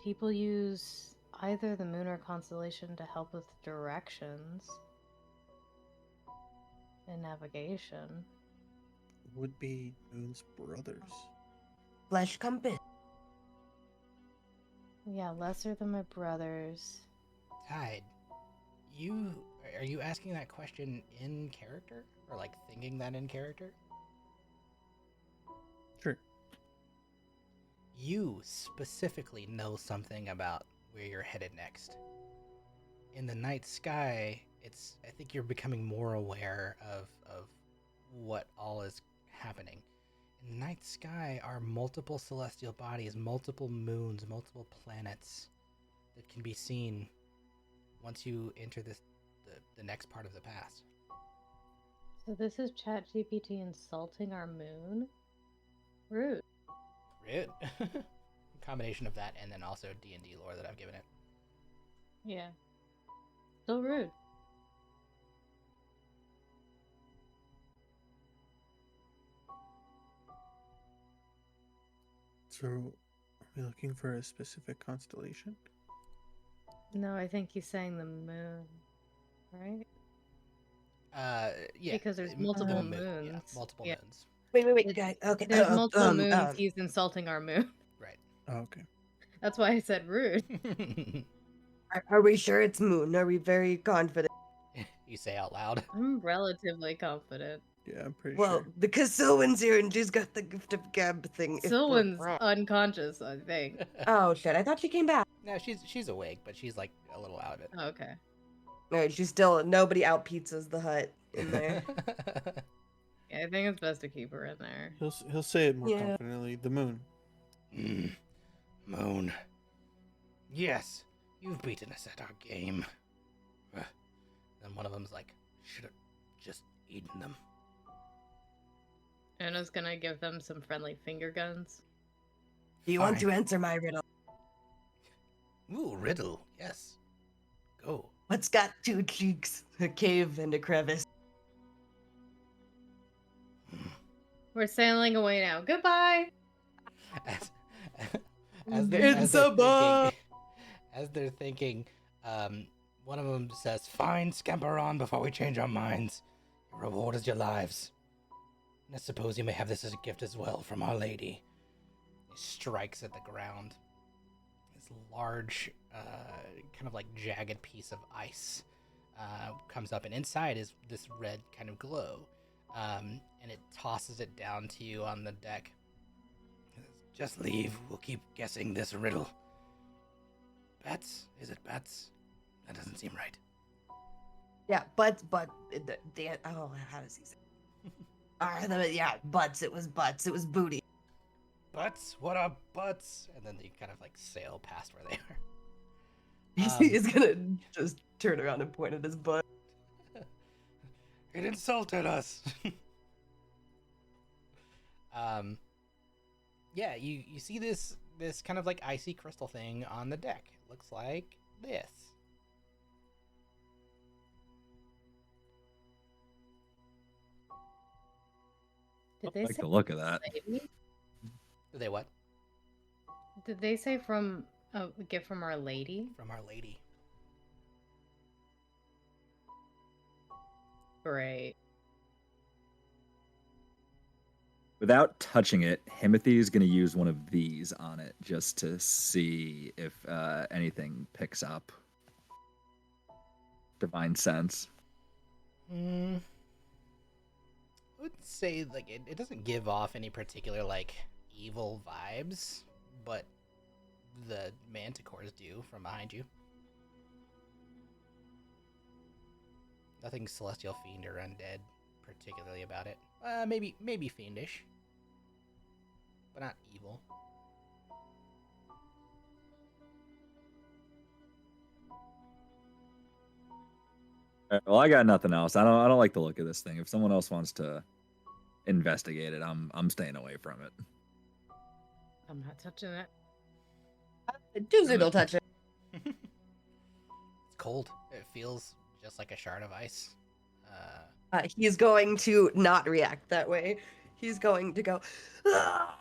People use either the moon or constellation to help with directions and navigation. Would be Moon's brothers. Flesh compass. Yeah, lesser than my brothers. Tide, are you asking that question in character? Or like thinking that in character? Sure. You specifically know something about where you're headed next. In the night sky, I think you're becoming more aware of what all is happening. In the night sky are multiple celestial bodies, multiple moons, multiple planets that can be seen once you enter the next part of the past. So this is ChatGPT insulting our moon? Rude. Rude. Combination of that and then also D&D lore that I've given it. Yeah. Still rude. So, are we looking for a specific constellation? No, I think he's saying the moon, right? Yeah. Because there's the multiple moon, yeah, moons. multiple Yeah. moons. Wait, It- guy. Okay. There's multiple moons. He's insulting our moon. Right. Oh, okay. That's why I said rude. Are we sure it's moon? Are we very confident? You say out loud. I'm relatively confident. Yeah, I'm pretty Well, sure. because Sylwan's here and she's got the gift of gab thing. if we're Sylwan's wrong. unconscious, I think. Oh shit! I thought she came back. No, she's awake, but she's like a little out of it. Oh, okay. Alright, she's still nobody out pizzas the hut in there. Yeah, I think it's best to keep her in there. He'll say it more Yeah. confidently. The moon. Moon. Yes, you've beaten us at our game. Then one of them's like, should have just eaten them. Anna's gonna give them some friendly finger guns. Do you want Fine. to answer my riddle? Ooh, riddle. Yes. Go. What's got two cheeks, a cave, and a crevice? We're sailing away now. Goodbye. As, It's a bug. as they're thinking, one of them says, "Fine, scamper on before we change our minds. Your reward is your lives. And I suppose you may have this as a gift as well from Our Lady." He strikes at the ground. This large, kind of like jagged piece of ice comes up, and inside is this red kind of glow. And it tosses it down to you on the deck. It says, "Just leave. We'll keep guessing this riddle." Bats? Is it bats? That doesn't seem right. Yeah, oh, how does he say? Yeah, butts. It was butts. It was booty. Butts? What are butts? And then they kind of like sail past where they are. He's gonna just turn around and point at his butt. It insulted us. Yeah, you see this kind of like icy crystal thing on the deck. It looks like this. Did I they like say the look of that. lady? Did they what? Did they say from a gift from Our Lady? From Our Lady. Great. Without touching it, Himothy is going to use one of these on it just to see if anything picks up. Divine sense. I would say like it doesn't give off any particular like evil vibes, but the manticores do from behind you. Nothing celestial fiend or undead particularly about it. Maybe fiendish, but not evil. Well, I got nothing else. I don't like the look of this thing. If someone else wants to investigate it, I'm staying away from it. I'm not touching it. Doozy will touch it. It's cold. It feels just like a shard of ice. He's going to not react that way. He's going to go, "Ah,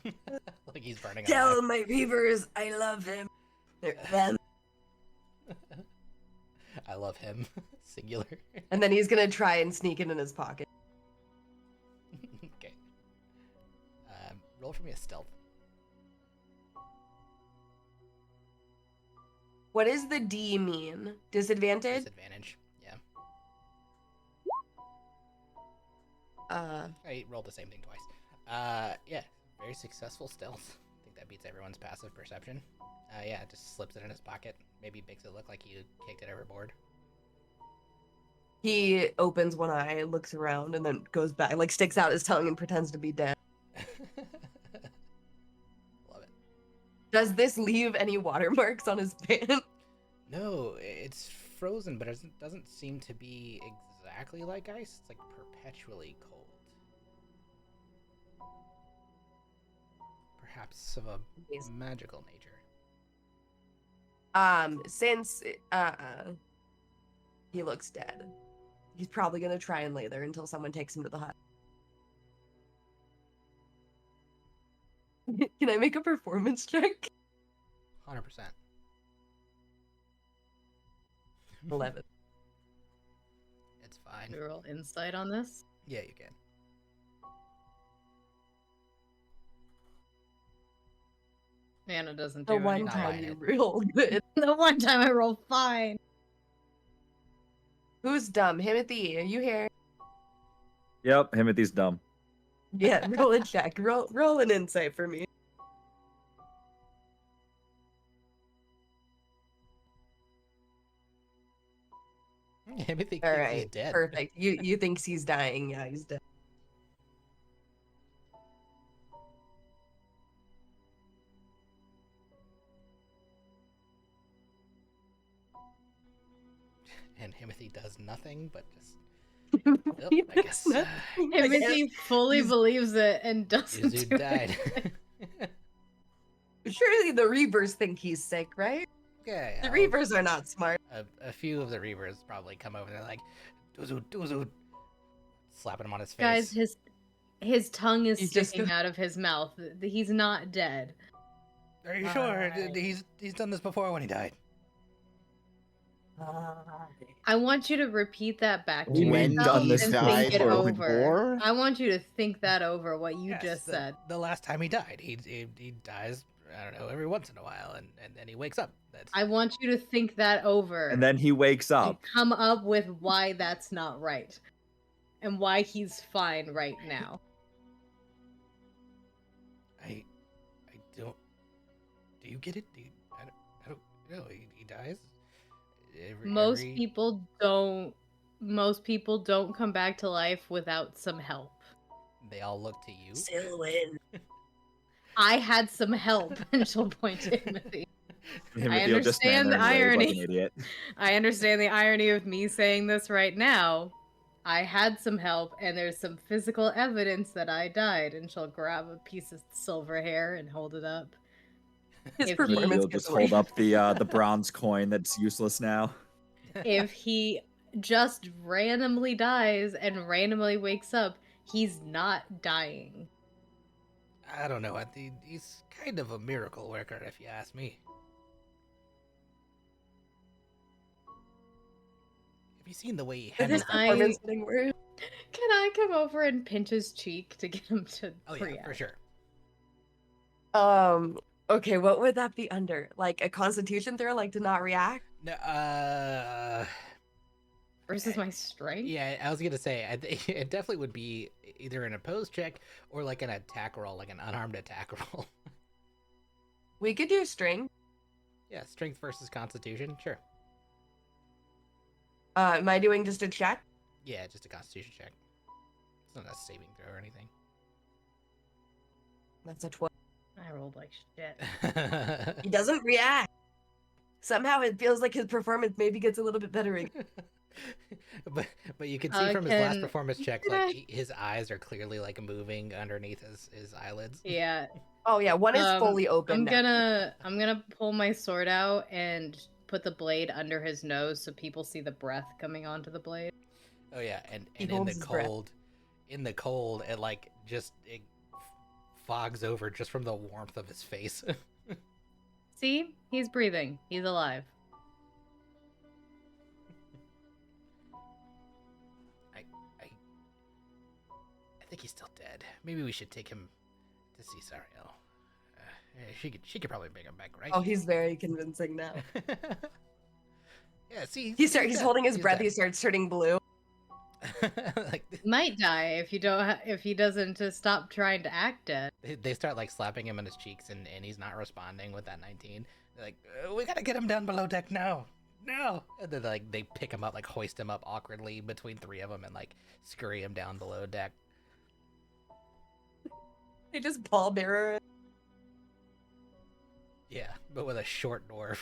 Like he's burning tell alive. my reavers I love him. Them." I love him. Singular. And then he's gonna try and sneak it in his pocket. Okay. Roll for me a stealth. What does the D mean? Disadvantage? Disadvantage. Yeah. I rolled the same thing twice. Yeah. Very successful stealth. I think that beats everyone's passive perception. Yeah, just slips it in his pocket. Maybe makes it look like you kicked it overboard. He opens one eye, looks around, and then goes back, like sticks out his tongue and pretends to be dead. Love it. Does this leave any watermarks on his pants? No, it's frozen, but it doesn't seem to be exactly like ice. It's like perpetually cold. Perhaps of a magical nature. Since he looks dead, he's probably gonna try and lay there until someone takes him to the hut. Can I make a performance check? 100%. 11. It's fine. Can we roll insight on this? Yeah, you can. Anna doesn't The do one anything. time buying you it. roll good. The one time I roll fine. Who's dumb? Himothy, are you here? Yep, Himothy's dumb. Yeah, roll a check. Roll an insight for me. Timothy All thinks right, he's dead. perfect. You think he's dying? Yeah, he's dead. And Timothy does nothing but just. He I does guess nothing, I guess. Timothy fully He's- believes it and doesn't Yuzu do died. it. Surely the Reavers think he's sick, right? Okay. The Reavers are not smart. A few of the Reavers probably come over. They're like, Duzu, slapping him on his face. Guys, his tongue is He's just sticking go- out of his mouth. He's not dead. Are you sure? Alright. He's done this before when he died. I want you to repeat that back to When yourself done this and died think it for over. war? I want you to think that over, what you Yes, just said. The last time he died, he dies. I don't know, every once in a while, and then he wakes up. That's I want you to think that over And then he wakes and up. come up with why that's not right and why he's fine right now. I don't. Do you get it? I don't know. He dies. Most Every- people don't. Most people don't come back to life without some help. They all look to you. Selwyn. I had some help, and she'll point to Timothy. Timothy will just stand understand there the and wave like irony. an idiot. I understand the irony of me saying this right now. I had some help, and there's some physical evidence that I died. And she'll grab a piece of silver hair and hold it up. His If performance You'll gets just hold away. up the bronze coin that's useless now. If he just randomly dies and randomly wakes up, he's not dying. I don't know. He's kind of a miracle worker, if you ask me. Have you seen the way he With handles his that? performance getting worse. Can I come over and pinch his cheek to get him to Oh yeah, react? for sure. Okay, what would that be under? Like a constitution throw, like to not react? No, Versus my strength? yeah, I was gonna say, it definitely would be either an opposed check or like an attack roll, like an unarmed attack roll. We could do strength. Yeah, strength versus constitution, sure. Am I doing just a check? Yeah, just a constitution check. It's not a saving throw or anything. That's a 12. I rolled like shit. He doesn't react. Somehow it feels like his performance maybe gets a little bit better. but you can see from his last Can- performance check, can like I- his eyes are clearly like moving underneath his eyelids. Yeah. Oh yeah, one is fully open. I'm now. gonna pull my sword out and put the blade under his nose so people see the breath coming onto the blade. Oh yeah, and He in the holds his breath. cold, it like just it fogs over just from the warmth of his face. See? He's breathing. He's alive. I think he's still dead. Maybe we should take him to see Sariel. She could probably bring him back, right? Oh, he's very convincing now. Yeah, see, He's dead. holding his breath. dead. He starts turning blue. Like Might die if you don't if he doesn't stop trying to act dead. they start like slapping him on his cheeks, and he's not responding with that 19. They're like, we gotta get him down below deck now. No. And then like they pick him up, like hoist him up awkwardly between three of them, and like scurry him down below deck. They just pallbearer it. Yeah, but with a short dwarf.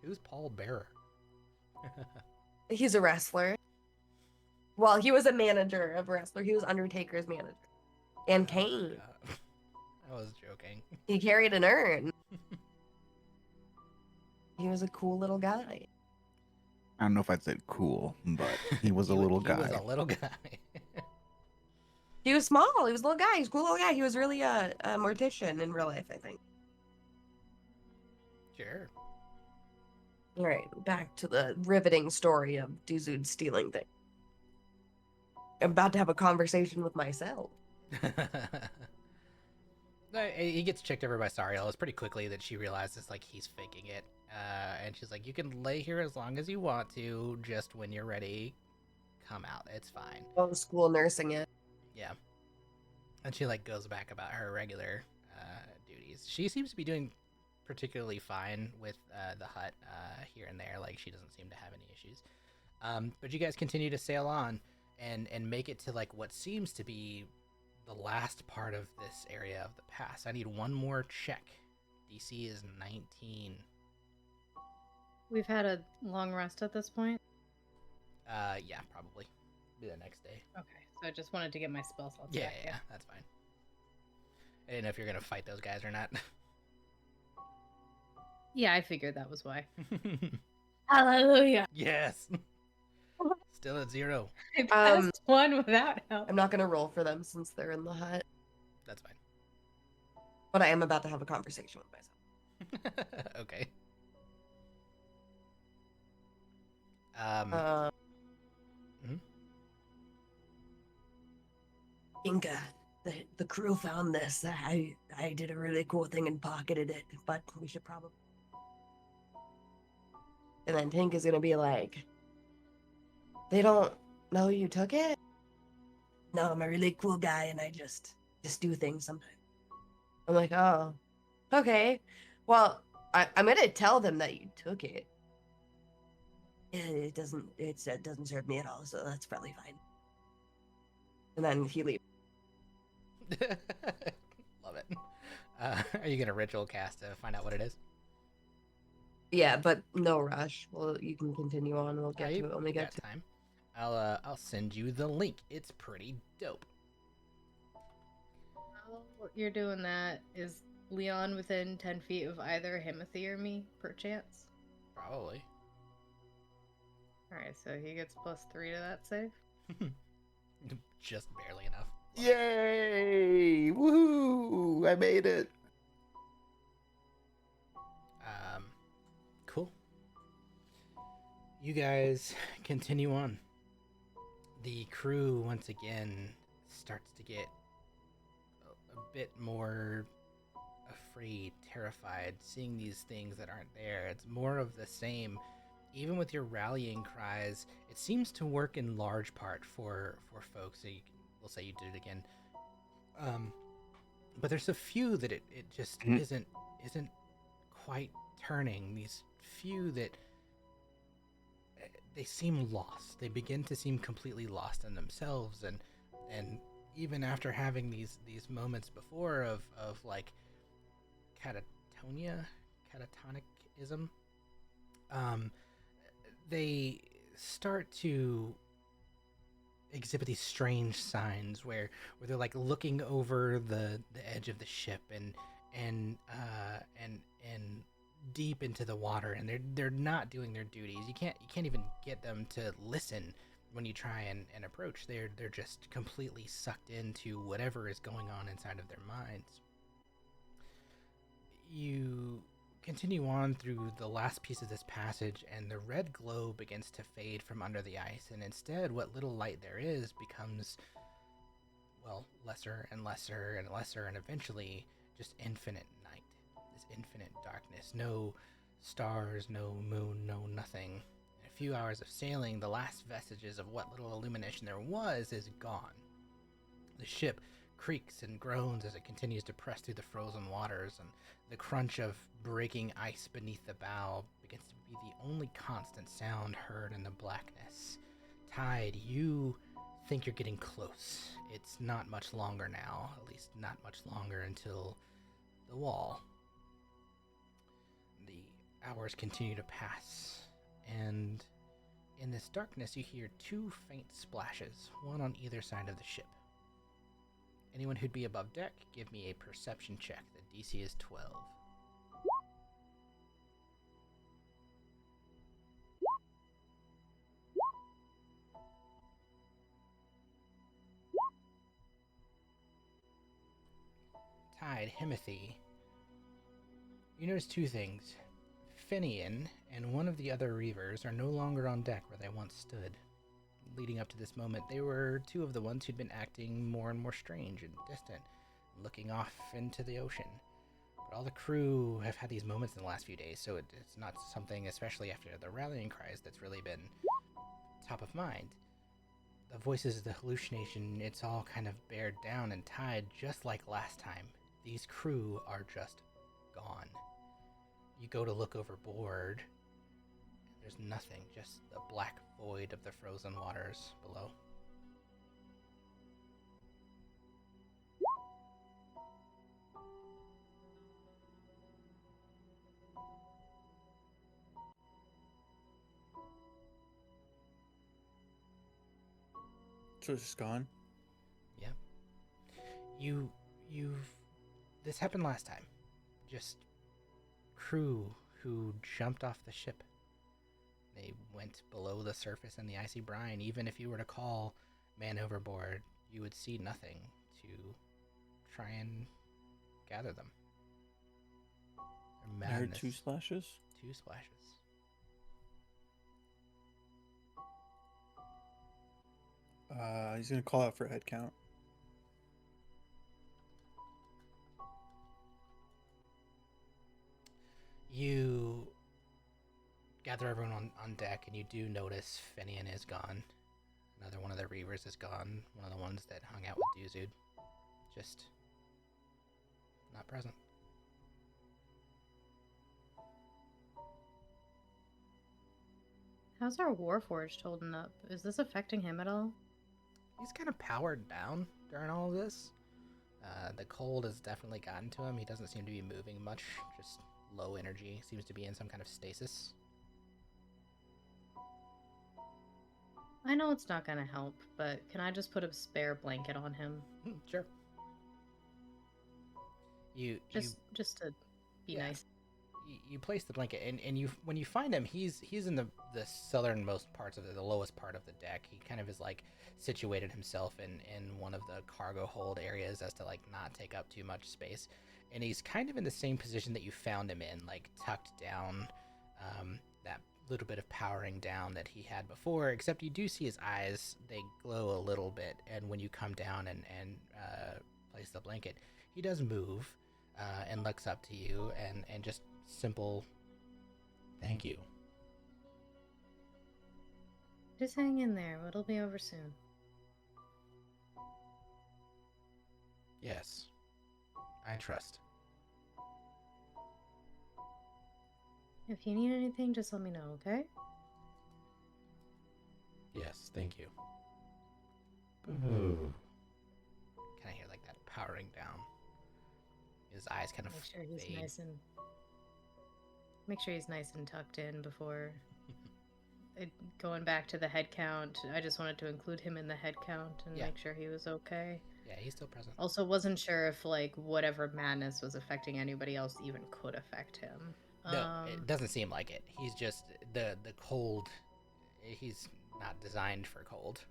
Who's Paul Bearer? He's a wrestler. Well, he was a manager of a wrestler. He was Undertaker's manager. And Kane. I was joking. He carried an urn. He was a cool little guy. I don't know if I'd say cool, but he was a little He guy. was a little guy. He was small. He was a little guy. He was a cool little guy. He was really a mortician in real life, I think. Sure. All right, back to the riveting story of Duzud stealing things. I'm about to have a conversation with myself. He gets checked over by Sariel. It's pretty quickly that she realizes like he's faking it, and she's like, "You can lay here as long as you want to. Just when you're ready, come out. It's fine." Oh, school nursing it. Yeah. And she like goes back about her regular duties. She seems to be doing particularly fine with the hut here and there. Like she doesn't seem to have any issues. But you guys continue to sail on and make it to like what seems to be the last part of this area of the pass. I need one more check. DC is 19. We've had a long rest at this point. Yeah, probably. Be the next day. Okay, so I just wanted to get my spell slots Yeah, back. yeah, that's fine. I didn't know if you're gonna fight those guys or not. Yeah, I figured that was why. Hallelujah! Yes. Still at 0. I passed one without help. I'm not going to roll for them since they're in the hut, That's fine. but I am about to have a conversation with myself. Okay. Mhm. Inca, the crew found this. I did a really cool thing and pocketed it, but we should probably. And then Tink is gonna be like, "They don't know you took it." No, I'm a really cool guy, and I just do things sometimes. I'm like, oh, okay. Well, I'm gonna tell them that you took it. It doesn't serve me at all, so that's probably fine. And then he leaves. Love it. Are you gonna ritual cast to find out what it is? Yeah, but no rush. Well, you can continue on. We'll get Yeah, to it when we you get got to. time. I'll send you the link. It's pretty dope. While you're doing that, is Leon within 10 feet of either Himothy or me, perchance? Probably. Alright, so he gets +3 to that save. Just barely enough. Yay! Woohoo! I made it. Cool. You guys continue on. The crew once again starts to get a bit more afraid, terrified, seeing these things that aren't there. It's more of the same. Even with your rallying cries, it seems to work in large part for folks. So we'll say you did it again. But there's a few that it just isn't quite turning. These few that they seem lost. They begin to seem completely lost in themselves, and even after having these moments before of like catatonicism, they start to exhibit these strange signs where they're like looking over the edge of the ship and deep into the water, and they're not doing their duties. You can't even get them to listen when you try and approach. They're just completely sucked into whatever is going on inside of their minds. You continue on through the last piece of this passage, and the red glow begins to fade from under the ice, and instead what little light there is becomes, well, lesser and lesser and lesser, and eventually just infinite night. This infinite darkness. No stars, no moon, no nothing. In a few hours of sailing, the last vestiges of what little illumination there was is gone. The ship creaks and groans as it continues to press through the frozen waters, and the crunch of breaking ice beneath the bow begins to be the only constant sound heard in the blackness. Tide, you think you're getting close. It's not much longer now, at least not much longer until the wall. The hours continue to pass, and in this darkness you hear two faint splashes, one on either side of the ship. Anyone who'd be above deck, give me a perception check. The DC is 12. Tide, Himothy. You notice two things. Finian and one of the other Reavers are no longer on deck where they once stood. Leading up to this moment, they were two of the ones who'd been acting more and more strange and distant, looking off into the ocean. But all the crew have had these moments in the last few days, so it's not something, especially after the rallying cries, that's really been top of mind. The voices of the hallucination, it's all kind of bared down and tied just like last time. These crew are just gone. You go to look overboard, there's nothing, just the black void of the frozen waters below. So it's just gone? Yeah. This happened last time. Just crew who jumped off the ship. They went below the surface in the icy brine. Even if you were to call man overboard, you would see nothing to try and gather them. I heard 2 splashes. 2 splashes. He's gonna call out for a head count. You gather everyone on deck, and you do notice Finian is gone. Another one of the Reavers is gone. One of the ones that hung out with Duzud. Just not present. How's our Warforged holding up? Is this affecting him at all? He's kind of powered down during all of this. The cold has definitely gotten to him. He doesn't seem to be moving much, just low energy. Seems to be in some kind of stasis. I know it's not gonna help, but can I just put a spare blanket on him? Sure. You Just to be Yeah. nice. you place the blanket, and you when you find him, he's in the southernmost parts of the lowest part of the deck. He kind of is like situated himself in one of the cargo hold areas as to like not take up too much space, and he's kind of in the same position that you found him in, like tucked down, that little bit of powering down that he had before, except you do see his eyes, they glow a little bit, and when you come down and place the blanket, he does move, and looks up to you, and just simple thank you. Just hang in there. It'll be over soon. Yes, I trust. If you need anything, just let me know, okay? Yes, thank you. Can I hear like that powering down? His eyes kind of Make sure he's fade. Make sure he's nice and tucked in before going back to the head count. I just wanted to include him in the head count and Yeah. make sure he was okay. Yeah, he's still present. Also, wasn't sure if like whatever madness was affecting anybody else even could affect him. No, it doesn't seem like it. He's just the cold. He's not designed for cold.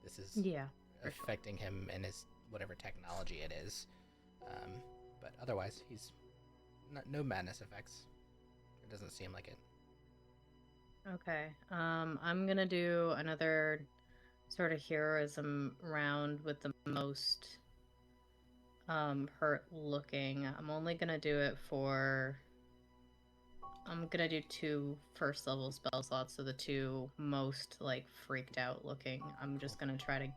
This is Yeah, for sure. affecting him and his whatever technology it is. But otherwise, he's no madness effects. It doesn't seem like it. Okay. I'm gonna do another sort of heroism round with the most hurt looking. I'm only gonna do it for I'm gonna do 2 first level spell slots, so the 2 most like freaked out looking. I'm just gonna try to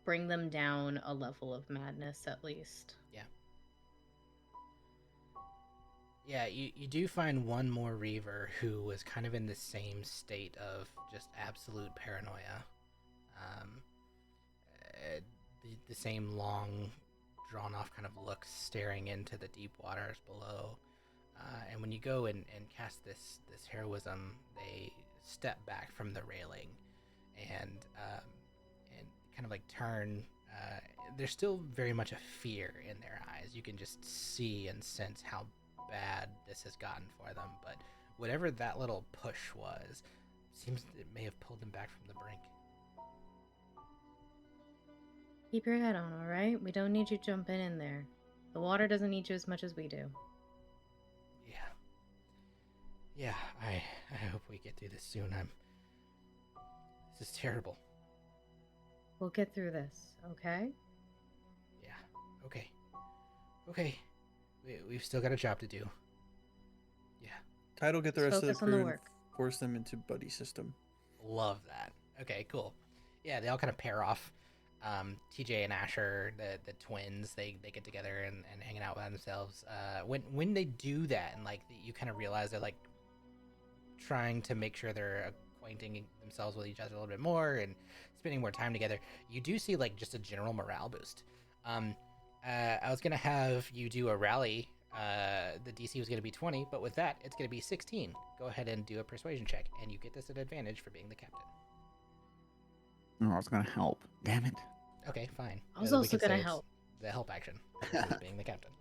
bring them down a level of madness at least. Yeah, you do find one more Reaver who was kind of in the same state of just absolute paranoia. Um, the same long, drawn off kind of look staring into the deep waters below. And when you go and cast this heroism, they step back from the railing and kind of like turn. There's still very much a fear in their eyes. You can just see and sense how bad this has gotten for them. But whatever that little push was, seems it may have pulled them back from the brink. Keep your head on, alright? We don't need you jumping in there. The water doesn't need you as much as we do. Yeah, I hope we get through this soon. This is terrible. We'll get through this, okay? Yeah. Okay. We've still got a job to do. Yeah. Tide will get the Let's rest of the focus on the crew and work. force them into buddy system. Love that. Okay, cool. Yeah, they all kind of pair off. TJ and Asher, the twins, they get together and hanging out by themselves. When they do that, and like you kind of realize they're like trying to make sure they're acquainting themselves with each other a little bit more and spending more time together, you do see like just a general morale boost. I was gonna have you do a rally. The DC was gonna be 20, but with that, it's gonna be 16. Go ahead and do a persuasion check, and you get this at advantage for being the captain. Oh, I was gonna help. Damn it. Okay, fine. I was We also can say gonna it's help. The help action, is being the captain.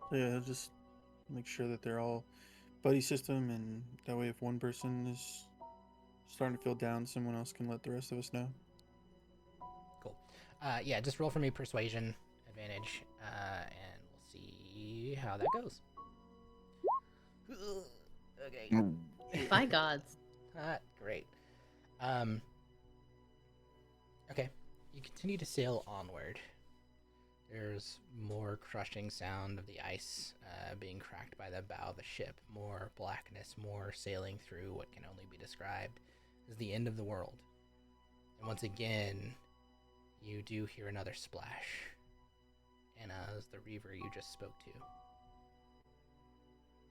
So yeah, just make sure that they're all buddy system, and that way, if one person is starting to feel down, someone else can let the rest of us know. Cool. Yeah, just roll for me persuasion advantage, and we'll see how that goes. Okay. By gods. Great. Okay. You continue to sail onward. There's more crushing sound of the ice being cracked by the bow of the ship. More blackness, more sailing through what can only be described as the end of the world. And once again, you do hear another splash. And as the Reaver you just spoke to,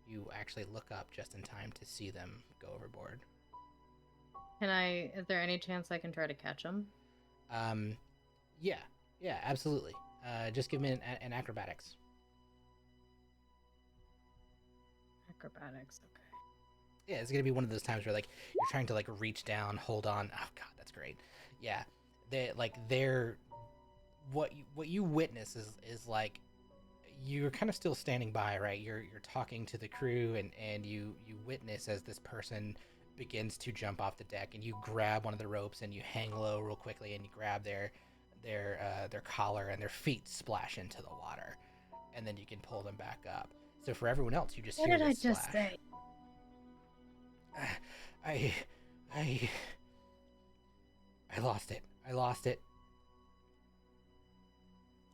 you actually look up just in time to see them go overboard. Is there any chance I can try to catch him? Yeah, absolutely. Just give me an acrobatics. Acrobatics. Okay. Yeah, it's gonna be one of those times where like you're trying to like reach down, hold on. Oh god, that's great. Yeah, they're what you witness is like you're kind of still standing by, right? You're talking to the crew, and you witness as this person begins to jump off the deck, and you grab one of the ropes and you hang low real quickly, and you grab their collar, and their feet splash into the water, and then you can pull them back up. So for everyone else, you just What hear did I this just splash. say? I I I lost it. I lost it.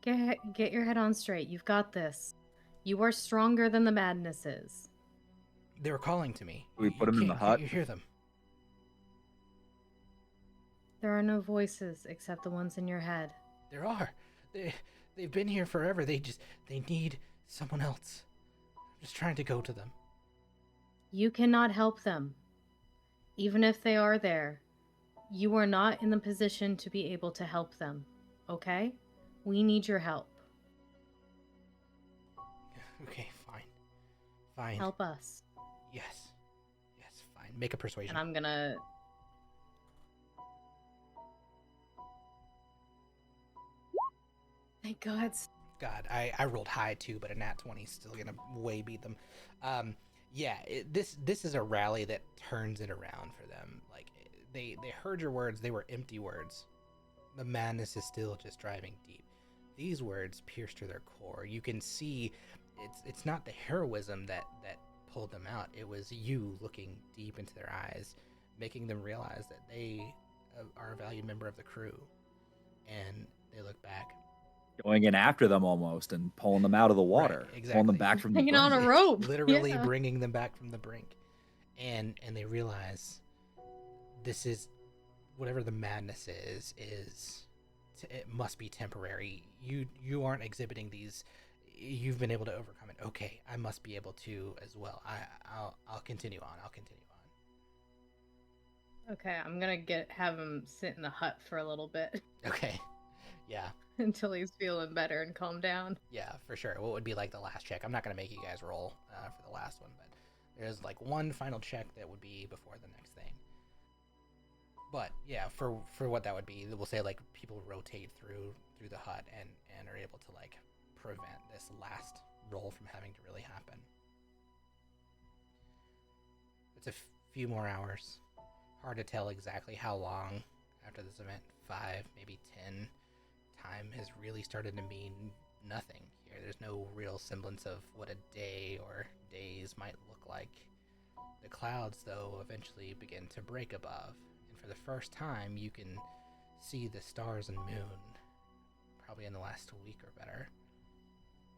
Get your head on straight. You've got this. You are stronger than the madness is. They were calling to me. We put him in the Can't hut. you hear them? There are no voices except the ones in your head. There are. They've been here forever. They need someone else. I'm just trying to go to them. You cannot help them. Even if they are there, you are not in the position to be able to help them. Okay? We need your help. Okay, fine. Fine. Help us. Yes. Yes, fine. Make a persuasion. And I'm gonna... Thank God. God, I rolled high too, but a nat 20 is still gonna way beat them. Yeah, this is a rally that turns it around for them. Like they heard your words, they were empty words. The madness is still just driving deep. These words pierce to their core. You can see it's not the heroism that pulled them out. It was you looking deep into their eyes, making them realize that they are a valued member of the crew. And they look back. Going in after them almost and pulling them out of the water, Right, exactly. pulling them back from the Hanging on brink. a rope. Literally Yeah. bringing them back from the brink. And they realize this is whatever the madness is it must be temporary. You aren't exhibiting these. You've been able to overcome it. Okay, I must be able to as well. I'll continue on. I'll continue on. Okay, I'm gonna have him sit in the hut for a little bit Okay. Yeah. until he's feeling better and calm down. Yeah, for sure. What would be like the last check? I'm not going to make you guys roll for the last one, but there's like one final check that would be before the next thing. But yeah, for what that would be, we'll say like people rotate through the hut and are able to like prevent this last roll from having to really happen. It's a few more hours. Hard to tell exactly how long after this event. 5, maybe 10. Time has really started to mean nothing here. There's no real semblance of what a day or days might look like. The clouds, though, eventually begin to break above, and for the first time you can see the stars and moon, probably in the last week or better.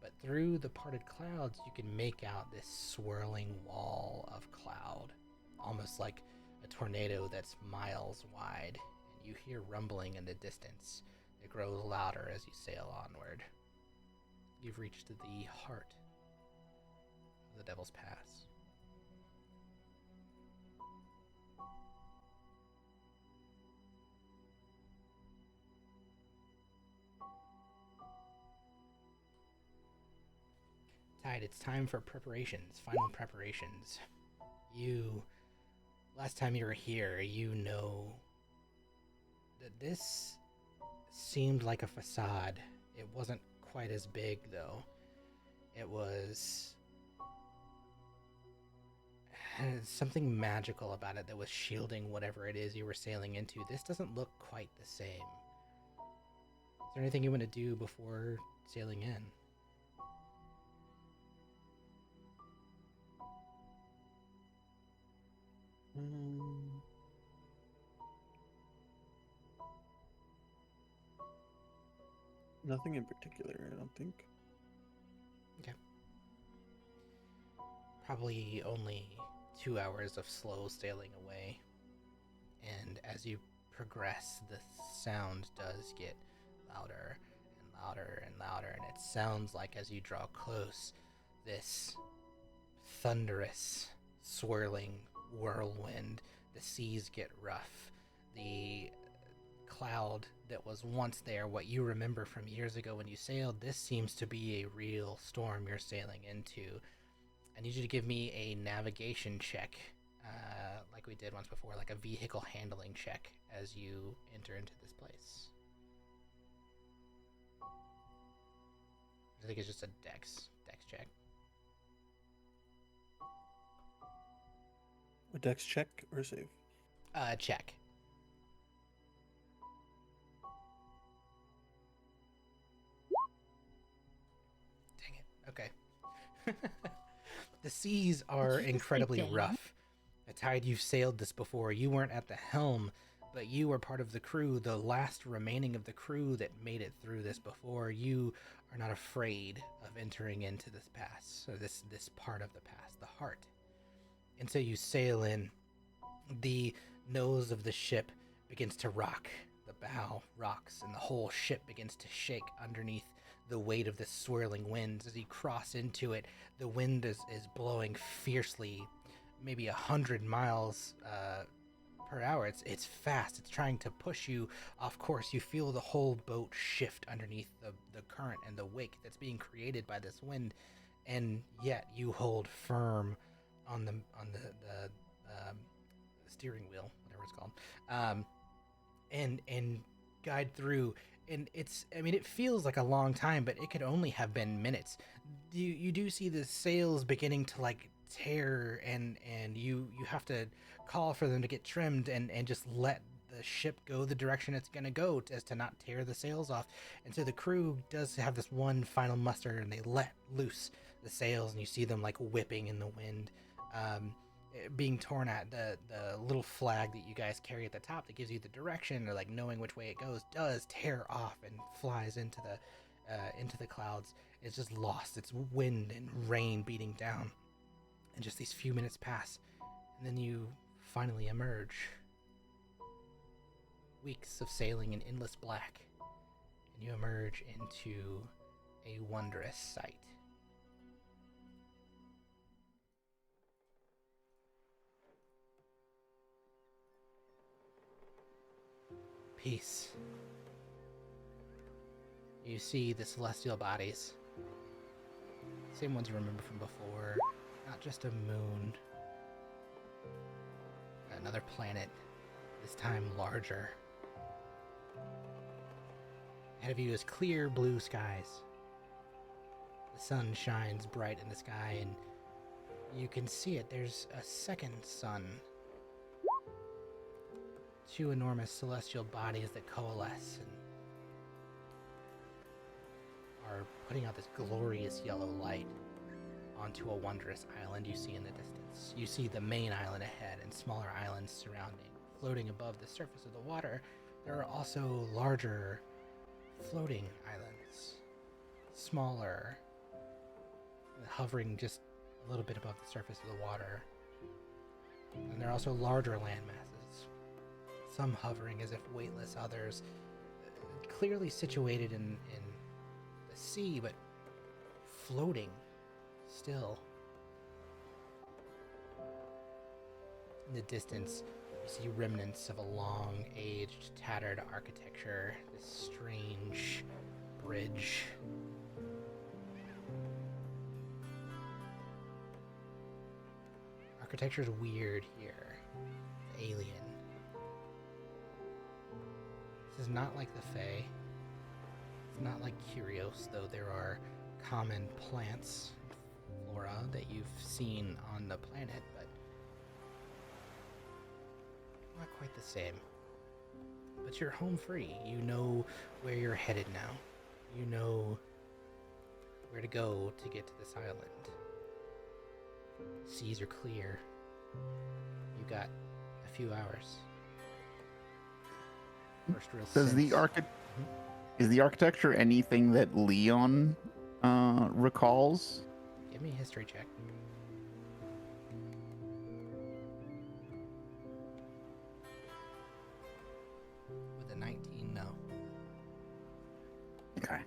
But through the parted clouds, you can make out this swirling wall of cloud, almost like a tornado that's miles wide, and you hear rumbling in the distance. It grows louder as you sail onward. You've reached the heart of the Devil's Pass. Tide, it's time for preparations, final preparations. Last time you were here, you know that this seemed like a facade. It wasn't quite as big, though. It was something magical about it that was shielding whatever it is you were sailing into. This doesn't look quite the same. Is there anything you want to do before sailing in? Nothing in particular, I don't think. Okay. Probably only 2 hours of slow sailing away. And as you progress, the sound does get louder and louder and louder. And it sounds like as you draw close, this thunderous, swirling whirlwind. The seas get rough. The cloud that was once there, what you remember from years ago when you sailed. This seems to be a real storm you're sailing into. I need you to give me a navigation check, like we did once before, like a vehicle handling check as you enter into this place. I think it's just a dex check. A dex check or save? Check. Dang it. Okay. The seas are Did you just say incredibly dang? rough. Tide, you've sailed this before. You weren't at the helm, but you were part of the crew, the last remaining of the crew that made it through this before. You are not afraid of entering into this pass, or this part of the pass, the heart. And so you sail in. The nose of the ship begins to rock. The bow rocks, and the whole ship begins to shake underneath the weight of this swirling wind. As you cross into it, the wind is blowing fiercely, maybe 100 miles per hour. It's fast. It's trying to push you off course. You feel the whole boat shift underneath the current and the wake that's being created by this wind, and yet you hold firm on the steering wheel, whatever it's called, and guide through. And it feels like a long time, but it could only have been minutes. You do see the sails beginning to like tear, and you have to call for them to get trimmed and just let the ship go the direction it's going to go, as to not tear the sails off. And so the crew does have this one final muster, and they let loose the sails, and you see them like whipping in the wind, being torn at. The little flag that you guys carry at the top that gives you the direction, or like knowing which way it goes, does tear off and flies into the clouds. It's just lost. It's wind and rain beating down, and just these few minutes pass, and then you finally emerge. Weeks of sailing in endless black, and you emerge into a wondrous sight. Peace. You see the celestial bodies, same ones you remember from before. Not just a moon, another planet, this time larger. Ahead of you is clear blue skies. The sun shines bright in the sky, and you can see it. There's a second sun. Two enormous celestial bodies that coalesce and are putting out this glorious yellow light onto a wondrous island you see in the distance. You see the main island ahead and smaller islands surrounding. Floating above the surface of the water, there are also larger floating islands, smaller, hovering just a little bit above the surface of the water. And there are also larger land masses, some hovering as if weightless, others clearly situated in the sea, but floating still. In the distance, you see remnants of a long-aged, tattered architecture, this strange bridge. Architecture's weird here, alien. This is not like the Fae. It's not like Kyrios, though there are common plants, flora that you've seen on the planet, but not quite the same. But you're home free. You know where you're headed now. You know where to go to get to this island. Seas are clear. You got a few hours. First real Does the sense. Is the architecture anything that Leon recalls? Give me a history check. With a 19, no. Okay.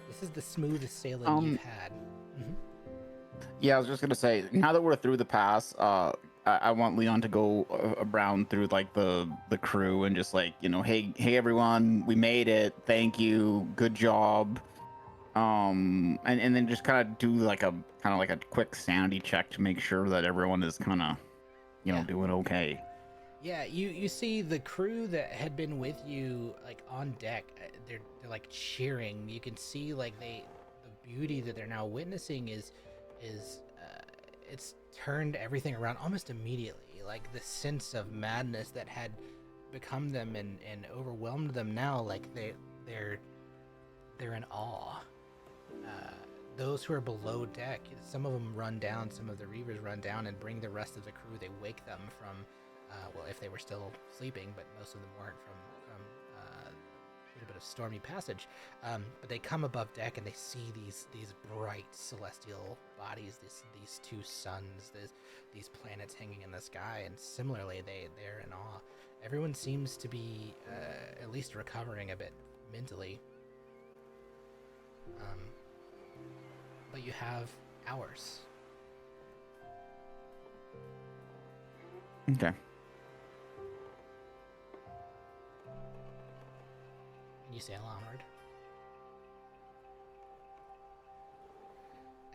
This is the smoothest sailing you've had. Yeah, I was just gonna say, now that we're through the pass, I want Leon to go around through like the crew and just like, hey everyone, we made it, thank you, good job. And then just kind of do like a quick sanity check to make sure that everyone is kind of, Yeah. doing okay. Yeah, you see the crew that had been with you like on deck. They're like cheering. You can see like the beauty that they're now witnessing is it's turned everything around almost immediately. Like the sense of madness that had become them and overwhelmed them now. Like they're in awe. Those who are below deck, some of them run down. Some of the Reavers run down and bring the rest of the crew. They wake them from. Well, if they were still sleeping, but most of them weren't from a little bit of stormy passage. But they come above deck and they see these bright celestial bodies, these two suns, these planets hanging in the sky, and similarly they're in awe. Everyone seems to be at least recovering a bit mentally. But you have hours. Okay. You sail onward.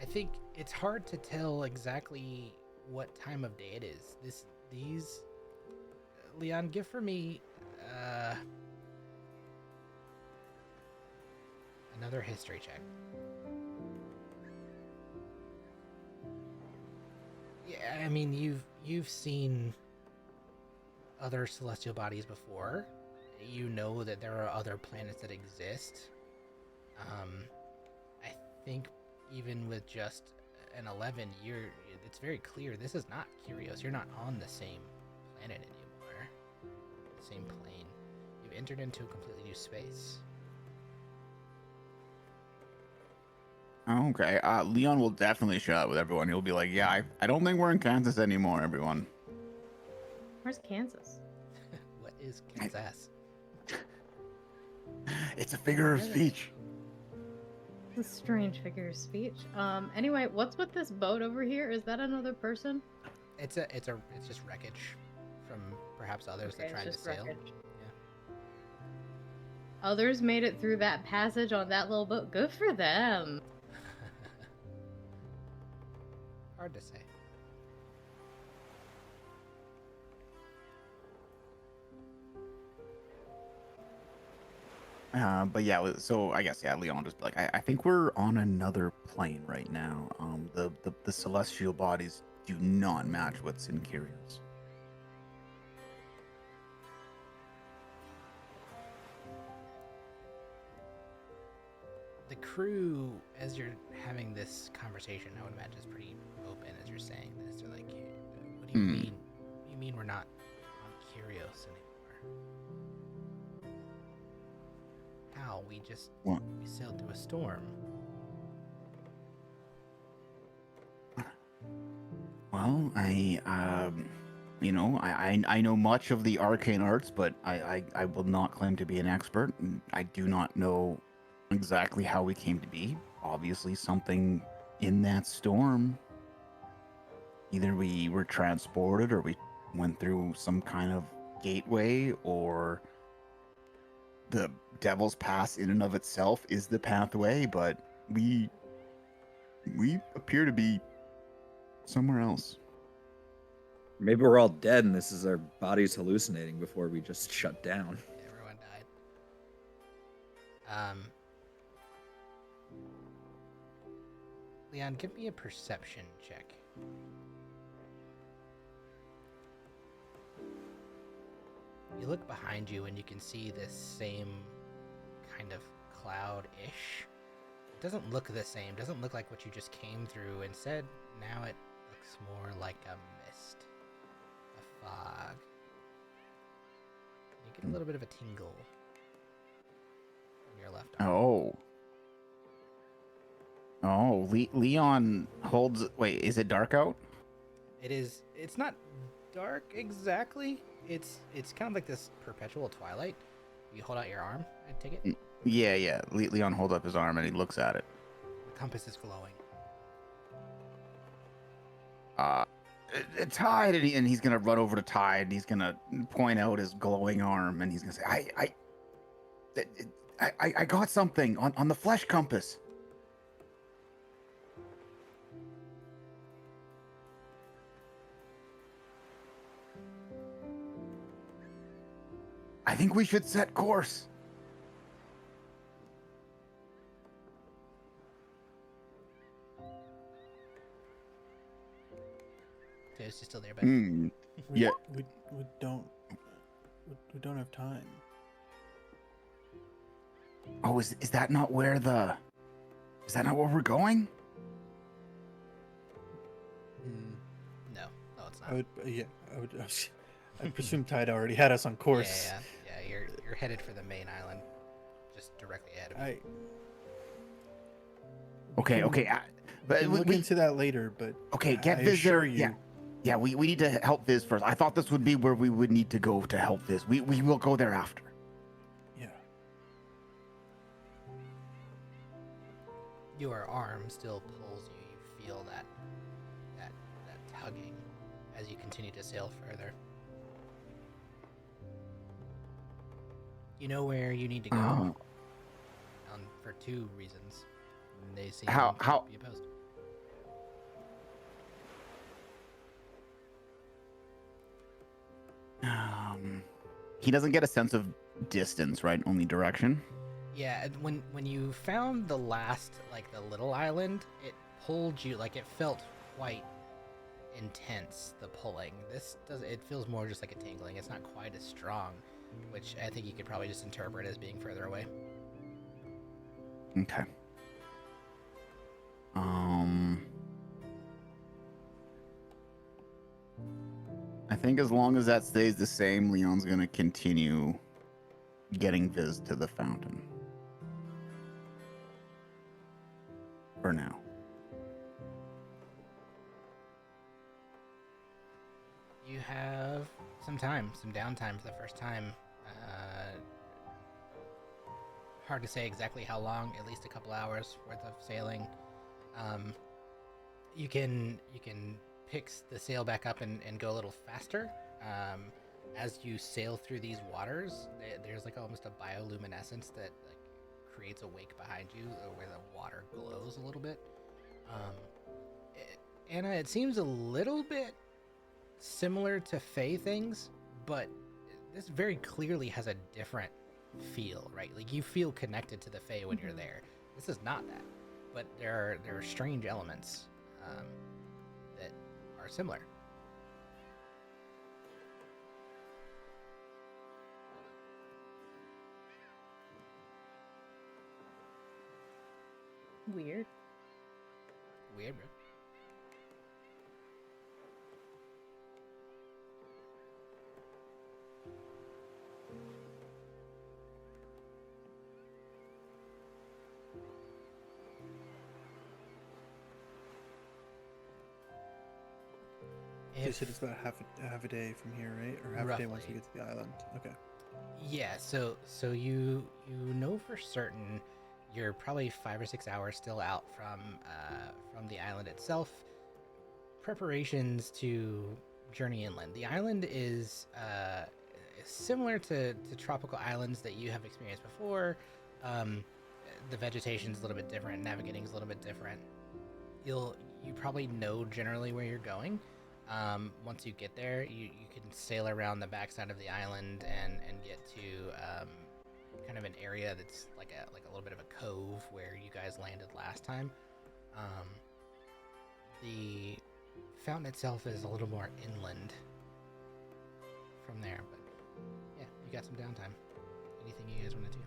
I think it's hard to tell exactly what time of day it is. These Leon, give for me another history check. Yeah, I mean you've seen other celestial bodies before. You know that there are other planets that exist. I think even with just an 11, it's very clear this is not Kyrios. You're not on the same planet anymore. The same plane. You've entered into a completely new space. Okay. Leon will definitely share that with everyone. He'll be like, yeah, I don't think we're in Kansas anymore, everyone. Where's Kansas? What is Kansas? It's a figure of speech. It's a strange figure of speech. Anyway, what's with this boat over here? Is that another person? It's just wreckage from perhaps others that tried to sail. Wreckage. Yeah. Others made it through that passage on that little boat. Good for them. Hard to say. But yeah, so I guess, yeah, Leon just be like, I think we're on another plane right now. The celestial bodies do not match what's in Kyrios. The crew, as you're having this conversation, I would imagine is pretty open as you're saying this. They're like, what do you mean? What do you mean we're not on Kyrios anymore? How? We sailed through a storm. Well, I know much of the arcane arts, but I will not claim to be an expert. And I do not know exactly how we came to be. Obviously, something in that storm. Either we were transported or we went through some kind of gateway, or the Devil's Pass in and of itself is the pathway, but we appear to be somewhere else. Maybe we're all dead and this is our bodies hallucinating before we just shut down. Everyone died. Leon, give me a perception check. You look behind you and you can see this same kind of cloud-ish. It doesn't look the same, doesn't look like what you just came through. Instead, now it looks more like a mist, a fog. You get a little bit of a tingle from your left arm. Leon holds. Wait, is it dark out? It's not dark exactly. It's kind of like this perpetual twilight. You hold out your arm, I take it. Yeah. Leon holds up his arm and he looks at it. The compass is glowing. Tide, and he's gonna run over to Tide, and he's gonna point out his glowing arm, and he's gonna say, I got something on the flesh compass. I think we should set course. Kyrios is still there, but Hmm. We, Yeah. we don't we don't have time. Oh, is that not where the? Is that not where we're going? Hmm. no, it's not. I would I presume Tide already had us on course. Yeah. You're headed for the main island, just directly ahead of you. Okay. We can look into that later, but Okay, get I Viz there. assure you, Yeah. We need to help Viz first. I thought this would be where we would need to go to help Viz. We will go there after. yeah. Your arm still pulls you. You feel that tugging as you continue to sail further. You know where you need to go. For two reasons. They seem How- to be opposed. He doesn't get a sense of distance, right? Only direction. Yeah, and when you found the last, like the little island, it pulled you, like it felt quite intense, the pulling. It feels more just like a tingling. It's not quite as strong, which I think you could probably just interpret as being further away. Okay. I think as long as that stays the same, Leon's gonna continue getting Viz to the fountain. For now. You have some downtime for the first time. Hard to say exactly how long, at least a couple hours worth of sailing. You can pick the sail back up and go a little faster. As you sail through these waters, there's like almost a bioluminescence that like creates a wake behind you where the water glows a little bit. Anna, it seems a little bit similar to Fae things, but this very clearly has a different feel, right? Like you feel connected to the Fae when you're there. This is not that, but there are strange elements that are similar. Weird. Weird, bro. You said it's about half a day from here, right? Or half a day once we Roughly. get to the island. Okay. Yeah, so you know for certain you're probably 5 or 6 hours still out from the island itself. Preparations to journey inland. The island is similar to tropical islands that you have experienced before. The vegetation's a little bit different, navigating's a little bit different. You probably know generally where you're going. Once you get there, you can sail around the backside of the island and get to kind of an area that's like a little bit of a cove where you guys landed last time. The fountain itself is a little more inland from there, but yeah, you got some downtime. Anything you guys want to do?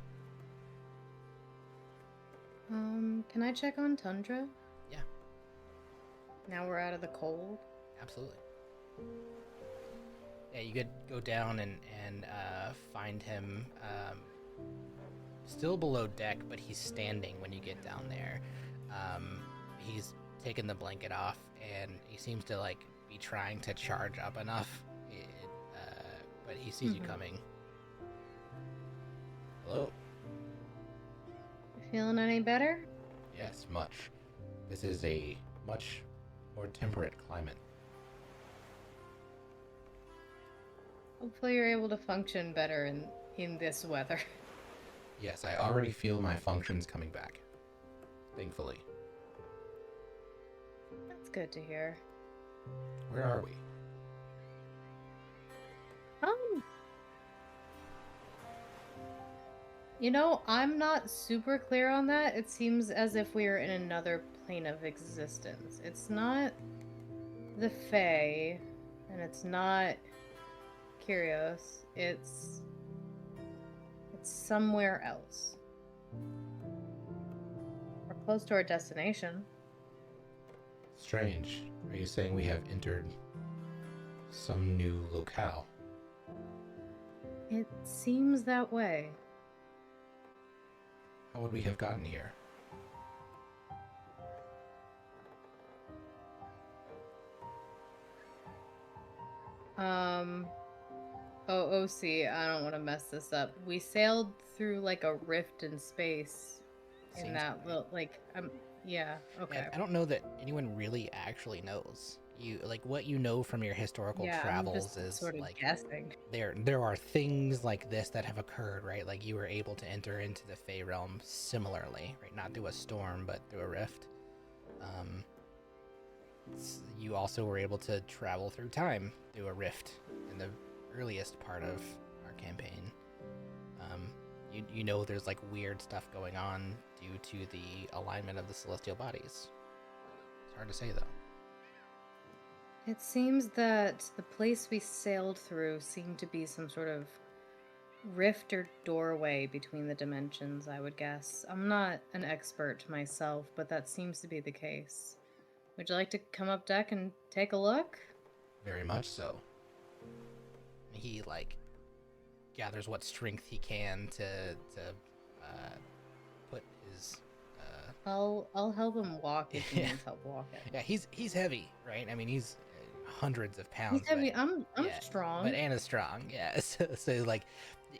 Can I check on Tundra? Yeah, Now we're out of the cold. absolutely. Yeah, you could go down and find him still below deck, but he's standing when you get down there. He's taken the blanket off, and he seems to like be trying to charge up enough. But he sees you coming. Hello? Feeling any better? Yes, much. This is a much more temperate climate Hopefully you're able to function better in this weather. Yes, I already feel my functions coming back. Thankfully. That's good to hear. Where are we? Um, I'm not super clear on that. It seems as if we are in another plane of existence. It's not the Fae, and it's not Kyrios. It's somewhere else. We're close to our destination. Strange. Are you saying we have entered some new locale? It seems that way. How would we have gotten here? OC, I don't want to mess this up. We sailed through like a rift in space in Seems that right. little, yeah, okay. Yeah, I don't know that anyone really actually knows. What you know from your historical Yeah, I'm travels just is sort of like guessing. there are things like this that have occurred, right? Like you were able to enter into the Fey realm similarly, right? Not through a storm, but through a rift. You also were able to travel through time through a rift in the earliest part of our campaign. You know there's like weird stuff going on due to the alignment of the celestial bodies. It's hard to say though. It seems that the place we sailed through seemed to be some sort of rift or doorway between the dimensions, I would guess. I'm not an expert myself, but that seems to be the case. Would you like to come up deck and take a look? Very much so. He gathers what strength he can to put his I'll help him walk if he Yeah. needs help walking. Yeah, he's heavy, right? I mean, he's hundreds of He's pounds. heavy. But, I'm yeah, strong. but Anna's strong. Yeah, so like,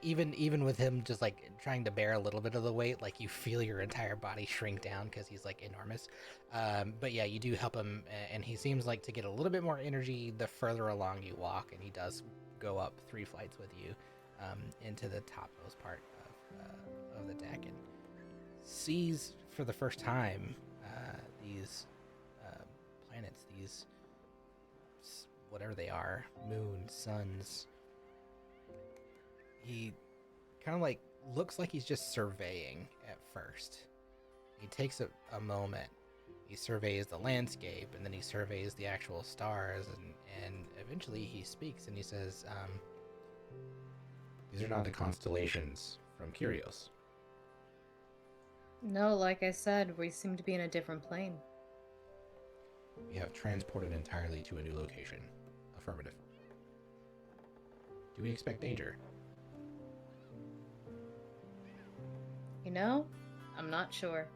even with him just like trying to bear a little bit of the weight, like you feel your entire body shrink down because he's like enormous. But yeah, you do help him, and he seems like to get a little bit more energy the further along you walk, and he does go up 3 flights with you into the topmost part of the deck and sees for the first time these planets, these whatever they are, moons, suns. He kind of like looks like he's just surveying at first. He takes a moment. He surveys the landscape, and then he surveys the actual stars, and eventually he speaks and he says, "These are not the constellations from Kyrios." No, like I said, we seem to be in a different plane. We have transported entirely to a new location. Affirmative. Do we expect danger? I'm not sure.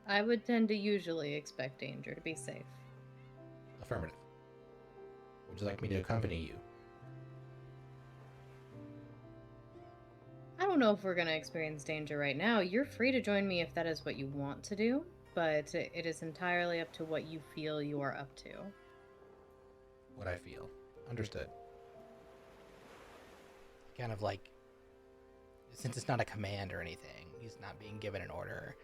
I would tend to usually expect danger to be safe. Affirmative. Would you like me to accompany you? I don't know if we're going to experience danger right now. You're free to join me if that is what you want to do, but it is entirely up to what you feel you are up to. What I feel. Understood. Kind of like, since it's not a command or anything, he's not being given an order.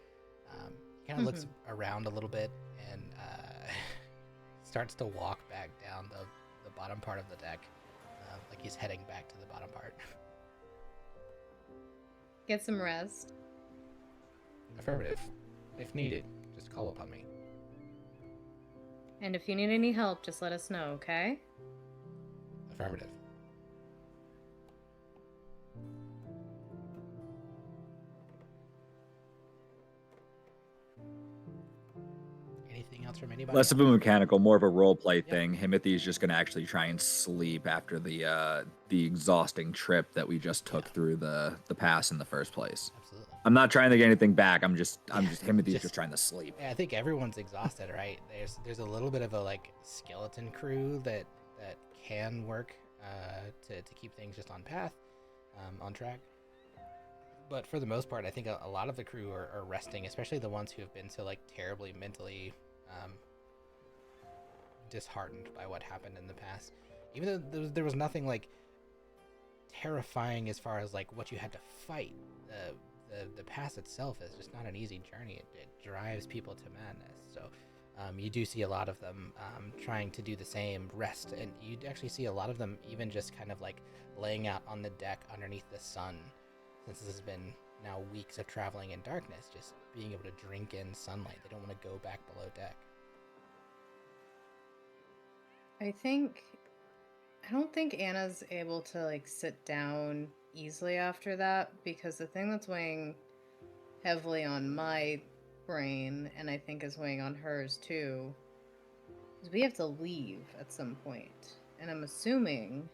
He kind of looks around a little bit and starts to walk back down the bottom part of the deck, like he's heading back to the bottom part. Get some rest. Affirmative. If needed, just call upon me. And if you need any help, just let us know, okay? Affirmative. Anything else from anybody? Less of a mechanical, more of a role play Yep. thing. Timothy's just gonna actually try and sleep after the exhausting trip that we just took through the pass in the first place. Absolutely. I'm not trying to get anything back. Timothy's just trying to sleep. Yeah, I think everyone's exhausted, right? There's a little bit of a like skeleton crew that can work to keep things just on path, on track. But for the most part, I think a lot of the crew are resting, especially the ones who have been so like terribly mentally disheartened by what happened in the past. Even though there was nothing like terrifying as far as like what you had to fight. The pass itself is just not an easy journey. It drives people to madness. So you do see a lot of them trying to do the same rest, and you actually see a lot of them even just kind of like laying out on the deck underneath the sun, since this has been now weeks of traveling in darkness, just being able to drink in sunlight. They don't want to go back below deck. I don't think Anna's able to like sit down easily after that, because the thing that's weighing heavily on my brain, and I think is weighing on hers too, is we have to leave at some point. And I'm assuming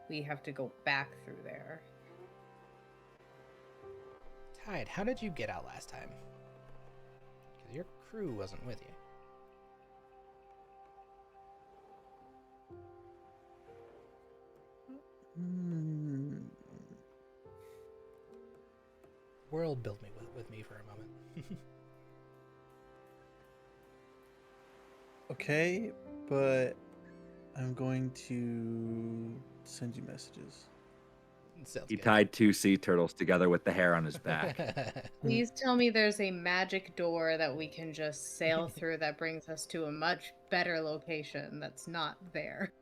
we have to go back through there. Tide, how did you get out last time? Because your crew wasn't with you. World build me with me for a moment. Okay, but I'm going to send you messages. Sounds He good. tied 2 sea turtles together with the hair on his back. Please tell me there's a magic door that we can just sail through that brings us to a much better location that's not there.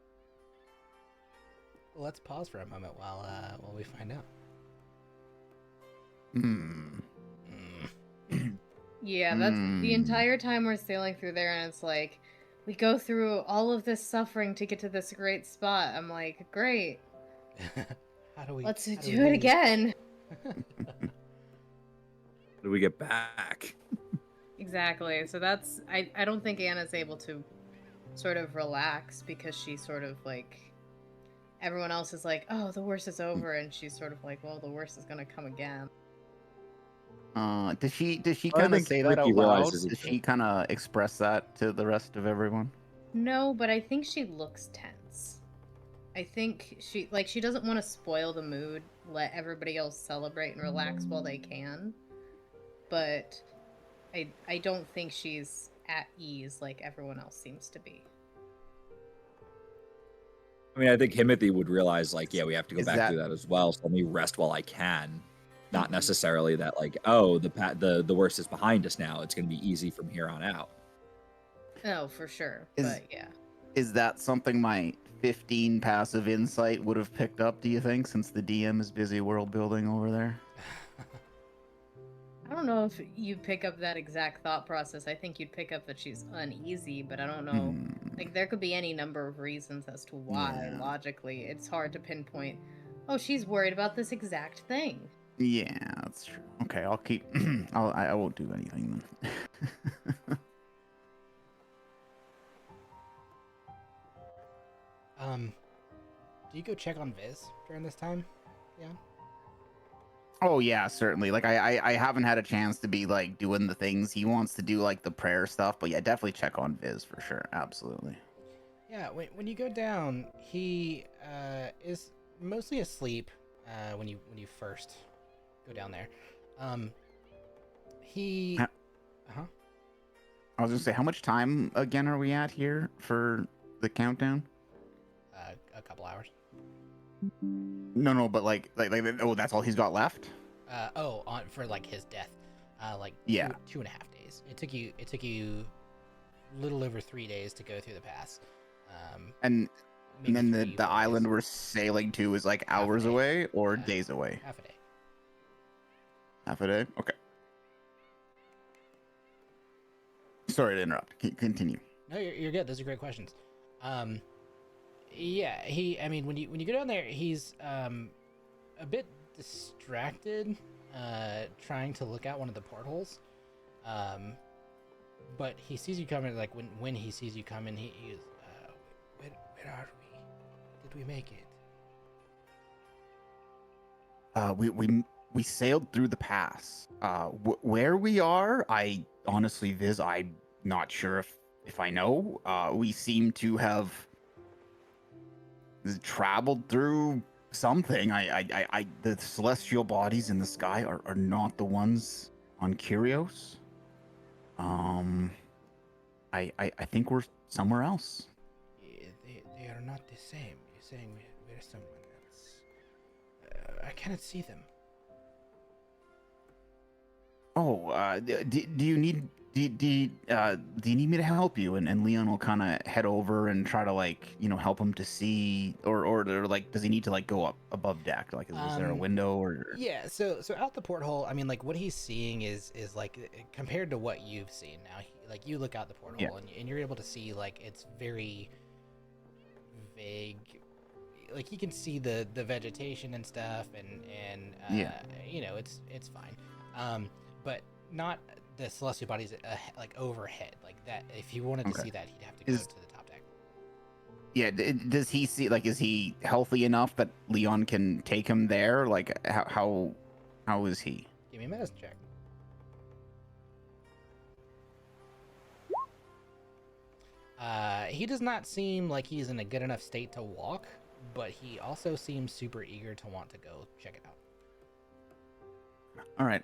Let's pause for a moment while we find out. Hmm. Yeah, that's the Hmm. entire time we're sailing through there, and it's like, we go through all of this suffering to get to this great spot. I'm like, great, How do we let's how do we it leave? again. Do we get back? Exactly. So that's, I don't think Anna's able to sort of relax, because she's sort of like, everyone else is like, oh, the worst is over, and she's sort of like, well, the worst is gonna come again. Does she I kind of think say that Ricky out loud? realizes he Does could. she kind of express that to the rest of everyone? No, but I think she looks tense. I think she doesn't want to spoil the mood, let everybody else celebrate and relax while they can. But I don't think she's at ease like everyone else seems to be. I mean, I think Timothy would realize, like, yeah, we have to go Is back that through that as well. So let me rest while I can. Not Mhm. necessarily that, like, oh, the worst is behind us now. It's going to be easy from here on out. Oh, for sure. is But yeah. is that something my 15 passive insight would have picked up? Do you think, since the DM is busy world building over there? I don't know if you pick up that exact thought process. I think you'd pick up that she's uneasy, but I don't know. Hmm. Like, there could be any number of reasons as to why, Yeah. logically. It's hard to pinpoint, oh, she's worried about this exact thing. Yeah, that's true. Okay, I'll keep. I won't do anything then. Do you go check on Viz during this time? Yeah. Oh yeah, certainly. Like I haven't had a chance to be like doing the things he wants to do, like the prayer stuff. But yeah, definitely check on Viz for sure. Absolutely. Yeah. When you go down, he is mostly asleep. When you first go down there, he. Ha- Huh. I was gonna say, how much time again are we at here for the countdown? A couple hours. No, but like oh, that's all he's got left. On for like his death, like Yeah. 2.5 days. It took you a little over 3 days to go through the pass. And Maybe then three, the 4 island days. we're sailing to is like Half a hours day. away or Yeah. days away. Half a day. Half a day. Okay. Sorry to interrupt. Continue. No, you're good. Those are great questions. Yeah, I mean, when you go down there, he's a bit distracted, trying to look out one of the portholes. But he sees you coming. Like when he sees you coming, he is, where are we? Did we make it? We sailed through the pass. Where we are, I honestly, Viz, I'm not sure if I know. We seem to have traveled through something. The celestial bodies in the sky are not the ones on Kyrios. I think we're somewhere else. They are not the same. You're saying we're someone else. cannot see them. Oh, do you need do you need me to help you? And Leon will kind of head over and try to like help him to see, or like does he need to like go up above deck? Like is there a window or? Yeah, so out the porthole, I mean, like what he's seeing is like compared to what you've seen now. Like you look out the porthole and you're able to see like it's very vague. Like you can see the vegetation and stuff, and it's fine. But not the celestial bodies like overhead like that. If he wanted to Okay. see that, he'd have to go to the top deck. Yeah, does he see, like, is he healthy enough that Leon can take him there? Like, how is he? Give me a medicine check. He does not seem like he's in a good enough state to walk, but he also seems super eager to want to go check it out. All right,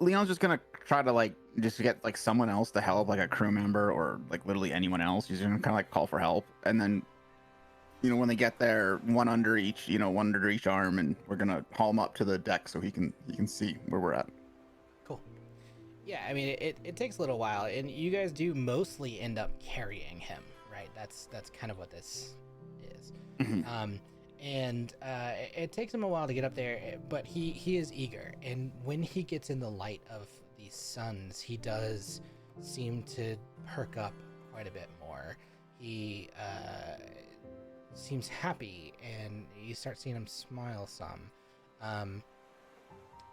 Leon's just gonna try to like just get like someone else to help, like a crew member or like literally anyone else. He's gonna kind of like call for help, and then when they get there, one under each arm, and we're gonna haul him up to the deck so he can see where we're at. Cool. Yeah, I mean it takes a little while, and you guys do mostly end up carrying him, right? That's kind of what this is. And it takes him a while to get up there, but he is eager, and when he gets in the light of these suns, he does seem to perk up quite a bit more. He seems happy, and you start seeing him smile some.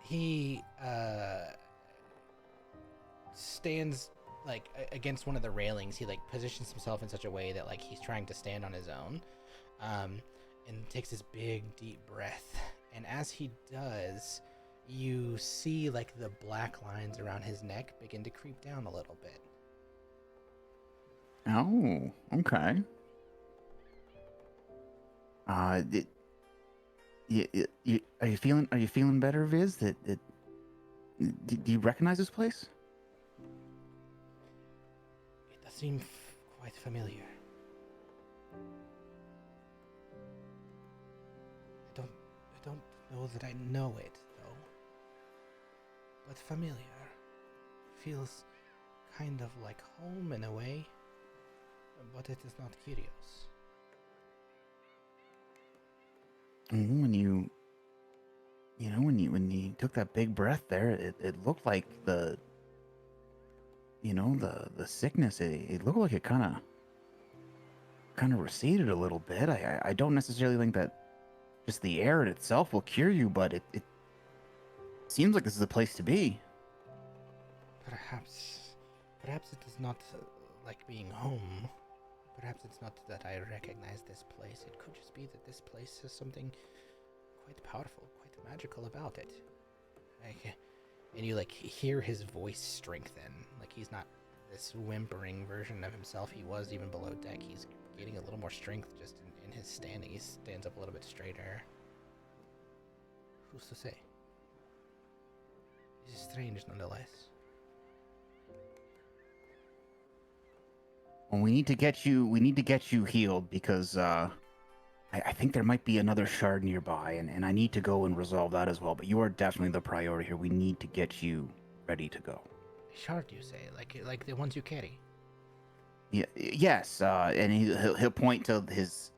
He stands like against one of the railings. He like positions himself in such a way that like he's trying to stand on his own. And takes this big deep breath, and as he does, you see like the black lines around his neck begin to creep down a little bit. Oh, okay. Are you feeling better, Viz? Do you recognize this place? It does seem quite familiar. I don't know that I know it, though. But familiar. Feels kind of like home in a way. But it is not Kyrios. When you took that big breath there, it looked like the sickness. It looked like it kind of receded a little bit. I don't necessarily think that just the air in itself will cure you, but it seems like this is a place to be. Perhaps it is not like being home. Perhaps it's not that I recognize this place. It could just be that this place has something quite powerful, quite magical about it. And you like hear his voice strengthen. Like he's not this whimpering version of himself he was even below deck. He's gaining a little more strength just in his standing. He stands up a little bit straighter. Who's to say? This is strange nonetheless. Well, we need to get you healed because I think there might be another shard nearby, and I need to go and resolve that as well. But you are definitely the priority here. We need to get you ready to go. Shard, you say? Like the ones you carry? Yeah, yes, and he'll point to his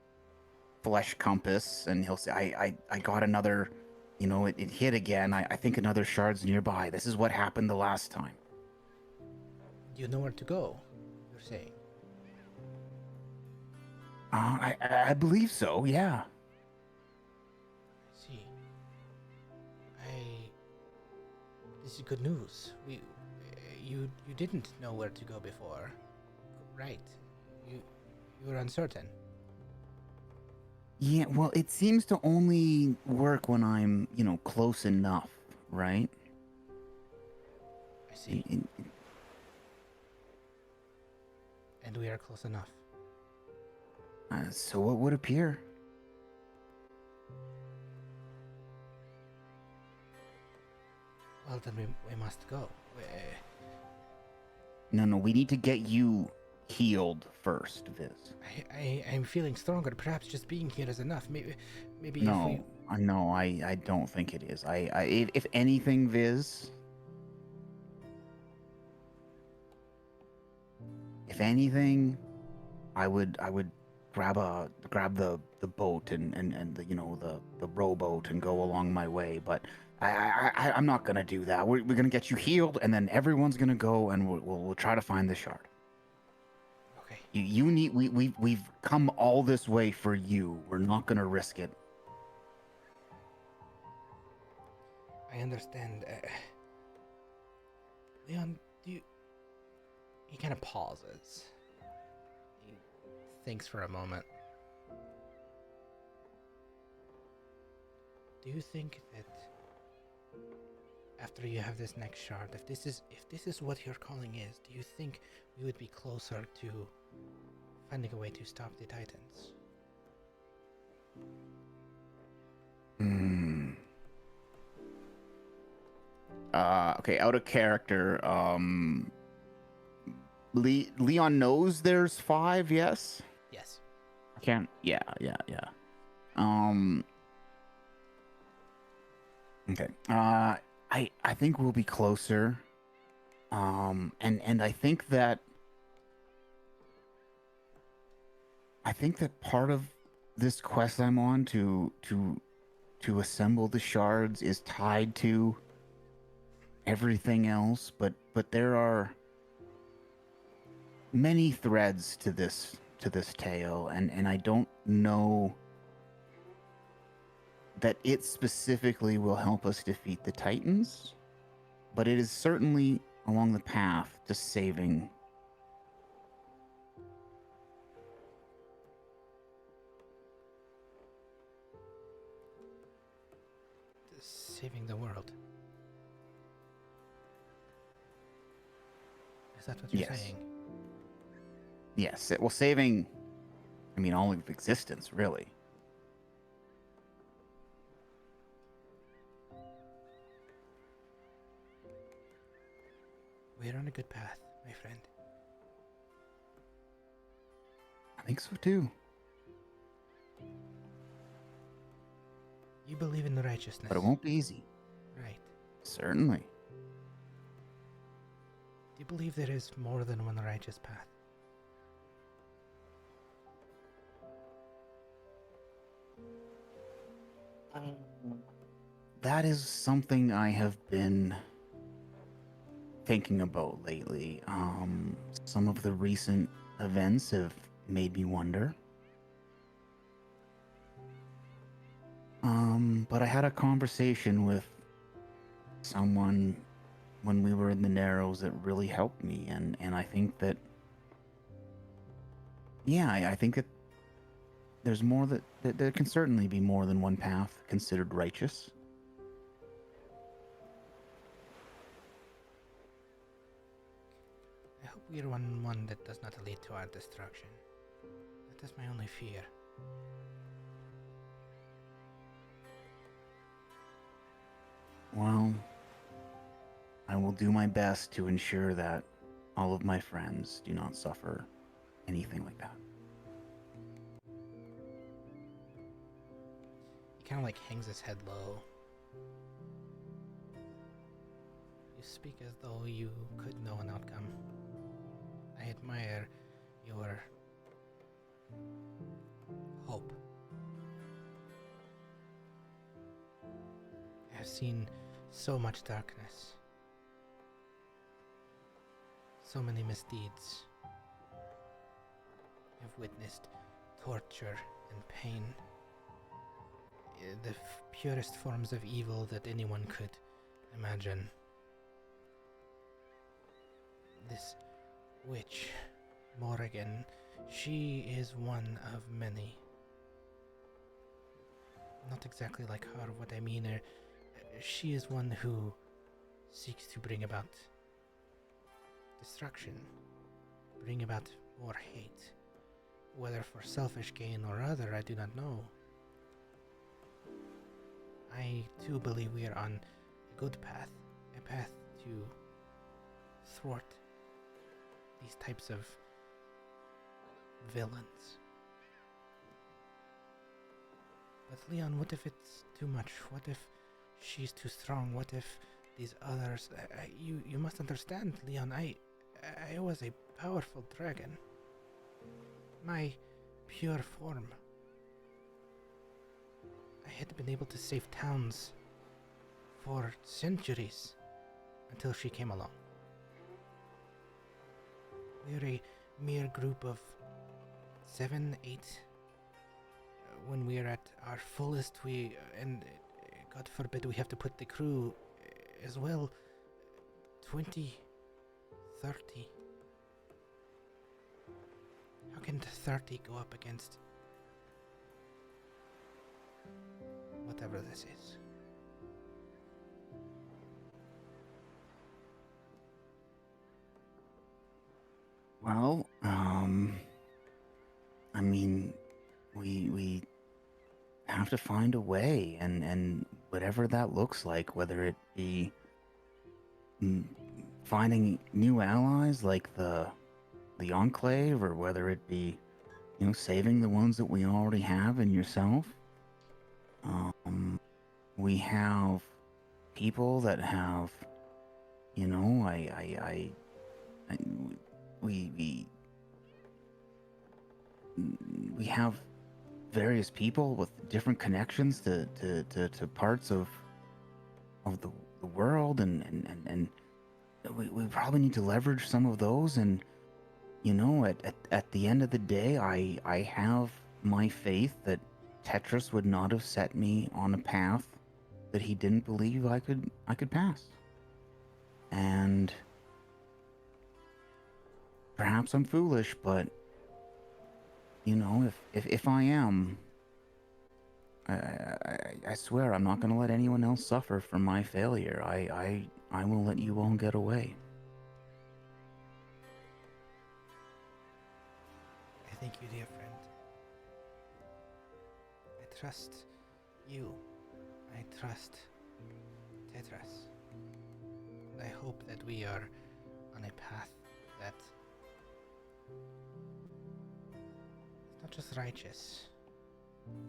flesh compass, and he'll say, I got another, it hit again. I think another shard's nearby. This is what happened the last time. You know where to go, you're saying? I believe so, yeah. I see. This is good news. You didn't know where to go before, right? You were uncertain. Yeah, well, it seems to only work when I'm, close enough, right? I see. And we are close enough. So it would appear. Well, then we must go. No, we need to get you healed first, Viz. I'm feeling stronger. Perhaps just being here is enough. Maybe No. if we... No, I don't think it is. If anything, Viz, if anything, I would grab the boat and the the rowboat and go along my way. But I'm not gonna do that. We're gonna get you healed, and then everyone's gonna go and we'll try to find the shard. Okay. You need we've come all this way for you. We're not gonna risk it. I understand. Leon, do you... He kind of pauses. He thinks for a moment. Do you think that after you have this next shard, if this is what your calling is, do you think we would be closer to finding a way to stop the Titans? Hmm. Okay, out of character. Leon knows there's 5. Yes. Yes. I can't. Yeah. Um. Okay. I think we'll be closer. And I think that part of this quest I'm on to assemble the shards is tied to everything else, but there are many threads to this tale, and I don't know that it specifically will help us defeat the Titans, but it is certainly along the path to saving. Saving the world. Is that what you're Yes. saying? Yes, well, saving, I mean, all of existence, really. We're on a good path, my friend. I think so too. You believe in righteousness. But it won't be easy. Right. Certainly. Do you believe there is more than one righteous path? That is something I have been thinking about lately. Some of the recent events have made me wonder. But I had a conversation with someone when we were in the Narrows that really helped me, and I think that, yeah, I think that there's more that there can certainly be more than one path considered righteous. I hope we're on one that does not lead to our destruction. That is my only fear. Well, I will do my best to ensure that all of my friends do not suffer anything like that. He kind of like hangs his head low. You speak as though you could know an outcome. I admire your hope. I have seen so much darkness, so many misdeeds. I've witnessed torture and pain, the purest forms of evil that anyone could imagine. This witch, Morrigan, she is one of many. Not exactly like her. What I mean, she is one who seeks to bring about destruction, bring about more hate. Whether for selfish gain or other, I do not know. I too believe we are on a good path, a path to thwart these types of villains. But Leon, what if it's too much? What if she's too strong? What if these others? You must understand, Leon. I was a powerful dragon. My pure form. I had been able to save towns for centuries until she came along. We're a mere group of 7, 8. When we're at our fullest, and God forbid we have to put the crew as well, 20, 30. How can 30 go up against whatever this is? Well, I mean, we have to find a way, and whatever that looks like, whether it be finding new allies like the Enclave, or whether it be, saving the ones that we already have and yourself. We have people that have, I we have various people with different connections to parts of the world, and we probably need to leverage some of those. And at the end of the day, I have my faith that Tetris would not have set me on a path that he didn't believe I could pass. And perhaps I'm foolish, but if I am, I swear I'm not going to let anyone else suffer from my failure. I will let you all get away. I thank you, dear friend. I trust you. I trust Tetras. And I hope that we are on a path that is not just righteous,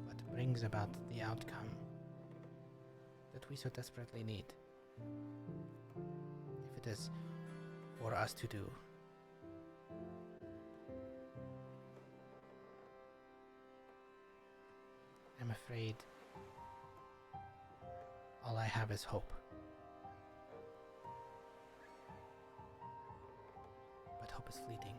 but brings about the outcome that we so desperately need. If it is for us to do. I'm afraid all I have is hope. But hope is fleeting.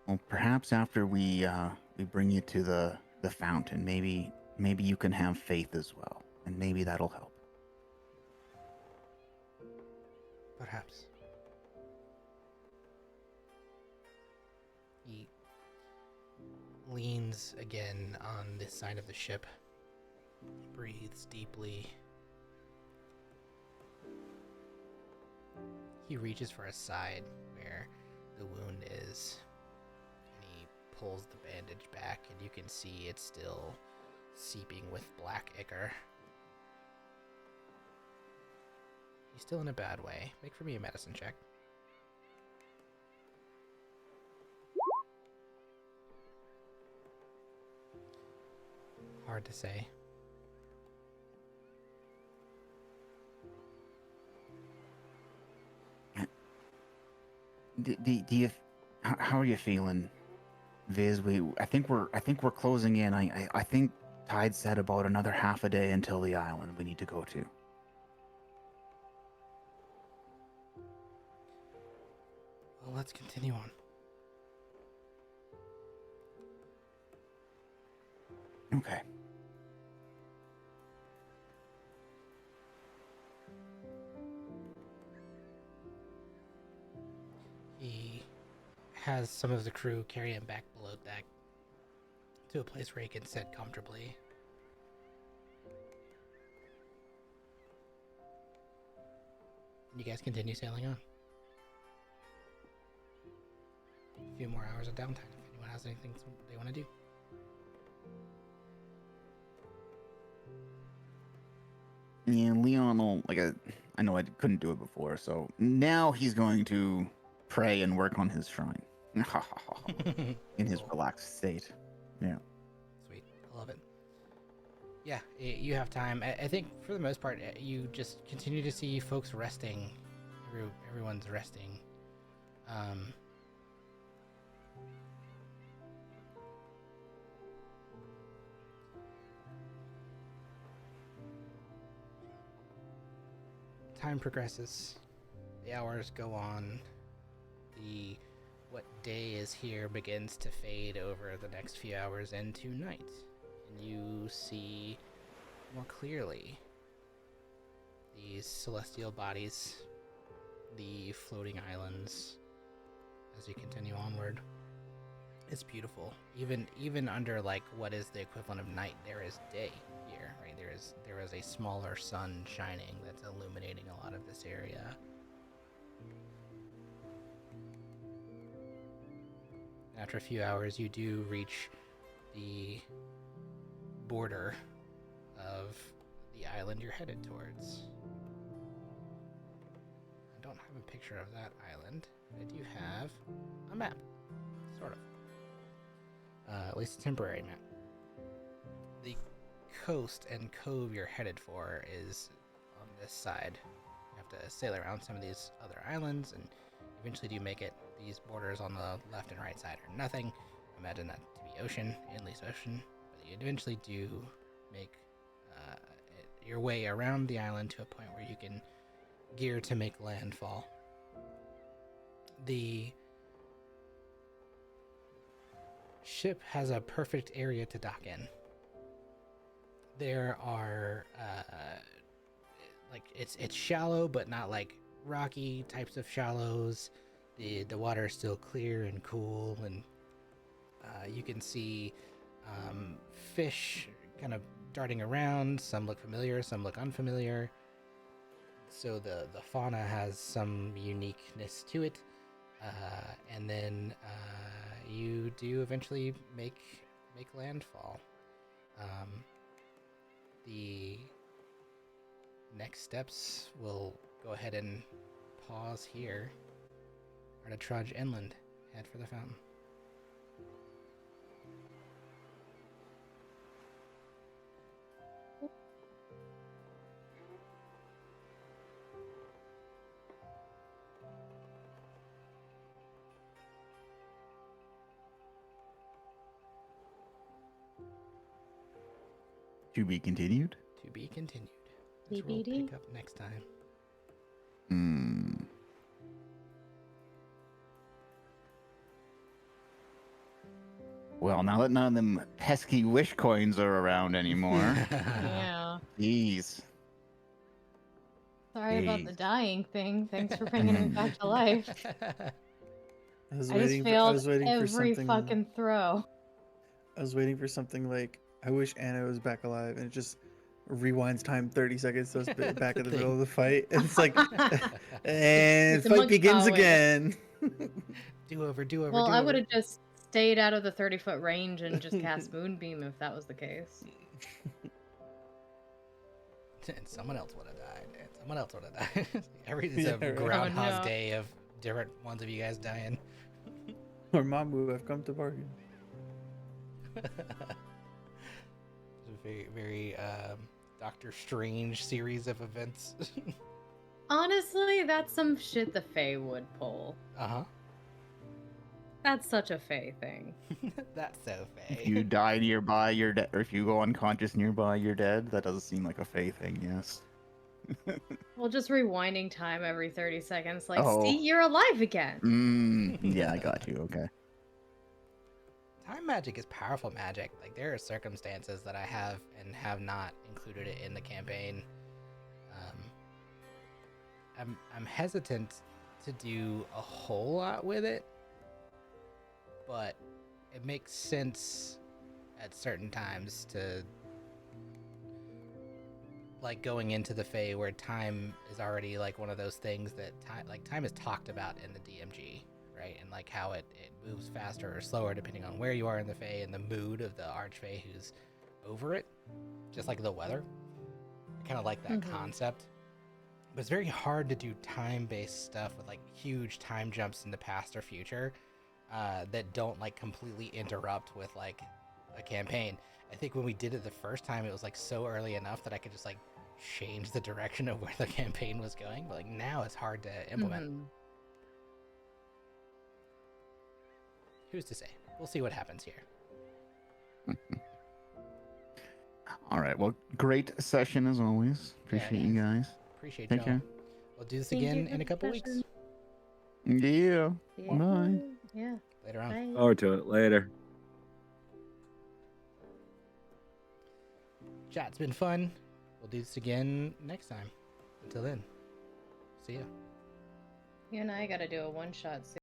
Well, perhaps after we bring you to the fountain, maybe you can have faith as well, and maybe that'll help. Perhaps. He leans again on this side of the ship, breathes deeply. He reaches for a side where the wound is, and he pulls the bandage back, and you can see it's still seeping with black ichor. He's still in a bad way. Make for me a medicine check. Hard to say. Do you? How are you feeling, Viz? I think we're closing in. I think Tide said about another half a day until the island we need to go to. Well, let's continue on. Okay. He has some of the crew carry him back below deck to a place where he can sit comfortably. And you guys continue sailing on. A few more hours of downtime if anyone has anything they want to do. Yeah, Leon will, I know I couldn't do it before, so now he's going to pray and work on his shrine. In his relaxed state. Yeah. Sweet, I love it. Yeah, you have time. I think for the most part, you just continue to see folks resting. Everyone's resting. Um, Time progresses. The hours go on. The what day is here begins to fade over the next few hours into night. And you see more clearly these celestial bodies, the floating islands as you continue onward. It's beautiful. Even under like what is the equivalent of night, there is day here, right? There is a smaller sun shining that's illuminating a lot of this area. After a few hours, you do reach the border of the island you're headed towards. I don't have a picture of that island. I do have a map, sort of. At least a temporary map. The coast and cove you're headed for is on this side. You have to sail around some of these other islands and eventually do make it. These borders on the left and right side are nothing. Imagine that to be ocean, endless ocean. But you eventually do make your way around the island to a point where you can gear to make landfall. The ship has a perfect area to dock in. There are like it's shallow but not like rocky types of shallows. The water is still clear and cool, and you can see fish kind of darting around. Some look familiar, some look unfamiliar. So the fauna has some uniqueness to it. And then you do eventually make landfall. The next steps will go ahead and pause here. Or to trudge inland, head for the fountain. To be continued? To be continued. This will TBD. pick up next time. Well, now that none of them pesky wish coins are around anymore. Yeah. Jeez. Sorry about the Jeez. dying thing. Thanks for bringing me back to life. I was I just waiting. I failed was waiting for every something. fucking throw. I was waiting for something like, I wish Anna was back alive, and it just rewinds time 30 seconds, so it's back The in the thing. middle of the fight. And it's like, and It's a fight monkey begins paw away. again. do over. Well, I would have just stayed out of the 30-foot range and just cast Moonbeam if that was the case. And someone else would have died. And someone else would have died. Everything's Yeah, a right. Groundhog Oh, no. Day of different ones of you guys dying. Or Mamu, I've come to bargain. It's a very, very Doctor Strange series of events. Honestly, that's some shit the Fae would pull. Uh-huh. That's such a Fae thing. That's so If fake. you die nearby, you're dead. Or if you go unconscious nearby, you're dead. That doesn't seem like a Fae thing, yes. Well, just rewinding time every 30 seconds. Like, Oh. see, you're alive again. Yeah, I got you. Okay. Time magic is powerful magic. Like, there are circumstances that I have and have not included it in the campaign. I'm hesitant to do a whole lot with it, but it makes sense at certain times to, like, going into the Fae where time is already like one of those things that time is talked about in the DMG, right? And like how it moves faster or slower depending on where you are in the Fae and the mood of the Archfey who's over it, just like the weather. I kind of like that concept. But it's very hard to do time-based stuff with like huge time jumps in the past or future. that don't like completely interrupt with like a campaign. I think when we did it the first time, it was like so early enough that I could just like change the direction of where the campaign was going. But like now it's hard to implement. Mhm. Who's to say? We'll see what happens here. All right. Well, great session as always. Appreciate you guys. Appreciate Take y'all. care. We'll do this Thank you again for in a the couple weeks. session. Yeah. Yeah. Bye. Yeah. Later on. Bye. Forward to it later. Chat's been fun. We'll do this again next time. Until then, see ya. You and I gotta do a one shot soon.